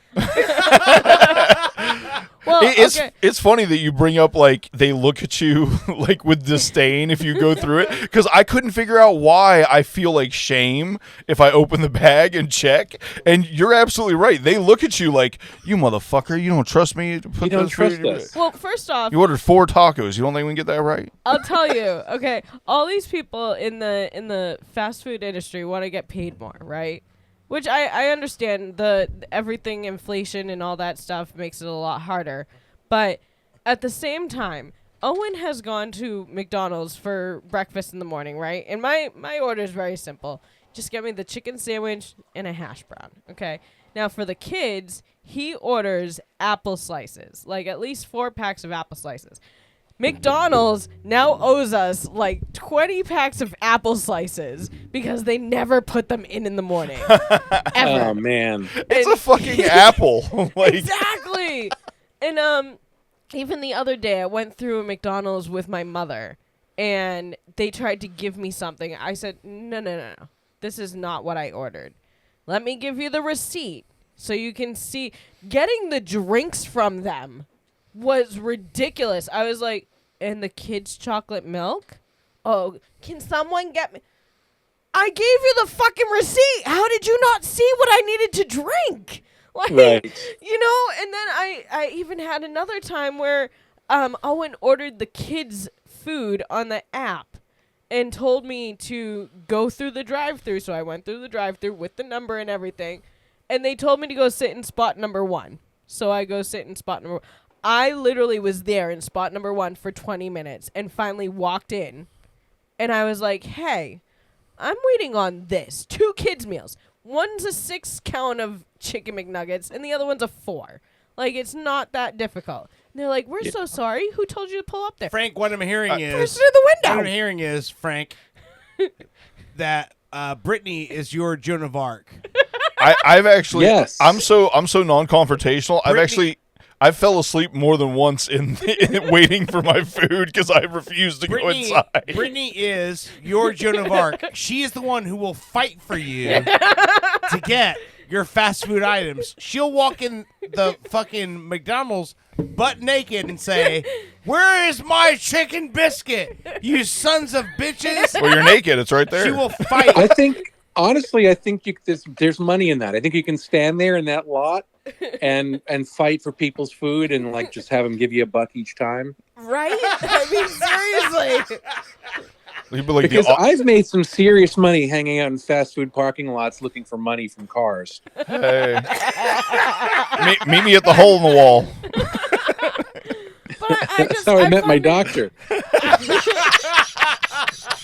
Well, okay. It's funny that you bring up like they look at you like with disdain if you go through it because I couldn't figure out why I feel like shame if I open the bag and check, and you're absolutely right. They look at you like you motherfucker. You don't trust me. To put You don't this food trust in your us. bag." Well, first off, You ordered 4 tacos. You don't think we can get that right? I'll tell you. Okay, all these people in the fast food industry want to get paid more, right? Which I understand. The everything inflation and all that stuff makes it a lot harder, but at the same time, Owen has gone to McDonald's for breakfast in the morning, right? And my order is very simple. Just get me the chicken sandwich and a hash brown, okay? Now, for the kids, he orders apple slices, like at least 4 packs of apple slices. McDonald's now owes us like 20 packs of apple slices because they never put them in the morning. Ever. Oh, man. It's a fucking apple. Like, Exactly. And even the other day, I went through a McDonald's with my mother, and they tried to give me something. I said, no. This is not what I ordered. Let me give you the receipt so you can see. Getting the drinks from them was ridiculous. I was like, and the kids' chocolate milk? Oh, can someone get me? I gave you the fucking receipt. How did you not see what I needed to drink? Like, Right. you know, and then I even had another time where Owen ordered the kids' food on the app and told me to go through the drive-thru. So I went through the drive-thru with the number and everything. And they told me to go sit in spot number 1. So I go sit in spot number 1. I literally was there in spot number 1 for 20 minutes and finally walked in. And I was like, hey, I'm waiting on this. 2 kids' meals. One's a 6 count of chicken McNuggets and the other one's a 4. Like, it's not that difficult. And they're like, we're so sorry. Who told you to pull up there? Frank, what I'm hearing is Person in the window. what I'm hearing is, Frank, that Brittany is your Joan of Arc. I've actually, Yes. I'm so non-confrontational. Brittany- I fell asleep more than once in waiting for my food because I refused to go inside. Brittany is your Joan of Arc. She is the one who will fight for you to get your fast food items. She'll walk in the fucking McDonald's butt naked and say, "Where is my chicken biscuit? You sons of bitches!" Well, you're naked. It's right there. She will fight. I think, honestly, there's money in that. I think you can stand there in that lot and fight for people's food and like just have them give you $1 each time. Right? I mean, seriously. You'd be like Because I've made some serious money hanging out in fast food parking lots looking for money from cars. Hey. Meet me at the hole in the wall. But That's how I met my doctor.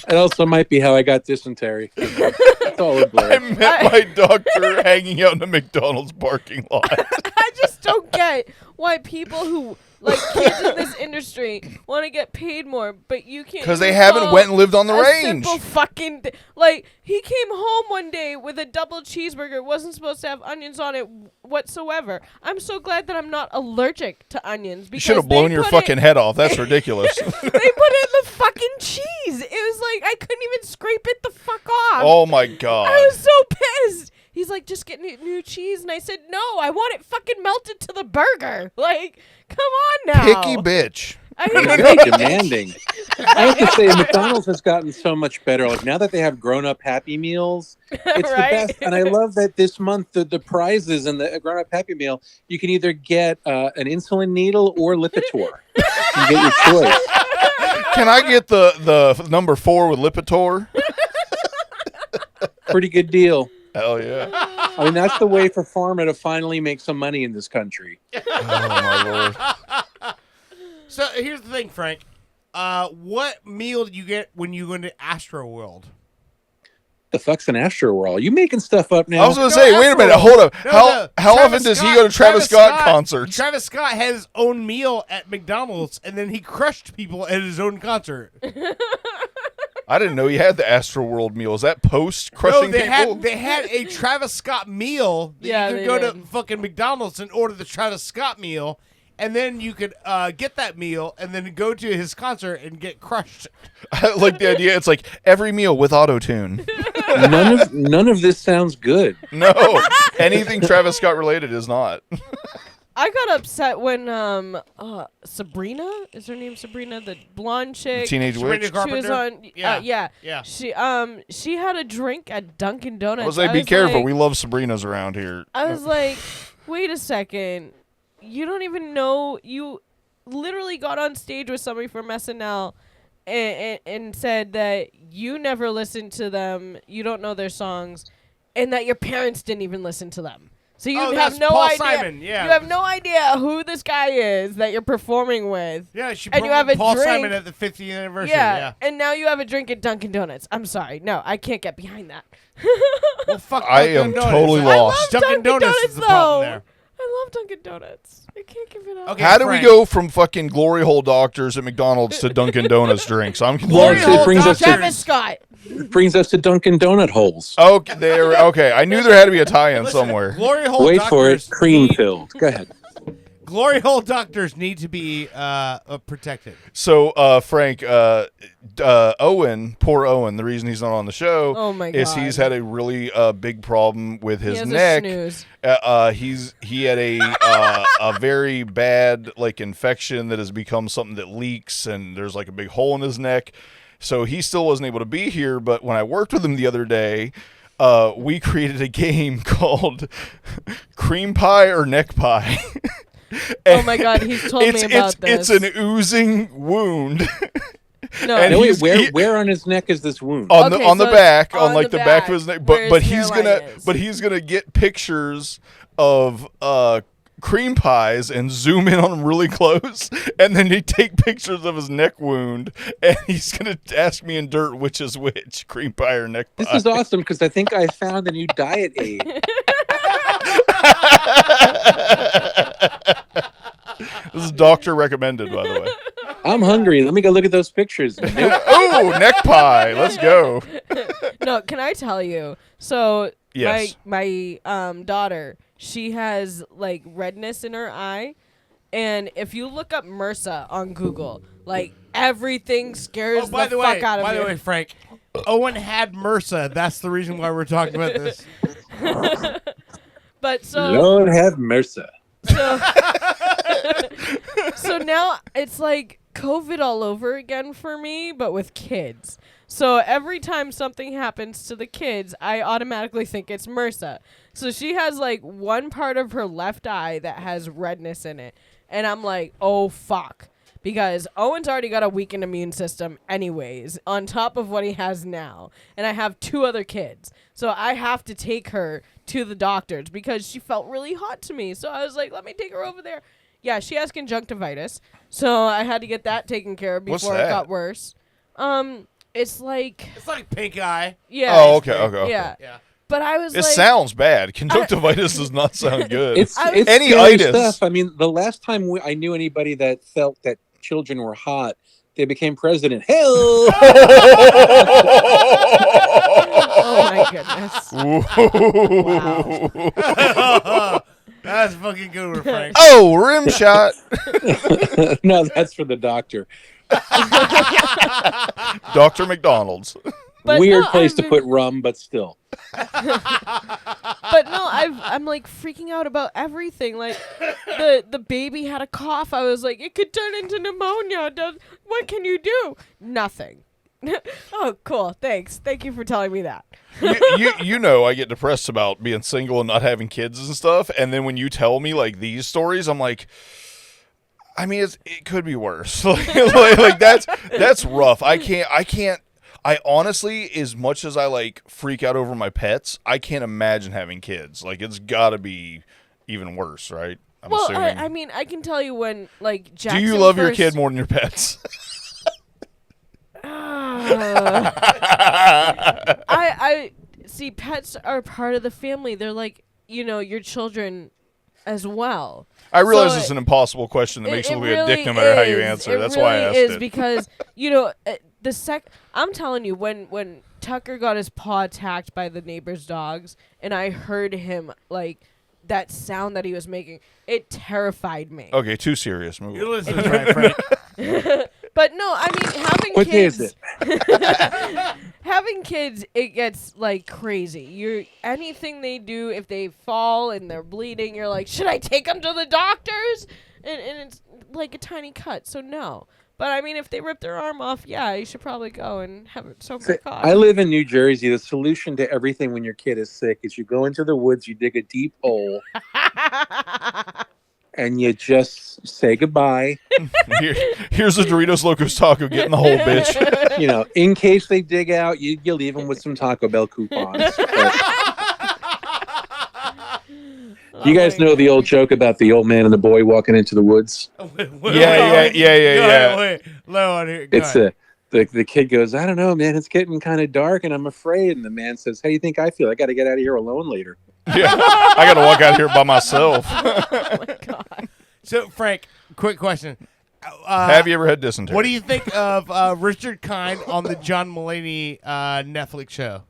It also might be how I got dysentery. It's all a I blur. met my doctor hanging out in a McDonald's parking lot. I just don't get why people who like kids in this industry want to get paid more, but you can't. Because they even haven't follow went and lived on the a range. Simple fucking like he came home one day with a double cheeseburger. It wasn't supposed to have onions on it whatsoever. I'm so glad that I'm not allergic to onions. You Because should have blown they your put fucking head off. That's ridiculous. They put in the fucking cheese. It was like I couldn't even scrape it the fuck off. Oh my god. I was so pissed. He's like, just get new cheese. And I said, no, I want it fucking melted to the burger. Like, come on now. Picky bitch. I It's hate very demanding. I have to say, McDonald's has gotten so much better. Like now that they have grown-up Happy Meals, it's Right? the best. And I love that this month the prizes in the grown-up Happy Meal, you can either get an insulin needle or Lipitor. You get your choice. Can I get the number 4 with Lipitor? Pretty good deal. Hell yeah. I mean, that's the way for Pharma to finally make some money in this country. Oh my lord. So here's the thing, Frank. What meal did you get when you went to Astro World? The fuck's an Astro World? You making stuff up now? I was going to say, wait a minute, hold up. How Travis often does he go to Travis Scott concerts? Travis Scott had his own meal at McDonald's, and then he crushed people at his own concert. I didn't know he had the Astro World meal. Is that post crushing people? They had a Travis Scott meal that Yeah, you could they go to did. fucking McDonald's and order the Travis Scott meal, and then you could get that meal and then go to his concert and get crushed. I like the idea. It's like every meal with auto-tune. None of this sounds good. No, anything Travis Scott related is not. I got upset when Sabrina, is her name Sabrina, the blonde chick? Teenage Sabrina Witch. Carpenter? She was on, Yeah. yeah. She had a drink at Dunkin' Donuts. I was like, be careful. We love Sabrinas around here. I was like, wait a second. You don't even know. You literally got on stage with somebody from SNL and said that you never listened to them, you don't know their songs, and that your parents didn't even listen to them. So you Oh, have that's no Paul idea. Simon, yeah. You have no idea who this guy is that you're performing with. Yeah, she And you have a Paul drink. Simon at the 50th anniversary. Yeah, Yeah. and now you have a drink at Dunkin' Donuts. I'm sorry. No, I can't get behind that. Well, fuck I Dunkin' am Donuts. totally I lost. love Dunkin' Donuts is the problem there. I love Dunkin' Donuts. I can't give it up. Okay, How do we Frank. go from fucking glory hole doctors at McDonald's to Dunkin' Donuts drinks? I'm Glory confused. hole brings us to- Travis Scott. Brings us to Dunkin' Donut holes. Okay, there. Okay, I knew there had to be a tie-in Listen, somewhere. Glory hole Wait for it. doctors Cream need- filled. Go ahead. Glory hole doctors need to be protected. So, Frank, Owen, poor Owen. The reason he's not on the show Oh my is God. he's had a really big problem with He his has neck. a snooze. He had a very bad like infection that has become something that leaks, and there's like a big hole in his neck. So he still wasn't able to be here. But when I worked with him the other day, we created a game called Cream Pie or Neck Pie. Oh my God, he's told me about It's this. an oozing wound. No, and No, wait, he's- where on his neck is this wound? on Okay, the so back, it's on on like the the back back of his neck. where But his he's hairline gonna is. get pictures of cream pies and zoom in on them really close, and then he'd take pictures of his neck wound, and he's gonna ask me in dirt which is which, cream pie or neck pie. This is awesome because I think I found a new diet aid. This is doctor recommended, by the way. I'm hungry. Let me go look at those pictures. Oh, neck pie. Let's go. No, can I tell you? So Yes. my daughter, she has like redness in her eye, and if you look up MRSA on Google, like everything scares By the way, fuck out of by you. the way, Frank, Owen had MRSA. That's the reason why we're talking about this. But so Lord have mercy. so, so now it's like COVID all over again for me, but with kids. So every time something happens to the kids, I automatically think it's MRSA. So she has like one part of her left eye that has redness in it. And I'm like, oh, fuck. Because Owen's already got a weakened immune system anyways, on top of what he has now. And I have 2 other kids. So I have to take her to the doctors because she felt really hot to me. So I was like, let me take her over there. Yeah, she has conjunctivitis. So I had to get that taken care of What's before it that? got worse. It's like, It's like pink eye. yeah. Oh, okay. Yeah. Yeah. But I was It like, sounds bad. Conjunctivitis does not sound good. It's Any scary itis. stuff. I mean, the last time I knew anybody that felt that children were hot, they became president. Hell! oh my goodness. Wow. That's fucking good one, Frank. Oh, rim shot. No, that's for the doctor. Dr. McDonald's. But Weird no, place I've to been- put rum, but still. But no, I'm like freaking out about everything. Like the baby had a cough. I was like, it could turn into pneumonia. What can you do? Nothing. Oh, cool. Thanks. Thank you for telling me that. you know I get depressed about being single and not having kids and stuff, and then when you tell me like these stories, I'm like, I mean, it could be worse. like that's rough. I honestly, as much as I like freak out over my pets, I can't imagine having kids. Like, it's got to be even worse, right? I'm Well, assuming. I mean, I can tell you when like Do Jackson you love your first- kid more than your pets? I see. Pets are part of the family. They're like, your children as well. I realize So it's an impossible question that makes you it look like a dick really no matter how you is. answer. It That's really why I asked is it. because I'm telling you, when Tucker got his paw attacked by the neighbor's dogs, and I heard him like that sound that he was making, it terrified me. Okay, too serious. Move You're on. listening, right, Frank? But no, I mean having What day kids. is it? Having kids, it gets like crazy. Anything they do, if they fall and they're bleeding, you're like, should I take them to the doctors? And it's like a tiny cut, so no. But I mean, if they rip their arm off, yeah, you should probably go and have it sewn back on. I live in New Jersey. The solution to everything when your kid is sick is you go into the woods, you dig a deep hole, and you just say goodbye. Here's a Doritos Locos Taco. Get in the hole, bitch. You know, in case they dig out, you leave them with some Taco Bell coupons. But You guys know the old joke about the old man and the boy walking into the woods? Yeah. Wait, low on here. It's the kid goes, I don't know, man. It's getting kind of dark, and I'm afraid. And the man says, how do you think I feel? I got to get out of here alone later. Yeah, I got to walk out here by myself. Oh my god. So, Frank, quick question. Have you ever had dysentery? What do you think of Richard Kind on the John Mulaney Netflix show?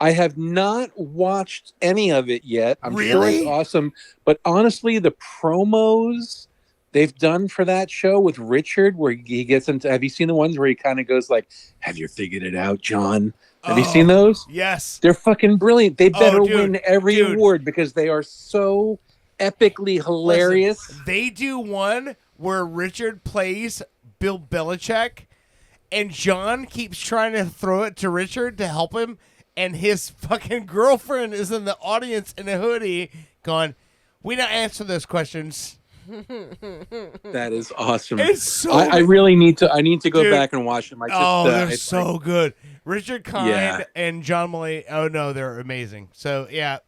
I have not watched any of it yet. I'm sure Really? it's awesome. But honestly, the promos they've done for that show with Richard, where he gets into, have you seen the ones where he kind of goes like, have you figured it out, John? Have you seen those? Yes. They're fucking brilliant. They better dude, win every award because they are so epically hilarious. Listen, they do one where Richard plays Bill Belichick, and John keeps trying to throw it to Richard to help him, and his fucking girlfriend is in the audience in a hoodie going, we don't answer those questions. That is awesome. It's so I really need to. I need to go back and watch them. They're so good. Richard Kind and John Mulaney. Oh no, they're amazing. So yeah,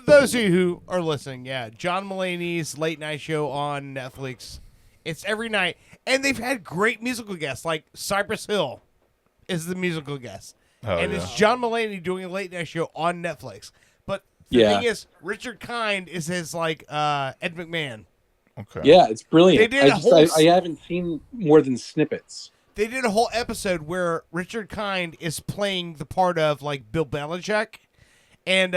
those of you who are listening, yeah, John Mulaney's late night show on Netflix. It's every night, and they've had great musical guests. Like Cypress Hill is the musical guest, it's John Mulaney doing a late night show on Netflix. But the thing is, Richard Kind is his like Ed McMahon. Okay. Yeah, it's brilliant. They did I haven't seen more than snippets. They did a whole episode where Richard Kind is playing the part of like Bill Belichick, and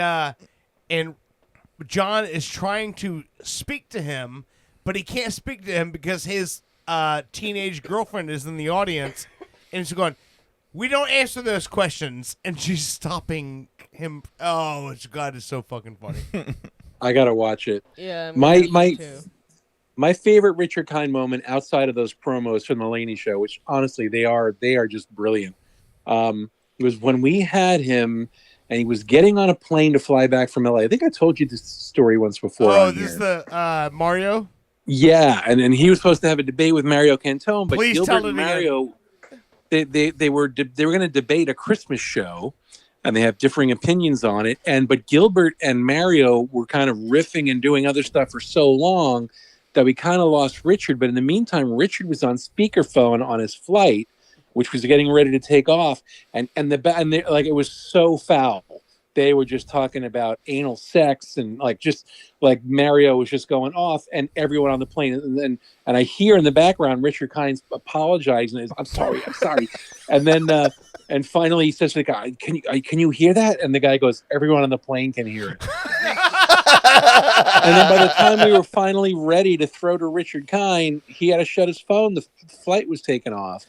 John is trying to speak to him, but he can't speak to him because his teenage girlfriend is in the audience, and he's going, "We don't answer those questions," and she's stopping him. Oh, it's so fucking funny. I gotta watch it. Yeah. My favorite Richard Kind moment outside of those promos from the Mulaney show, which honestly they are just brilliant. Was when we had him and he was getting on a plane to fly back from LA. I think I told you this story once before. Oh, this is the Mario? Yeah, and he was supposed to have a debate with Mario Cantone, but Please Gilbert tell and it Mario they were going to debate a Christmas show, and they have differing opinions on it. But Gilbert and Mario were kind of riffing and doing other stuff for so long that we kind of lost Richard. But in the meantime, Richard was on speakerphone on his flight, which was getting ready to take off, and like it was so foul. They were just talking about anal sex and just Mario was just going off, and everyone on the plane. And I hear in the background Richard Kind apologizing. I'm sorry. And then and finally he says to the guy, "Can you hear that?" And the guy goes, "Everyone on the plane can hear it." And then by the time we were finally ready to throw to Richard Kind, he had to shut his phone. The flight was taken off.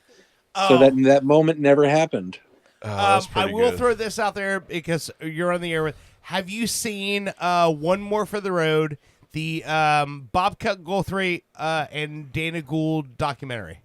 So that moment never happened. I will throw this out there because you're on the air with. Have you seen One More for the Road, the Bobcat Goldthwait and Dana Gould documentary?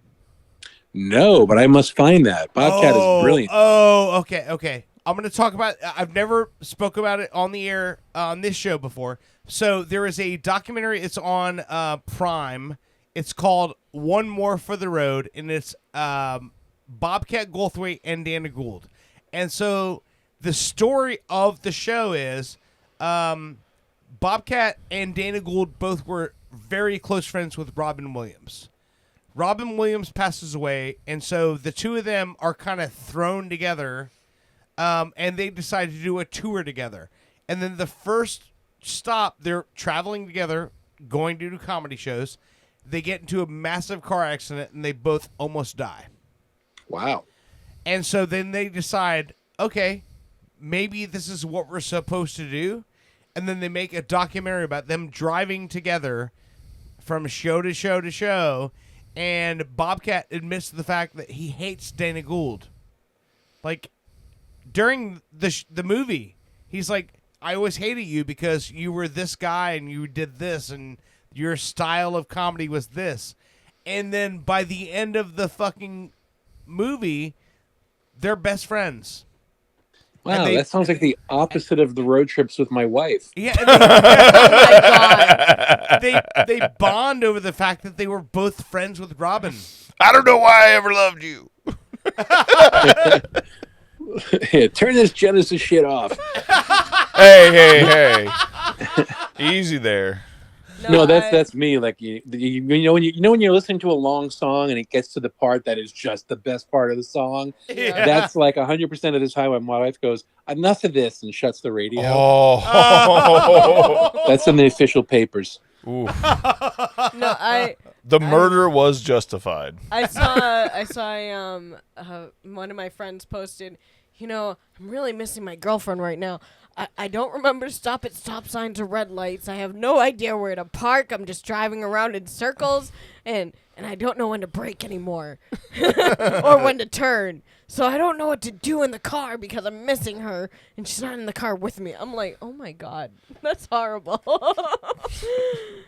No, but I must find that. Bobcat is brilliant. Oh, okay. I'm going to talk about. I've never spoke about it on the air on this show before. So there is a documentary. It's on Prime. It's called One More for the Road, and it's Bobcat Goldthwait and Dana Gould. And so the story of the show is Bobcat and Dana Gould both were very close friends with Robin Williams. Robin Williams passes away, and so the two of them are kind of thrown together, and they decide to do a tour together. And then the first stop, they're traveling together, going to do comedy shows. They get into a massive car accident, and they both almost die. Wow. And so then they decide, okay, maybe this is what we're supposed to do. And then they make a documentary about them driving together from show to show to show. And Bobcat admits to the fact that he hates Dana Gould. Like, during the movie, he's like, I always hated you because you were this guy and you did this and your style of comedy was this. And then by the end of the fucking movie, they're best friends. Wow, that sounds like the opposite of the road trips with my wife. Yeah, oh my God. They bond over the fact that they were both friends with Robin. I don't know why I ever loved you. Yeah, turn this Genesis shit off. Hey. Easy there. No, that's me. Like you know when you're listening to a long song and it gets to the part that is just the best part of the song. Yeah. That's like 100% of the time when my wife goes, "Enough of this," and shuts the radio. Oh. That's in the official papers. Ooh. No, The murder was justified. I saw one of my friends posted, I'm really missing my girlfriend right now. I don't remember to stop at stop signs or red lights. I have no idea where to park. I'm just driving around in circles, and I don't know when to brake anymore or when to turn. So I don't know what to do in the car because I'm missing her, and she's not in the car with me. I'm like, oh my God, that's horrible.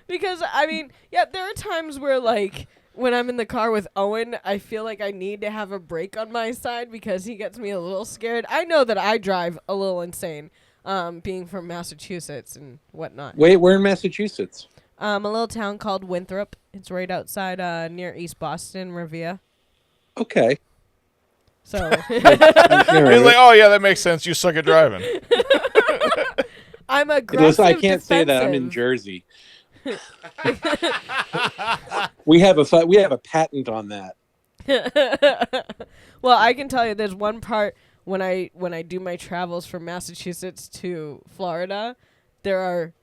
Because, there are times where, like, when I'm in the car with Owen, I feel like I need to have a brake on my side because he gets me a little scared. I know that I drive a little insane, being from Massachusetts and whatnot. Wait, we're in Massachusetts. A little town called Winthrop. It's right outside near East Boston, Revere. Okay. So He's like, oh yeah, that makes sense. You suck at driving. I'm aggressive. I can't say that. I'm in Jersey. We have a patent on that. Well, I can tell you, there's one part when I do my travels from Massachusetts to Florida, there are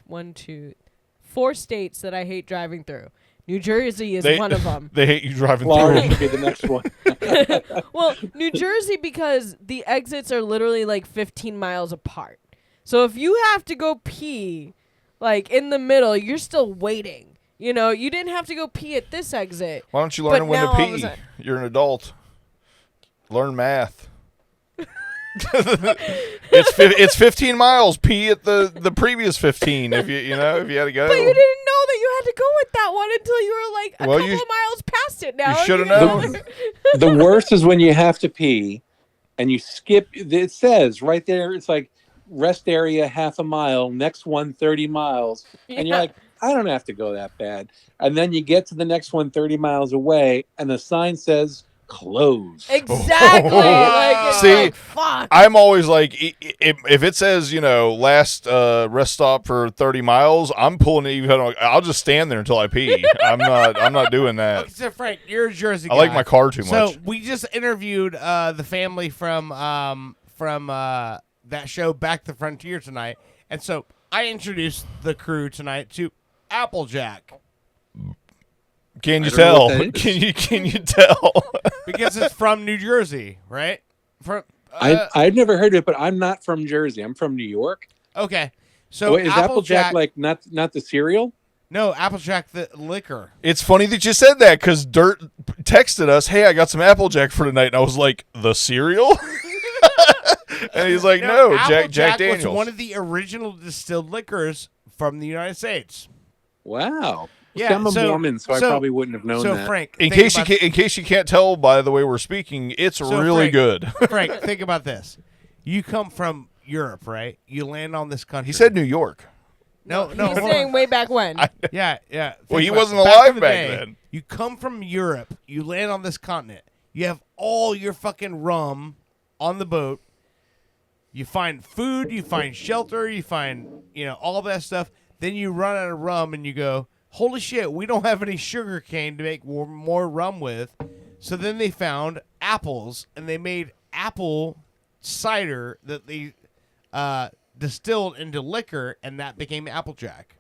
4 states that I hate driving through. New Jersey is one of them. They hate you driving Florida through. should be the next one. Well, New Jersey, because the exits are literally like 15 miles apart. So if you have to go pee, like in the middle, you're still waiting. You didn't have to go pee at this exit. Why don't you learn when now to all of a pee? sudden- You're an adult. Learn math. It's 15 miles. Pee at the previous 15 if you had to go. But you didn't know that you had to go with that one until you were like a couple of miles past it now. You should have know. known. The worst is when you have to pee and you skip. It says right there, it's like rest area half a mile, next one 30 miles. And you're like, I don't have to go that bad. And then you get to the next one 30 miles away and the sign says closed. Exactly. Like, See, like, fuck. I'm always like, if it says, last rest stop for 30 miles, I'm pulling it. I'll just stand there until I pee. I'm not doing that. Okay, so Frank, you're a Jersey guy. I like my car too much. So we just interviewed the family from that show Back to the Frontier tonight, and so I introduced the crew tonight to Applejack. Can you I don't know tell? what that is. Can you tell? Because it's from New Jersey, right? I've never heard of it, but I'm not from Jersey. I'm from New York. Okay. So Wait, is Applejack like not the cereal? No, Applejack the liquor. It's funny that you said that because Dirt texted us, "Hey, I got some Applejack for tonight," and I was like, "The cereal?" And he's like, "No, Jack Daniels." was one of the original distilled liquors from the United States. Wow. Yeah, I'm a Mormon, so I probably wouldn't have known that. So Frank, in case you can't tell by the way we're speaking, it's really good. Frank, think about this. You come from Europe, right? You land on this country. He said New York. No. He's hold saying on. way back when. Yeah. Well, he Think about wasn't it. alive in the back day, then. You come from Europe. You land on this continent. You have all your fucking rum on the boat. You find food. You find shelter. You find, all that stuff. Then you run out of rum and you go, holy shit, we don't have any sugar cane to make more rum with. So then they found apples, and they made apple cider that they distilled into liquor, and that became Applejack.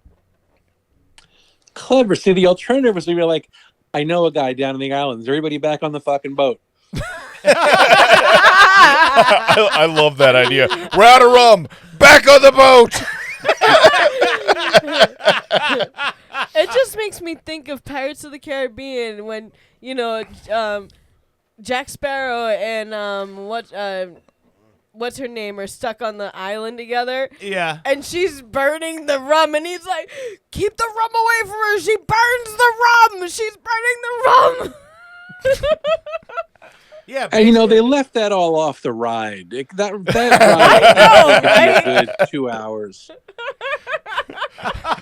Clever. See, the alternative was to be like, I know a guy down in the islands. Everybody back on the fucking boat. I love that idea. We're out of rum. Back on the boat. It just makes me think of Pirates of the Caribbean when, Jack Sparrow and what's her name are stuck on the island together. Yeah. And she's burning the rum, and he's like, keep the rum away from her. She burns the rum. She's burning the rum. Yeah, and they left that all off the ride. That ride was a good 2 hours.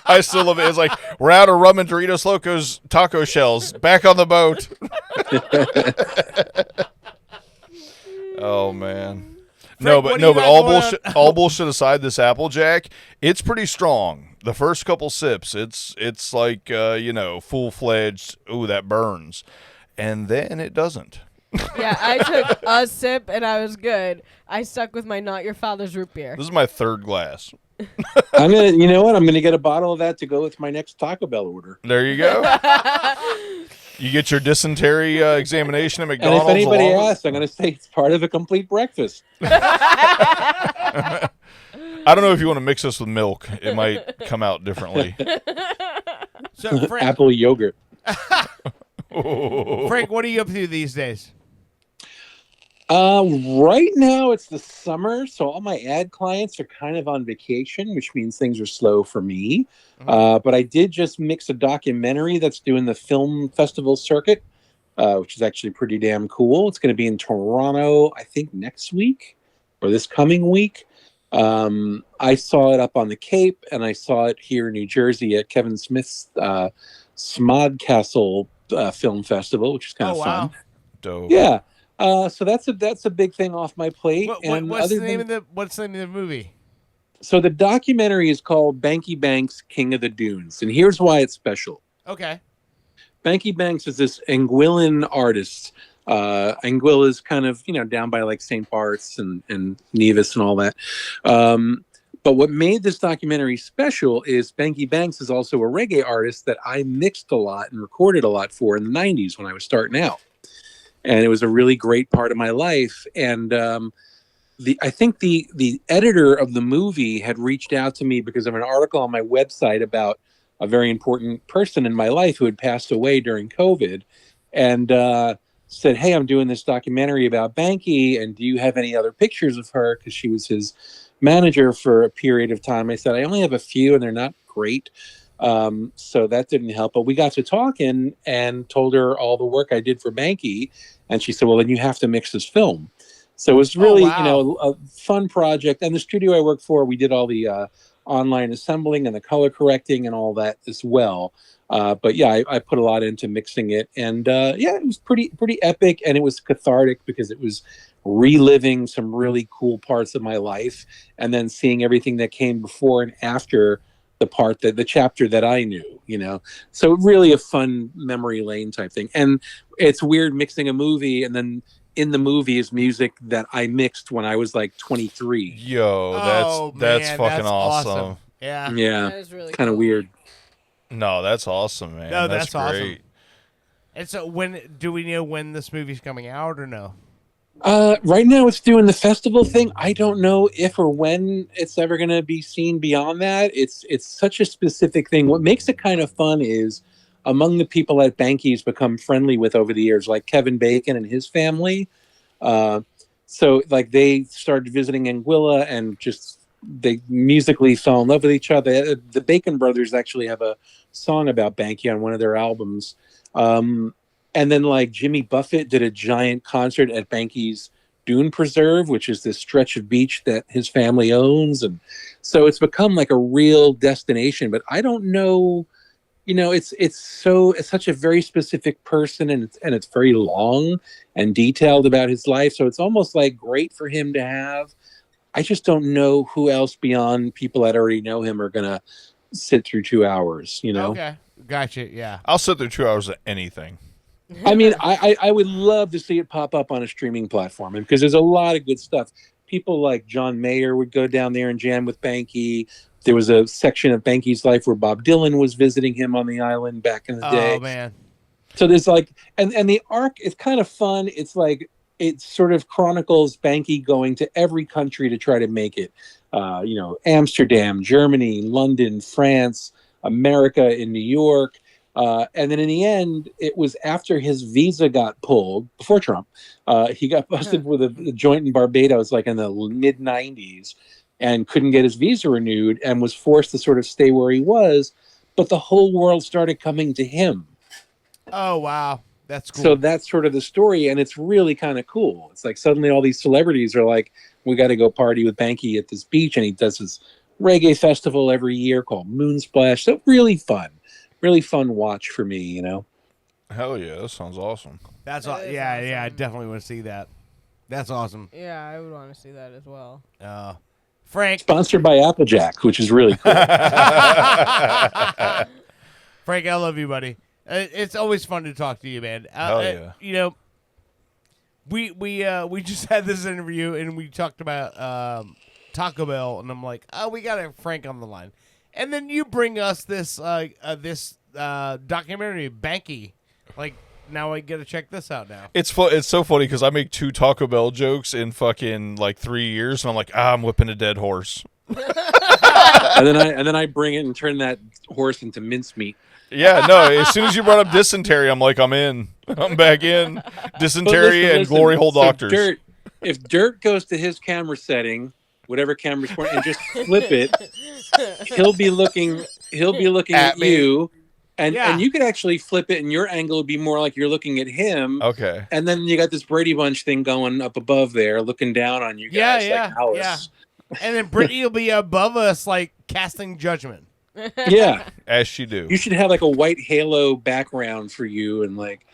I still love it. It's like, we're out of rum and Doritos Locos taco shells. Back on the boat. Oh, man. No, Frank, but all bullshit aside, this Applejack, it's pretty strong. The first couple sips, it's like full fledged. Ooh, that burns, and then it doesn't. Yeah, I took a sip and I was good. I stuck with my not your father's root beer. This is my third glass. You know what? I'm gonna get a bottle of that to go with my next Taco Bell order. There you go. You get your dysentery examination at And McDonald's. if anybody along with- asks, I'm gonna say it's part of a complete breakfast. I don't know if you want to mix this with milk. It might come out differently. So, Frank, Apple yogurt. Frank, what are you up to these days? Right now it's the summer, so all my ad clients are kind of on vacation, which means things are slow for me. But I did just mix a documentary that's doing the film festival circuit, which is actually pretty damn cool. It's going to be in Toronto, I think next week or this coming week. I saw it up on the Cape, and I saw it here in New Jersey at Kevin Smith's Smodcastle Film Festival, which is kind of fun. Dope. Yeah. So that's a big thing off my plate. What's the name of the movie? So the documentary is called Banky Banks, King of the Dunes, and here's why it's special. Okay. Banky Banks is this Anguillan artist. Anguilla is kind of down by like St. Bart's and Nevis and all that. But what made this documentary special is Banky Banks is also a reggae artist that I mixed a lot and recorded a lot for in the 90s when I was starting out. And it was a really great part of my life. And I think the editor of the movie had reached out to me because of an article on my website about a very important person in my life who had passed away during COVID, and said, "Hey, I'm doing this documentary about Banky, and do you have any other pictures of her?" Because she was his manager for a period of time. I said, "I only have a few, and they're not great." So that didn't help, but we got to talking and told her all the work I did for Banky, and she said, "Well, then you have to mix this film." So it was really, a fun project. And the studio I worked for, we did all the online assembling and the color correcting and all that as well. But yeah, I put a lot into mixing it, and it was pretty epic, and it was cathartic because it was reliving some really cool parts of my life, and then seeing everything that came before and after the chapter that I knew, so really a fun memory lane type thing. And it's weird mixing a movie, and then in the movie is music that I mixed when I was like 23. Yo, that's fucking awesome. Yeah. That is really kind of cool. weird. No, that's awesome, man. No, that's awesome. great. And so, do we know when this movie's coming out or no? Right now it's doing the festival thing. I don't know if or when it's ever going to be seen beyond that. It's such a specific thing. What makes it kind of fun is among the people at Banky's become friendly with over the years, like Kevin Bacon and his family. So like they started visiting Anguilla and just they musically fell in love with each other. The Bacon brothers actually have a song about Banky on one of their albums. And then like Jimmy Buffett did a giant concert at Banky's Dune Preserve, which is this stretch of beach that his family owns. And so it's become like a real destination, but I don't know, it's such a very specific person, and it's very long and detailed about his life. So it's almost like great for him to have. I just don't know who else beyond people that already know him are going to sit through 2 hours, Okay. Gotcha. Yeah. I'll sit through 2 hours of anything. I mean, I would love to see it pop up on a streaming platform, because there's a lot of good stuff. People like John Mayer would go down there and jam with Banky. There was a section of Banky's life where Bob Dylan was visiting him on the island back in the day. Oh, man. So there's like, and the arc is kind of fun. It's like, it sort of chronicles Banky going to every country to try to make it. Amsterdam, Germany, London, France, America, in New York. And then in the end, it was after his visa got pulled, before Trump, he got busted with a joint in Barbados, like in the mid 90s, and couldn't get his visa renewed and was forced to sort of stay where he was. But the whole world started coming to him. Oh, wow. That's cool. So that's sort of the story. And it's really kind of cool. It's like suddenly all these celebrities are like, we got to go party with Banky at this beach. And he does this reggae festival every year called Moonsplash. So really fun watch for me, Hell yeah, that sounds awesome. That's That all. is Yeah, I awesome. definitely want to see that. That's awesome. Yeah, I would want to see that as well. Frank. Sponsored by Applejack, which is really cool. Frank, I love you, buddy. It's always fun to talk to you, man. Hell yeah. You know, we just had this interview and we talked about Taco Bell, and I'm like, oh, we got a Frank on the line, and then you bring us this documentary, Banky. Like, now I get to check this out now. It's so funny because I make 2 Taco Bell jokes in fucking like 3 years, and I'm like, I'm whipping a dead horse. and then I bring it and turn that horse into mincemeat. Yeah, no. As soon as you brought up dysentery, I'm like, I'm in. I'm back in. Dysentery and glory hole doctors. If Dirt goes to his camera setting, whatever camera's pointing, and just flip it, he'll be looking at you, and you could actually flip it, and your angle would be more like you're looking at him. Okay. And then you got this Brady Bunch thing going up above there, looking down on you guys. Yeah. And then Brittany will be above us, like casting judgment. Yeah, as she do. You should have like a white halo background for you, and like,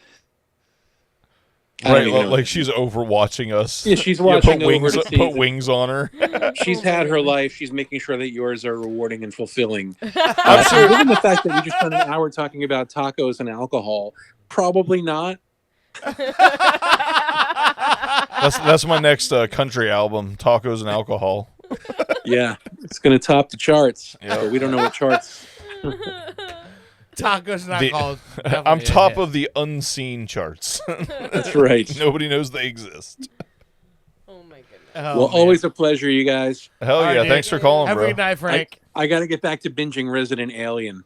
right, like she's overwatching us. Yeah, she's watching put wings on her. She's had her life. She's making sure that yours are rewarding and fulfilling. I'm sure. Given the fact that you just spent an hour talking about tacos and alcohol, probably not. That's my next country album, Tacos and Alcohol. Yeah, it's going to top the charts. Yeah, but we don't know what charts. Tacos and alcohol. I'm top of the unseen charts. That's right. Nobody knows they exist. Oh my goodness. Well, always a pleasure, you guys. Hell yeah! Right, thanks for calling, Have bro. a good night, Frank. I got to get back to binging Resident Alien.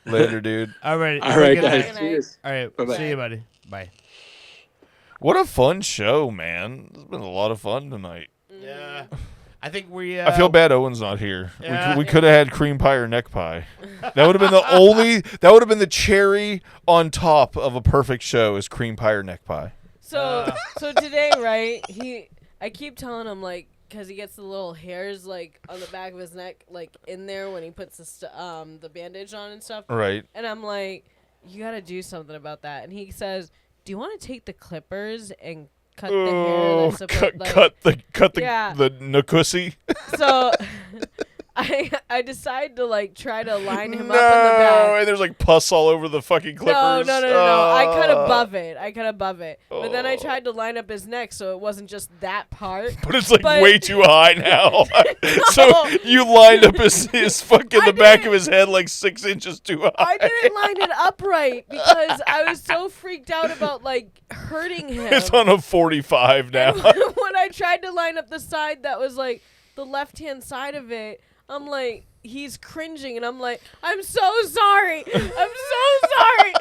Later, dude. All right, guys. Cheers. All right, Bye-bye. see you, buddy. Bye. What a fun show, man! It's been a lot of fun tonight. Yeah, I think we. I feel bad Owen's not here. Yeah. We could have had cream pie or neck pie. That would have been the only. That would have been the cherry on top of a perfect show is cream pie or neck pie. So today, right? I keep telling him like, because he gets the little hairs like on the back of his neck, like in there when he puts the bandage on and stuff. Right. And I'm like, you got to do something about that. And he says, do you want to take the clippers and cut the hair? That's cut the nakusi. So I decide to like try to line him up in the No, back. and there's like pus all over the fucking clippers. No. I cut above it. But then I tried to line up his neck so it wasn't just that part. But it's like way too high now. So you lined up his fucking the back of his head like 6 inches too high. I didn't line it up right because I was so freaked out about like hurting him. It's on a 45 now. And when I tried to line up the side that was like the left-hand side of it, I'm like, he's cringing, and I'm like, I'm so sorry. I'm so sorry.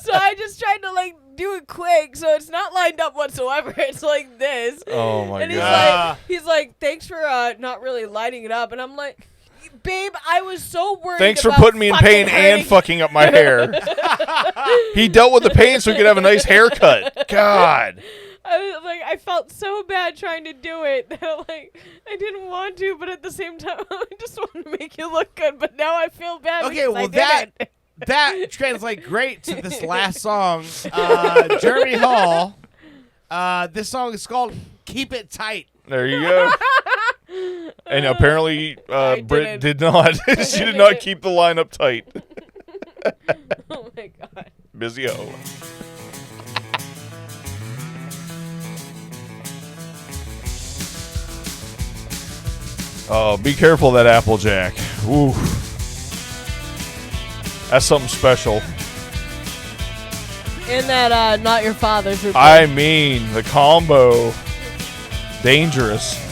So I just tried to, like, do it quick, so it's not lined up whatsoever. It's like this. Oh, my and God. He's like, thanks for not really lining it up. And I'm like, babe, I was so worried. Thanks for about putting me in pain and fucking up my hair. He dealt with the pain so he could have a nice haircut. God. I felt so bad trying to do it that I didn't want to, but at the same time I just wanted to make you look good. But now I feel bad. Okay, well that translates great to this last song, Jereme Hall. This song is called "Keep It Tight." There you go. And apparently, Brit did not. She did not keep the line up tight. Oh my God. Busy O. Oh, be careful of that Applejack. Ooh. That's something special. In that Not Your Father's routine. I mean, the combo. Dangerous.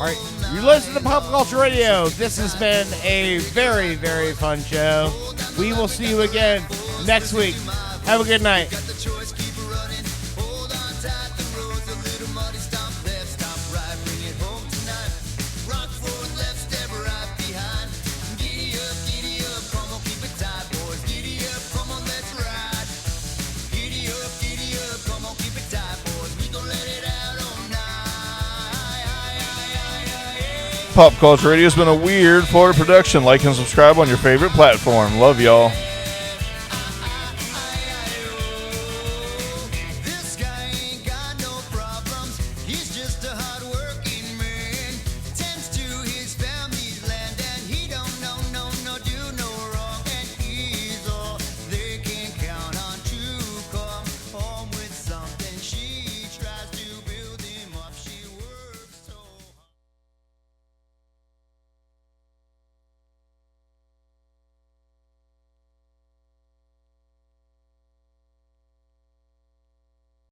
All right, you listen to Pop Culture Radio. This has been a very, very fun show. We will see you again next week. Have a good night. Pop Culture Radio has been a Weird Florida production. Like and subscribe on your favorite platform. Love y'all.